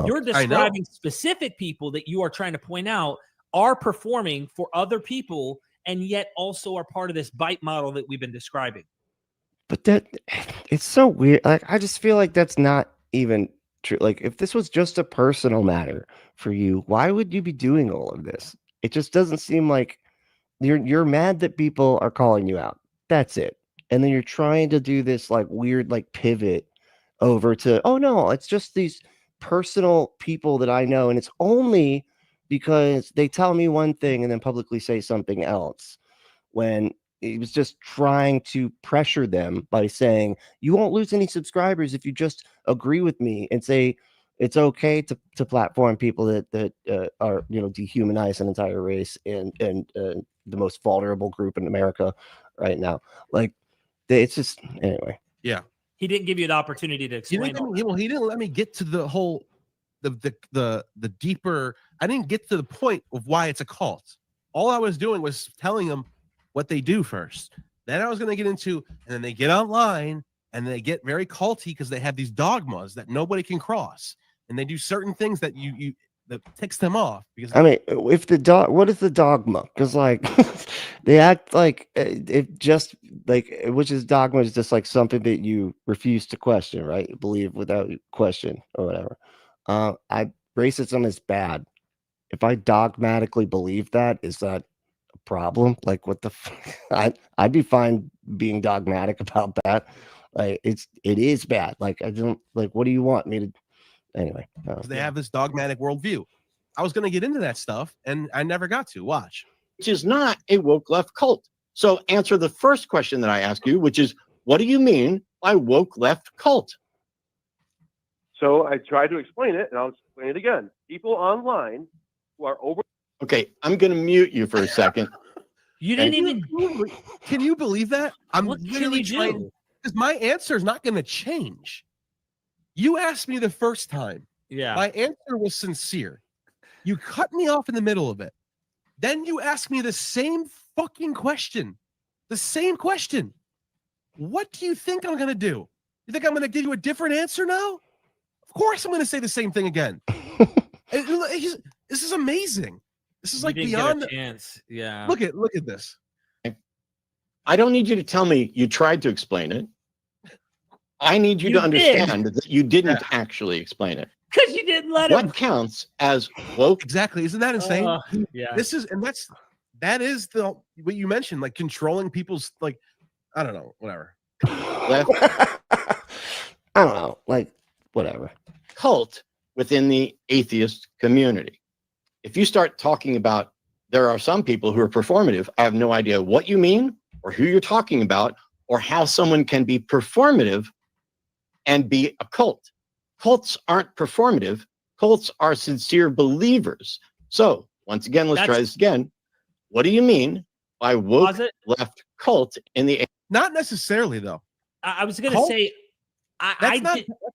You're describing specific people that you are trying to point out are performing for other people, and yet also are part of this bite model that we've been describing. But it's so weird. Like, I just feel like that's not even true. Like, if this was just a personal matter for you, why would you be doing all of this? It just doesn't seem like you're mad that people are calling you out. That's it. And then you're trying to do this like weird like pivot over to, oh no, it's just these personal people that I know, and it's only because they tell me one thing and then publicly say something else, when he was just trying to pressure them by saying, you won't lose any subscribers if you just agree with me and say it's okay to platform people that are, dehumanize an entire race and the most vulnerable group in America right now. Like, it's just, anyway. Yeah. He didn't give you the opportunity to explain. He didn't let me get to the whole, the deeper. I didn't get to the point of why it's a cult. All I was doing was telling them what they do first. Then I was going to get into, and then they get online and they get very culty because they have these dogmas that nobody can cross, and they do certain things that that ticks them off. Because I mean, if what is the dogma? Because like they act like it just like, which is dogma is just like something that you refuse to question, right? You believe without question or whatever. Racism is bad. If I dogmatically believe that, is that a problem? Like, what the I'd be fine being dogmatic about that. Like, it is bad. Like, I don't like, what do you want me to anyway? They have this dogmatic worldview. I was going to get into that stuff, and I never got to. Watch. Which is not a woke left cult. So answer the first question that I ask you, which is, what do you mean by woke left cult? So I tried to explain it, and I'll explain it again. People online who are over. Okay, I'm going to mute you for a second. You didn't even. Can you believe that? I'm what literally can you trying, do? because my answer is not going to change. You asked me the first time. Yeah. My answer was sincere. You cut me off in the middle of it. Then you ask me the same fucking question. The same question. What do you think I'm going to do? You think I'm going to give you a different answer now? Of course I'm going to say the same thing again. This is amazing. This is like beyond a chance. Yeah. Look at this. I don't need you to tell me you tried to explain it. I need you to understand that you didn't actually explain it. Because you didn't let him. What counts as woke? Exactly. Isn't that insane? Yeah. That is what you mentioned, like controlling people's, like, I don't know, whatever. I don't know, like, whatever. Cult within the atheist community. If you start talking about, there are some people who are performative, I have no idea what you mean or who you're talking about or how someone can be performative and be a cult. cults aren't performative. Cults are sincere believers. So once again, let's try this again. What do you mean by woke left cult in the? Not necessarily, though. I was going to say, that's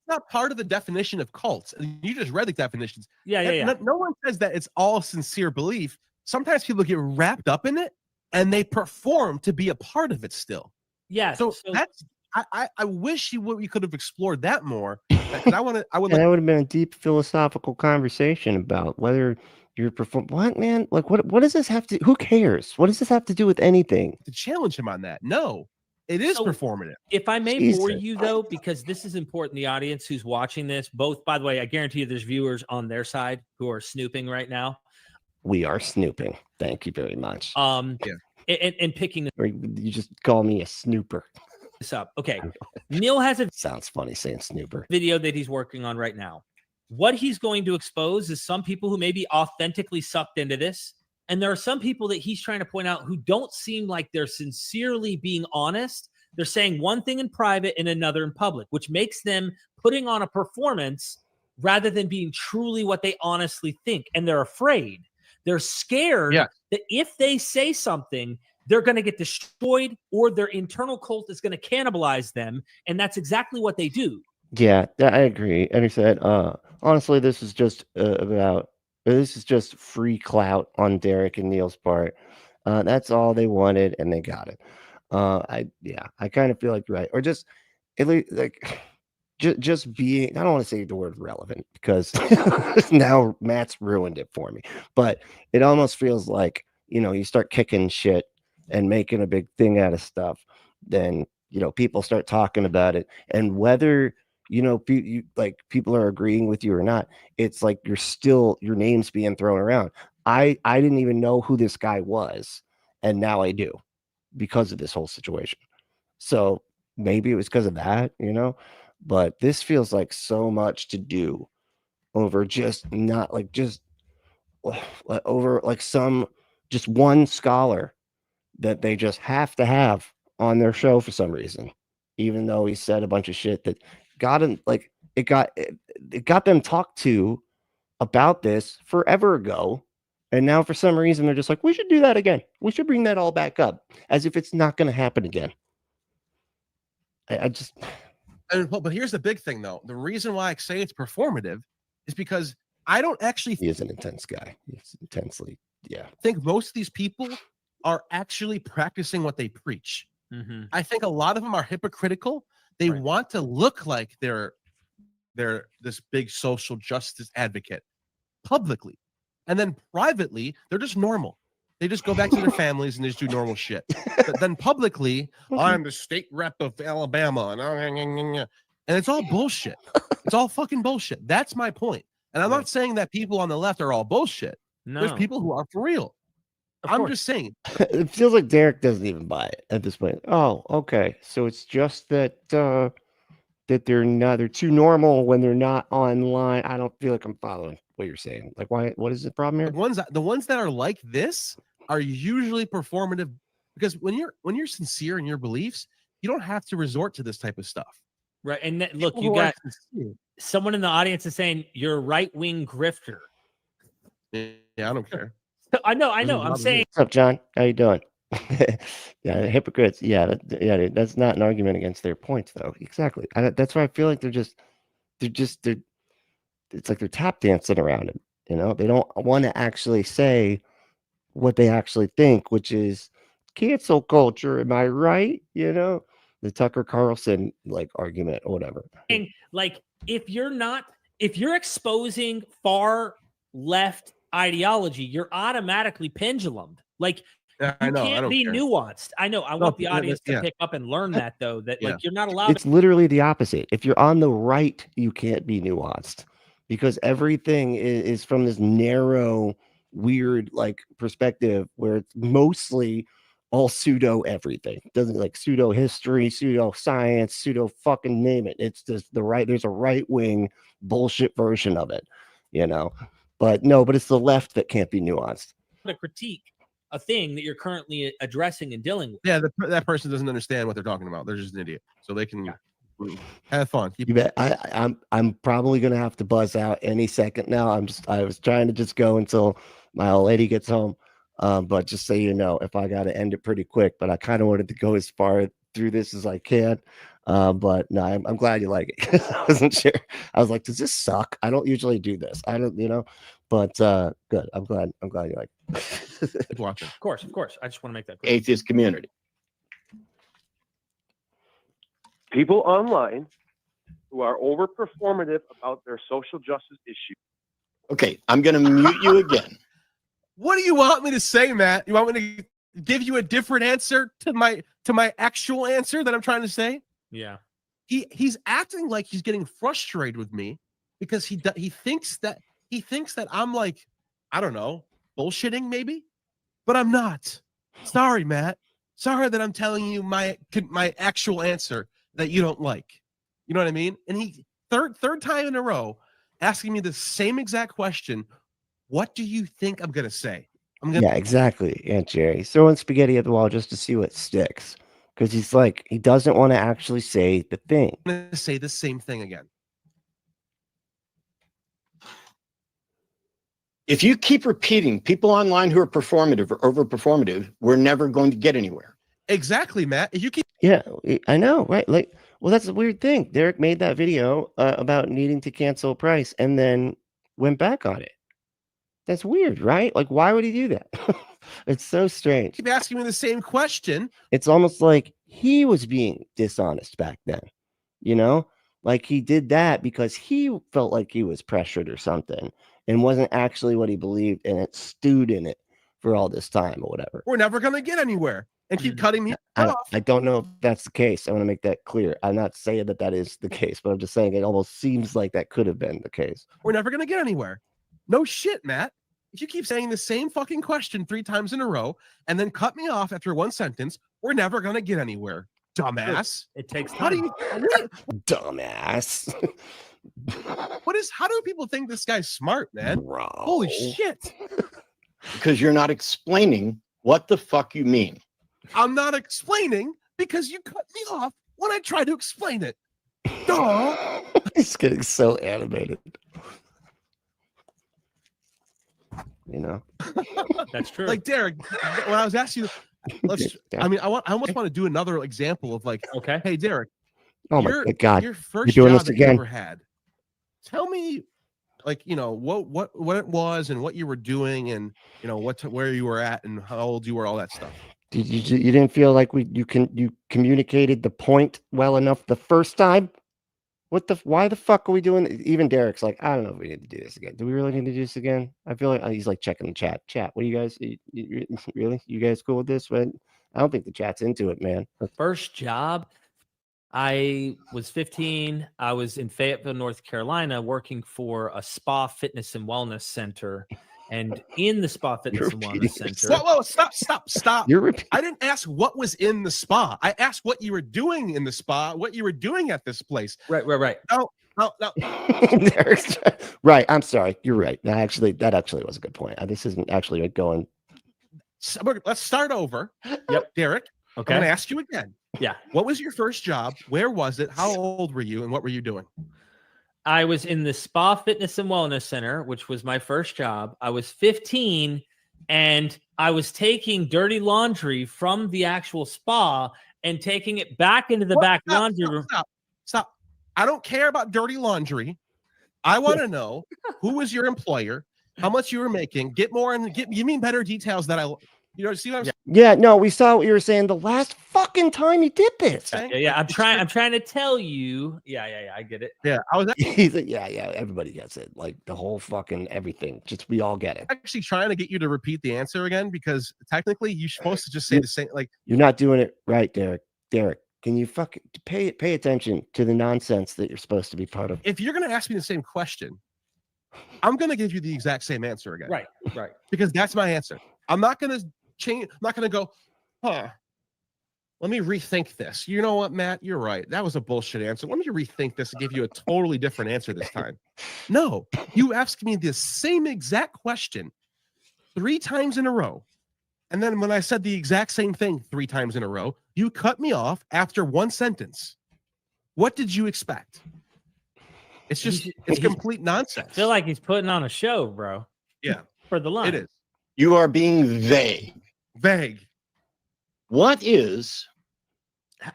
not part of the definition of cults. You just read the definitions. Yeah. No one says that it's all sincere belief. Sometimes people get wrapped up in it and they perform to be a part of it still. Yeah. So that's. I wish we could have explored that more. Because that would have been a deep philosophical conversation about whether you're what, man? Like, what does this have to? Who cares? What does this have to do with anything? To challenge him on that? No, it is performative. If I may bore you though, because this is important. The audience who's watching this, both, by the way, I guarantee you, there's viewers on their side who are snooping right now. We are snooping. Thank you very much. And picking. Or you just call me a snooper. This up. Okay. Neil has a sounds funny saying snooper video that he's working on right now. What he's going to expose is some people who may be authentically sucked into this. And there are some people that he's trying to point out who don't seem like they're sincerely being honest. They're saying one thing in private and another in public, which makes them putting on a performance rather than being truly what they honestly think. And they're afraid. They're scared that if they say something, they're going to get destroyed or their internal cult is going to cannibalize them. And that's exactly what they do. Yeah, I agree. And he said, honestly, this is just free clout on Derek and Neil's part. That's all they wanted and they got it. I kind of feel like you're right. Or just at least like just being, I don't want to say the word relevant because now Matt's ruined it for me, but it almost feels like, you start kicking shit and making a big thing out of stuff, then people start talking about it, and whether people are agreeing with you or not, it's like your name's being thrown around. I didn't even know who this guy was, and now I do because of this whole situation. So maybe it was because of that, but this feels like so much to do over just not like just over like just one scholar that they just have to have on their show for some reason, even though he said a bunch of shit that got him, like it got them talked to about this forever ago. And now for some reason, they're just like, we should do that again. We should bring that all back up as if it's not going to happen again. But here's the big thing though. The reason why I say it's performative is because I don't actually. He is an intense guy. He's intensely. Yeah. I think most of these people are actually practicing what they preach. Mm-hmm. I think a lot of them are hypocritical. They want to look like they're this big social justice advocate publicly, and then privately they're just normal. They just go back to their families and they just do normal shit. But then publicly, I'm the state rep of Alabama, and it's all bullshit. It's all fucking bullshit. That's my point. And I'm not saying that people on the left are all bullshit. No. There's people who are for real. I'm just saying. It feels like Derek doesn't even buy it at this point. Oh, okay. So it's just that they're too normal when they're not online. I don't feel like I'm following what you're saying. Like, why? What is the problem here? The ones that are like this are usually performative, because when you're sincere in your beliefs, you don't have to resort to this type of stuff. Right. And look, you got someone in the audience is saying you're a right-wing grifter. Yeah, I don't care. I know. I'm saying. What's up, John? How you doing? Yeah, hypocrites. Yeah, that's not an argument against their points, though. Exactly. That's why I feel like they're it's like they're tap dancing around it. They don't want to actually say what they actually think, which is cancel culture. Am I right? The Tucker Carlson argument or whatever. Like, if you're exposing far left ideology, you're automatically pendulumed. Like, I know, can't be nuanced. I know. I want the audience to pick up and learn that, though, that you're not allowed. It's literally the opposite. If you're on the right, you can't be nuanced, because everything is from this narrow, weird perspective where it's mostly all pseudo everything. Doesn't pseudo history, pseudo science, pseudo fucking name it. It's just there's a right wing bullshit version of it, But it's the left that can't be nuanced. To critique a thing that you're currently addressing and dealing with. Yeah, that person doesn't understand what they're talking about. They're just an idiot. So they can Have fun. You bet. I'm probably gonna have to buzz out any second now. I was trying to just go until my old lady gets home. But just so you know, if I gotta end it pretty quick, but I kind of wanted to go as far through this as I can. But no, I'm glad you like it. I wasn't sure. I was like, does this suck? I don't usually do this. I don't, but good. I'm glad you like it. Of course. I just want to make that clear. Atheist community. People online who are over performative about their social justice issues. Okay, I'm going to mute you again. What do you want me to say, Matt? You want me to give you a different answer to my actual answer that I'm trying to say? Yeah. He's acting like he's getting frustrated with me because he thinks that I'm like, I don't know, bullshitting maybe, but I'm not. Sorry, Matt. Sorry that I'm telling you my actual answer that you don't like. You know what I mean? And he third time in a row asking me the same exact question. What do you think I'm gonna say? Yeah, exactly. Aunt Jerry. He's throwing spaghetti at the wall just to see what sticks. Because he's like, he doesn't want to actually say the thing. I'm gonna say the same thing again. If you keep repeating people online who are performative or over performative, we're never going to get anywhere. Exactly, Matt. If you keep Yeah, I know, right? Like, well, that's a weird thing. Derek made that video about needing to cancel Price and then went back on it. That's weird, right? Like, why would he do that? It's so strange. keep asking me the same question, It's almost like he was being dishonest back then, like he did that because he felt like he was pressured or something and wasn't actually what he believed, and it stewed in it for all this time or whatever. we're never gonna get anywhere. And keep cutting me off. I don't know if that's the case. I want to make that clear. I'm not saying that is the case, but I'm just saying it almost seems like that could have been the case. We're never gonna get anywhere. No shit, Matt. If you keep saying the same fucking question 3 times in a row and then cut me off after one sentence, we're never gonna get anywhere. Dumbass. It takes How do time. you Dumbass. how do people think this guy's smart, man? Bro. Holy shit. Because you're not explaining what the fuck you mean. I'm not explaining because you cut me off when I try to explain it. Duh. He's getting so animated. That's true. Like Derek, when I was asking you, I almost want to do another example of like, okay. hey Derek, Oh my God. your first You're doing job this that you again? ever had. Tell me, like, what it was and what you were doing and where you were at and how old you were, all that stuff. You didn't feel like you communicated the point well enough the first time? Why the fuck are we doing it? Even Derek's like, I don't know if we need to do this again. Do we really need to do this again? I feel like he's like checking the chat. What do you guys really? You guys cool with this? But I don't think the chat's into it, man. First job, I was 15. I was in Fayetteville, North Carolina, working for a spa, fitness, and wellness center. And in the spa, fitness, and wellness center. Whoa, stop. You're repeating. I didn't ask what was in the spa. I asked what you were doing in the spa, what you were doing at this place. Right. No. Right. I'm sorry. You're right. That actually was a good point. This isn't actually going. So let's start over. Yep. Derek. Okay. I'm going to ask you again. Yeah. What was your first job? Where was it? How old were you? And what were you doing? I was in the spa, fitness, and wellness center, which was my first job. I was 15, and I was taking dirty laundry from the actual spa and taking it back into the back laundry room. Stop. I don't care about dirty laundry. I want to know who was your employer, how much you were making. Give me better details that see what I'm saying? Yeah, no, we saw what you were saying the last fucking time you did this. Yeah. I'm trying to tell you. Yeah. I get it. Yeah, I was He's like, yeah, everybody gets it. Like the whole fucking everything. Just we all get it. actually trying to get you to repeat the answer again because technically you're supposed to just say the same. Like You're not doing it right, Derek. Derek, can you fucking pay attention to the nonsense that you're supposed to be part of? if you're gonna ask me the same question, I'm gonna give you the exact same answer again. Right. Because that's my answer. I'm not gonna change. I'm not gonna go, let me rethink this. You know what, Matt? You're right. That was a bullshit answer. Let me rethink this and give you a totally different answer this time. No, you asked me the same exact question 3 times in a row. And then when I said the exact same thing 3 times in a row, you cut me off after one sentence. What did you expect? It's just it's complete nonsense. I feel like he's putting on a show, bro. Yeah, for the line. it is. You are being vague. Vague. What is,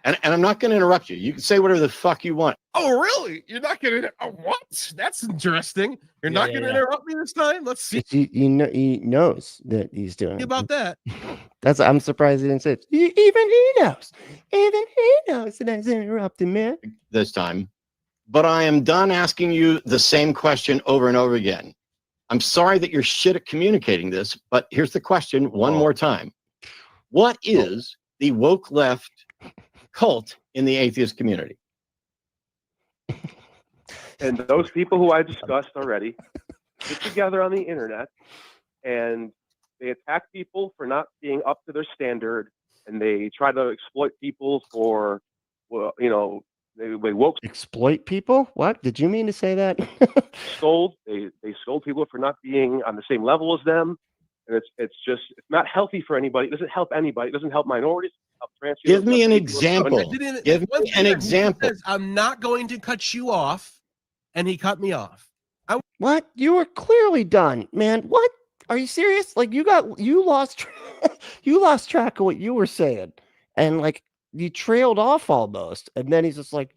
and I'm not going to interrupt you. You can say whatever the fuck you want. Oh, really? You're not going to, what? That's interesting. You're not going to interrupt me this time? Let's see. He knows that he's doing it. About that. I'm surprised he didn't say it. Even he knows. Even he knows that he's interrupting, man. This time. But I am done asking you the same question over and over again. I'm sorry that you're shit at communicating this, but here's the question one more time. What is the woke left cult in the atheist community? And those people who I discussed already get together on the internet and they attack people for not being up to their standard, and they try to exploit people for, well, you know, they woke exploit people. What did you mean to say that? They scold people for not being on the same level as them, and it's not healthy for anybody. It doesn't help anybody. It doesn't help minorities. Give me an example. Give me an example. Says, I'm not going to cut you off, and he cut me off. What? You were clearly done, man. What? Are you serious? Like you lost track of what you were saying, and like you trailed off almost. And then he's just like,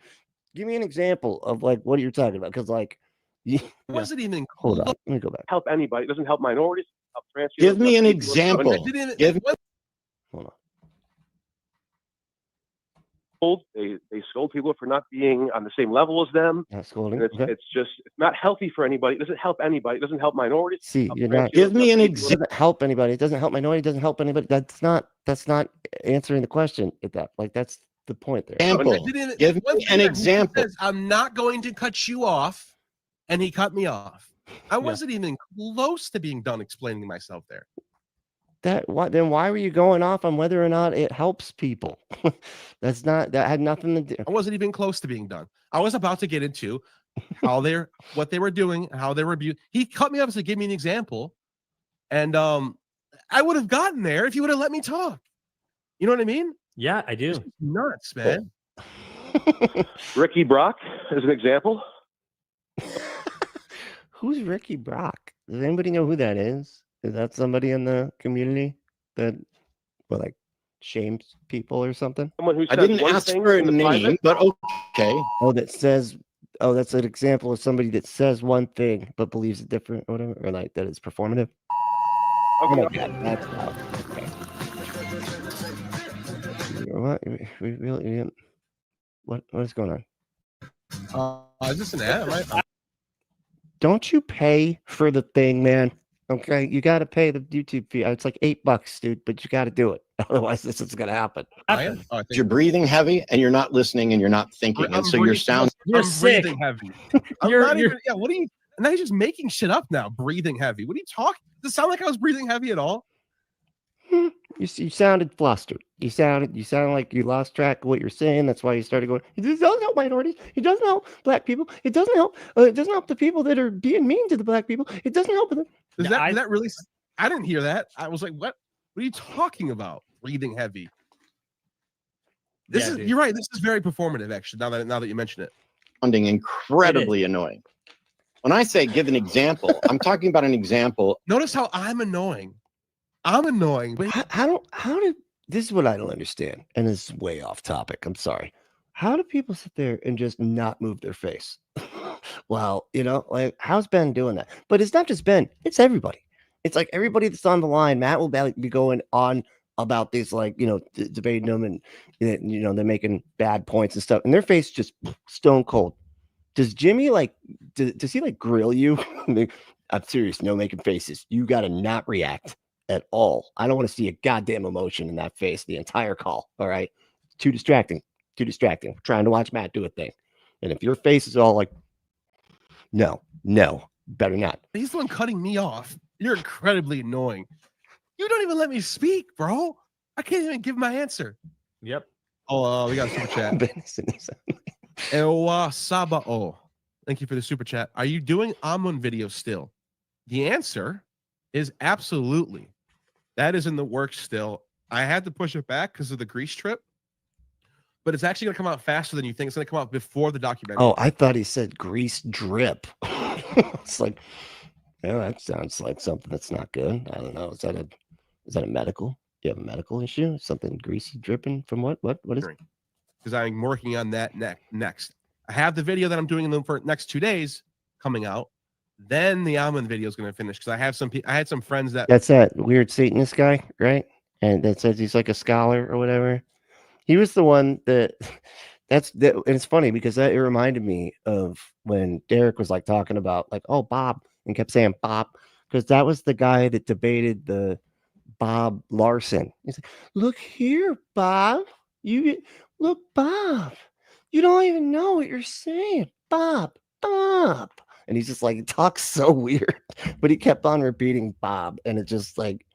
"Give me an example of like what you're talking about," because like, wasn't even. Hold on, let me go back. Help anybody. It doesn't help minorities. Help trans people. Give me an example. Hold on. They scold people for not being on the same level as them. Not scolding. It's not healthy for anybody. It doesn't help anybody. It doesn't help minorities. See, you're not. Give me an It example. doesn't help anybody. It doesn't help minority. It doesn't help anybody. That's not answering the question. That's the point there. Example. Give me an example. Says, I'm not going to cut you off, and he cut me off. I wasn't even close to being done explaining myself there. Then why were you going off on whether or not it helps people? That had nothing to do. I wasn't even close to being done. I was about to get into what they were doing, how they were abused. He cut me off to give me an example, and I would have gotten there if you would have let me talk. You know what I mean? Yeah, I do. Nuts, man. Ricky Brock is an example. Who's Ricky Brock? Does anybody know who that is? Is that somebody in the community that, like, shames people or something? Someone who I didn't ask for a name, but okay. Oh, that's an example of somebody that says one thing but believes it different, or whatever, or like that it's performative. Okay. Oh my God, that's loud. Okay. You know what? We really, what is going on? Is this an ad? Don't you pay for the thing, man? Okay, you got to pay the YouTube fee. It's like $8, dude, but you got to do it. Otherwise, this is going to happen. You're breathing heavy, and you're not listening, and you're not thinking, and so your sound. You're sick. Breathing heavy. What are you? Now you're just making shit up now. Breathing heavy. What are you talking? Does it sound like I was breathing heavy at all? You sounded flustered. You sounded like you lost track of what you're saying. That's why you started going, it doesn't help minorities. It doesn't help black people. It doesn't help. It doesn't help the people that are being mean to the black people. It doesn't help them. Is that really? I didn't hear that. I was like, what? What are you talking about? Breathing heavy. You're right. This is very performative, actually. Now that you mention it, Sounding incredibly annoying. When I say give an example, I'm talking about an example. Notice how I'm annoying. I'm annoying. But How did this is what I don't understand, and this is way off topic. I'm sorry. How do people sit there and just not move their face? Well, like how's Ben doing that? But it's not just Ben, it's everybody. It's like everybody that's on the line. Matt will be going on about these, like, debating them, and they're making bad points and stuff, and their face just stone cold. Does Jimmy does he grill you? I'm serious, no making faces. You got to not react at all. I don't want to see a goddamn emotion in that face the entire call. All right. Too distracting. We're trying to watch Matt do a thing. And if your face is all like, no, better not. He's the one cutting me off. You're incredibly annoying. You don't even let me speak, bro. I can't even give my answer. Yep. Oh, we got a super chat. Ewa Sabao. Thank you for the super chat. Are you doing Amun videos still? The answer is absolutely. That is in the works still. I had to push it back because of the Greece trip. but it's actually going to come out faster than you think. It's going to come out before the documentary. Oh, I thought he said grease drip. It's like, yeah, that sounds like something that's not good. I don't know. Is that a medical? You have a medical issue? Something greasy dripping from what? What is it? Because I'm working on that next. I have the video that I'm doing in them for next 2 days coming out. Then the almond video is going to finish because I had some friends that's that weird Satanist guy, right? And that says he's like a scholar or whatever. He was the one and it's funny because it reminded me of when Derek was like talking about like, oh, Bob, and kept saying Bob, because that was the guy that debated the Bob Larson. He's like, look here, Bob. Look, Bob. You don't even know what you're saying. Bob. And he's just like, it talks so weird. But he kept on repeating Bob. And it just like,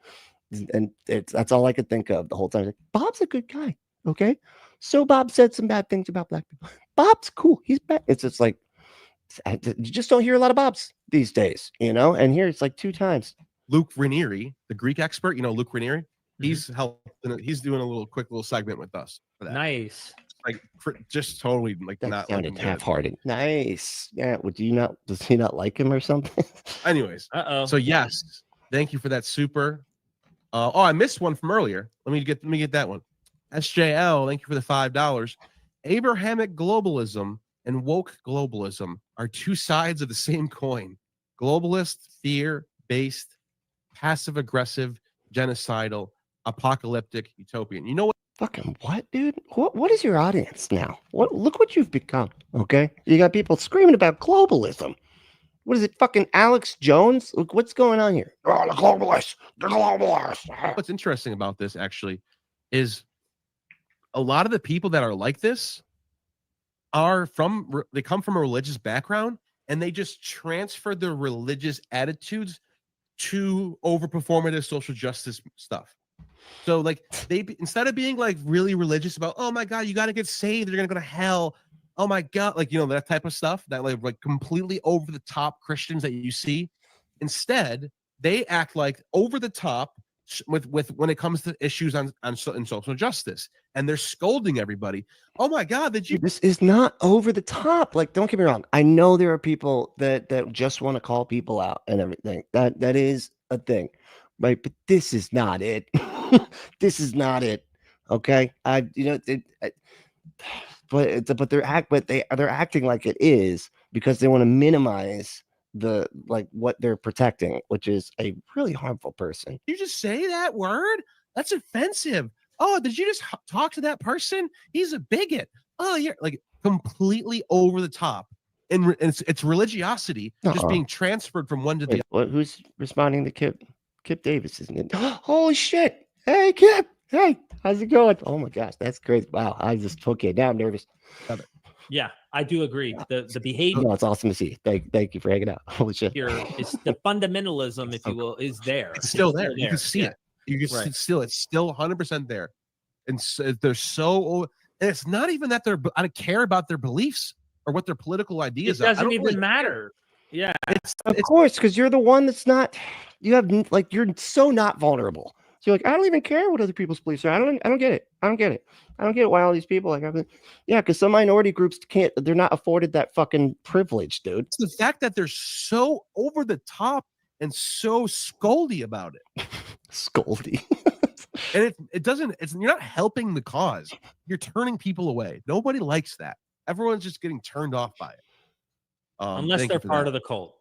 and that's all I could think of the whole time. Like, Bob's a good guy. Okay. So Bob said some bad things about black people. Bob's cool. He's bad. It's just like, you just don't hear a lot of Bobs these days, you know? And here it's like 2 times. Luke Ranieri, the Greek expert, you know, Luke Ranieri, he's doing a quick little segment with us for that. Nice. Like just totally like That not sounded half-hearted. Nice. Yeah. Does he not like him or something? Anyways. So yes, thank you for that super. I missed one from earlier. Let me get that one. SJL, thank you for the $5. Abrahamic globalism and woke globalism are 2 sides of the same coin. Globalist, fear-based, passive-aggressive, genocidal, apocalyptic, utopian. You know what? Fucking what, dude? What is your audience now? Look what you've become. Okay, you got people screaming about globalism. What is it, fucking Alex Jones? Look, what's going on here? Oh, the globalists. What's interesting about this actually is a lot of the people that are like this they come from a religious background and they just transfer their religious attitudes to overperformative social justice stuff. So like instead of being like really religious about, oh my God, you got to get saved, you're going to go to hell. Oh my God. Like, you know, that type of stuff that like completely over the top Christians that you see. Instead, they act like over the top with when it comes to issues in social justice, and they're scolding everybody. Oh my God, this is not over the top. Like, don't get me wrong. I know there are people that just want to call people out and everything. That is a thing, right? But this is not it. This is not it. Okay. But they're acting like it is because they want to minimize the what they're protecting, which is a really harmful person. You just say that word? That's offensive. Oh, did you just talk to that person? He's a bigot. Oh, you're like completely over the top, and it's religiosity just being transferred from one to the other. Who's responding to Kip Davis? Isn't it? Holy shit! Hey, Kip. Hey, how's it going? Oh my gosh, that's crazy. Wow, I just okay. Now I'm nervous. Yeah, I do agree. The behavior. No, it's awesome to see. Thank you for hanging out. Holy shit. It's the fundamentalism, if you will, is there. It's still there. You can see it. You can it's still 100% there. And so they're so, and it's not even that I don't care about their beliefs or what their political ideas are. It doesn't even matter. Yeah. Of course, because you're the one that's not, you're so not vulnerable. So you're like, I don't even care what other people's beliefs are. I don't get it. I don't get it why all these people because some minority groups they're not afforded that fucking privilege, dude. It's the fact that they're so over the top and so scoldy about it. Scoldy. And you're not helping the cause. You're turning people away. Nobody likes that. Everyone's just getting turned off by it. Unless they're part of the cult.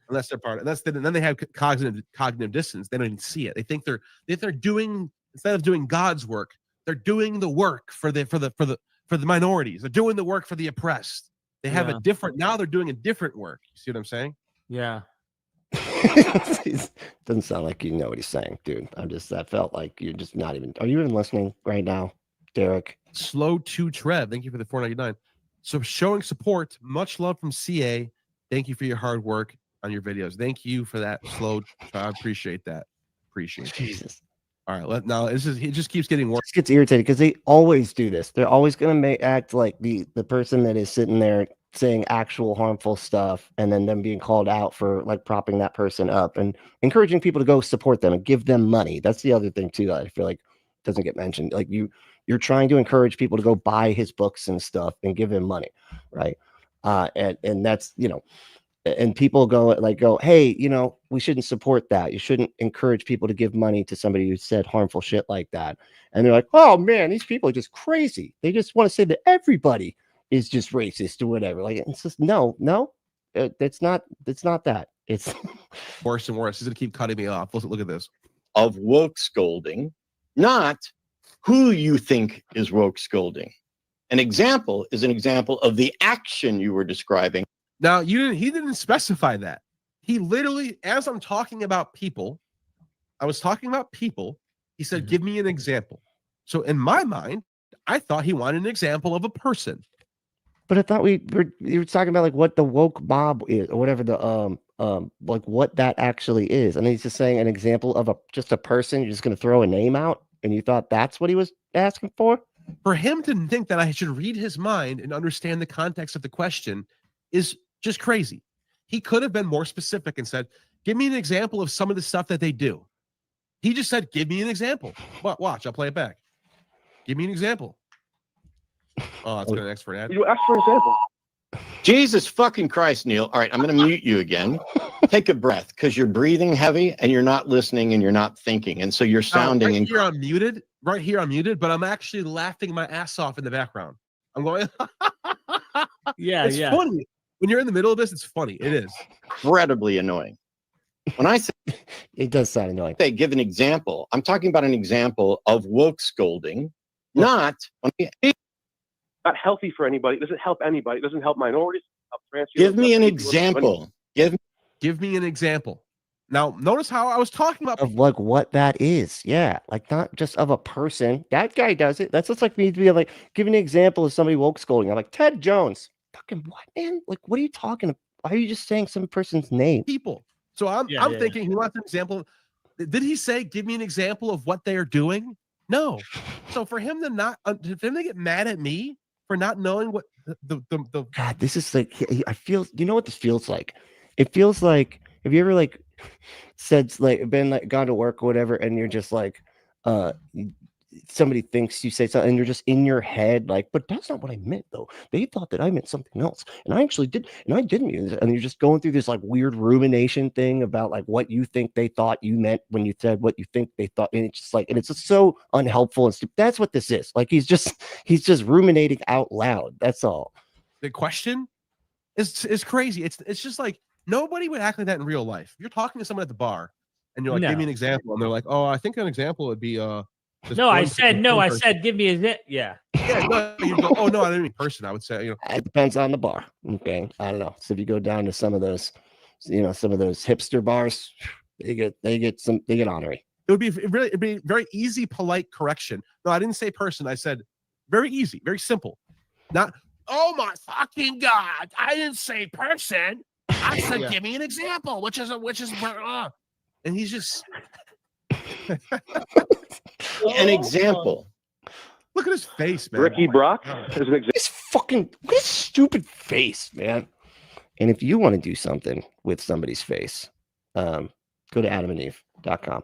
Then they have cognitive dissonance. They don't even see it. They think they're doing, instead of doing God's work, they're doing the work for the minorities. They're doing the work for the oppressed. They have now they're doing a different work. You see what I'm saying? Yeah. Doesn't sound like you know what he's saying, dude. That felt like you're just not even. Are you even listening right now, Derek? Slow to Trev. Thank you for the $4.99. So showing support, much love from CA. Thank you for your hard work on your videos. Thank you for that, Slow. I appreciate that. Jesus. All right, it just keeps getting worse. It gets irritated because they always do this. They're always going to act like the person that is sitting there saying actual harmful stuff, and then them being called out for like propping that person up and encouraging people to go support them and give them money. That's the other thing too. I feel like doesn't get mentioned. Like you're trying to encourage people to go buy his books and stuff and give him money, right? And that's, you know, and people go, hey, you know, we shouldn't support that. You shouldn't encourage people to give money to somebody who said harmful shit like that. And they're like, oh man, these people are just crazy. They just want to say that everybody is just racist or whatever. Like, it's just no, that's not that. It's worse and worse. He's gonna keep cutting me off. Look at this. Of woke scolding, not who you think is woke scolding. An example is an example of the action you were describing. Now, he didn't specify that. He literally, as I'm talking about people, I was talking about people. He said, give me an example. So in my mind, I thought he wanted an example of a person. But I thought you were talking about like what the woke mob is or whatever the like what that actually is. And he's just saying an example of just a person. You're just going to throw a name out, and you thought that's what he was asking for? For him to think that I should read his mind and understand the context of the question is just crazy. He could have been more specific and said, give me an example of some of the stuff that they do. He just said, give me an example. Watch, I'll play it back. Give me an example. Oh, that's going to next for an ad. You asked for an example. Jesus fucking Christ, Neil. All right, I'm going to mute you again. Take a breath, because you're breathing heavy and you're not listening and you're not thinking. And so you're sounding... Right here I'm muted, but I'm actually laughing my ass off in the background. I'm going... It's funny. When you're in the middle of this, it's funny. It is. Incredibly annoying. When I say... It does sound annoying. They give an example. I'm talking about an example of woke scolding, not... Not healthy for anybody. It doesn't help anybody. It doesn't help minorities. Give me an example. Give me an example. Now, notice how I was talking about of like what that is. Yeah, like not just of a person. That guy does it. That's just like me to be like, give an example of somebody woke scolding. I'm like, Ted Jones. Fucking what, man? Like, what are you talking about? Why are you just saying some person's name? People. So I'm thinking he wants an example. Did he say, give me an example of what they are doing? No. So for him to get mad at me for not knowing what the God, this is like, I feel, you know what this feels like? It feels like, have you ever like said, like, been like gone to work or whatever, and you're just like, somebody thinks you say something and you're just in your head like, but that's not what I meant though. They thought that I meant something else, and I actually did, and I didn't mean it. And you're just going through this like weird rumination thing about like what you think they thought you meant when you said what you think they thought, and it's just like, and it's just so unhelpful and stupid. That's what this is. Like he's just ruminating out loud. That's all. The question is crazy. It's just like nobody would act like that in real life. You're talking to someone at the bar and you're like, give me an example, and they're like, oh, I think an example would be I said, give me a Yeah, no, you go, oh no, I didn't mean person. I would say, it depends on the bar. Okay, I don't know. So if you go down to some of those, some of those hipster bars, they get honorary. It'd be very easy, polite correction. No, I didn't say person. I said very easy, very simple. Not, oh my fucking God, I didn't say person. I said, give me an example, which is, and he's just. An example. Look at his face, man. Ricky Brock is an example. This stupid face, man. And if you want to do something with somebody's face, go to adamandeve.com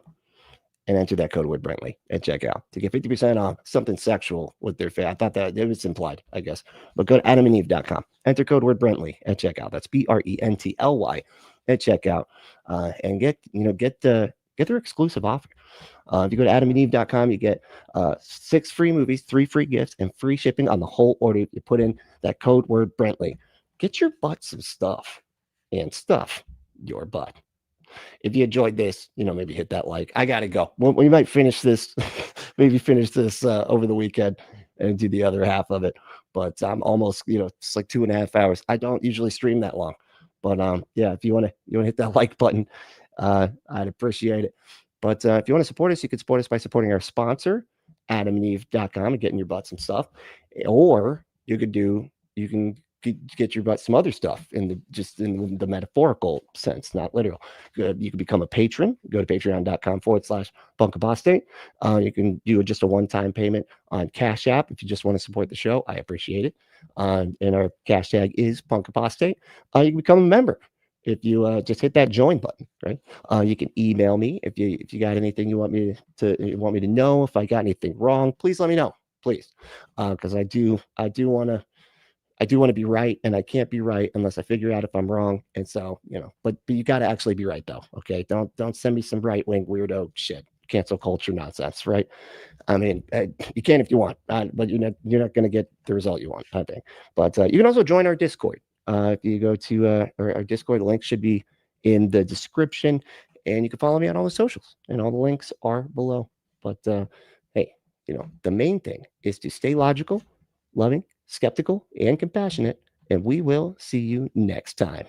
and enter that code word Brentley at checkout to get 50% off something sexual with their face. I thought that it was implied, I guess. But go to adamandeve.com, enter code word Brentley at checkout. That's BRENTLY at checkout, and get their exclusive offer. If you go to adamandeve.com, you get 6 free movies, 3 free gifts, and free shipping on the whole order. You put in that code word Brentley. Get your butt some stuff and stuff your butt. If you enjoyed this, maybe hit that like. I got to go. We might finish this, over the weekend and do the other half of it. But I'm almost, it's like 2.5 hours. I don't usually stream that long. But if you want to hit that like button, I'd appreciate it. But if you want to support us, you can support us by supporting our sponsor, adamandeve.com, and getting your butt some stuff. Or you can get your butt some other stuff in the metaphorical sense, not literal. You can become a patron. Go to patreon.com/punkapostate. You can do just a one-time payment on Cash App if you just want to support the show. I appreciate it. And our cash tag is punkapostate. You can become a member. if you just hit that join button, right? You can email me if you got anything you want me to know. If I got anything wrong, please let me know, please, because I do want to be right, and I can't be right unless I figure out if I'm wrong. And so, but you got to actually be right though. Okay, don't send me some right wing weirdo shit, cancel culture nonsense, right? I mean, you can if you want, but you're not going to get the result you want, I think. But you can also join our Discord. If you go to our Discord, the link should be in the description, and you can follow me on all the socials, and all the links are below. But hey, the main thing is to stay logical, loving, skeptical, and compassionate, and we will see you next time.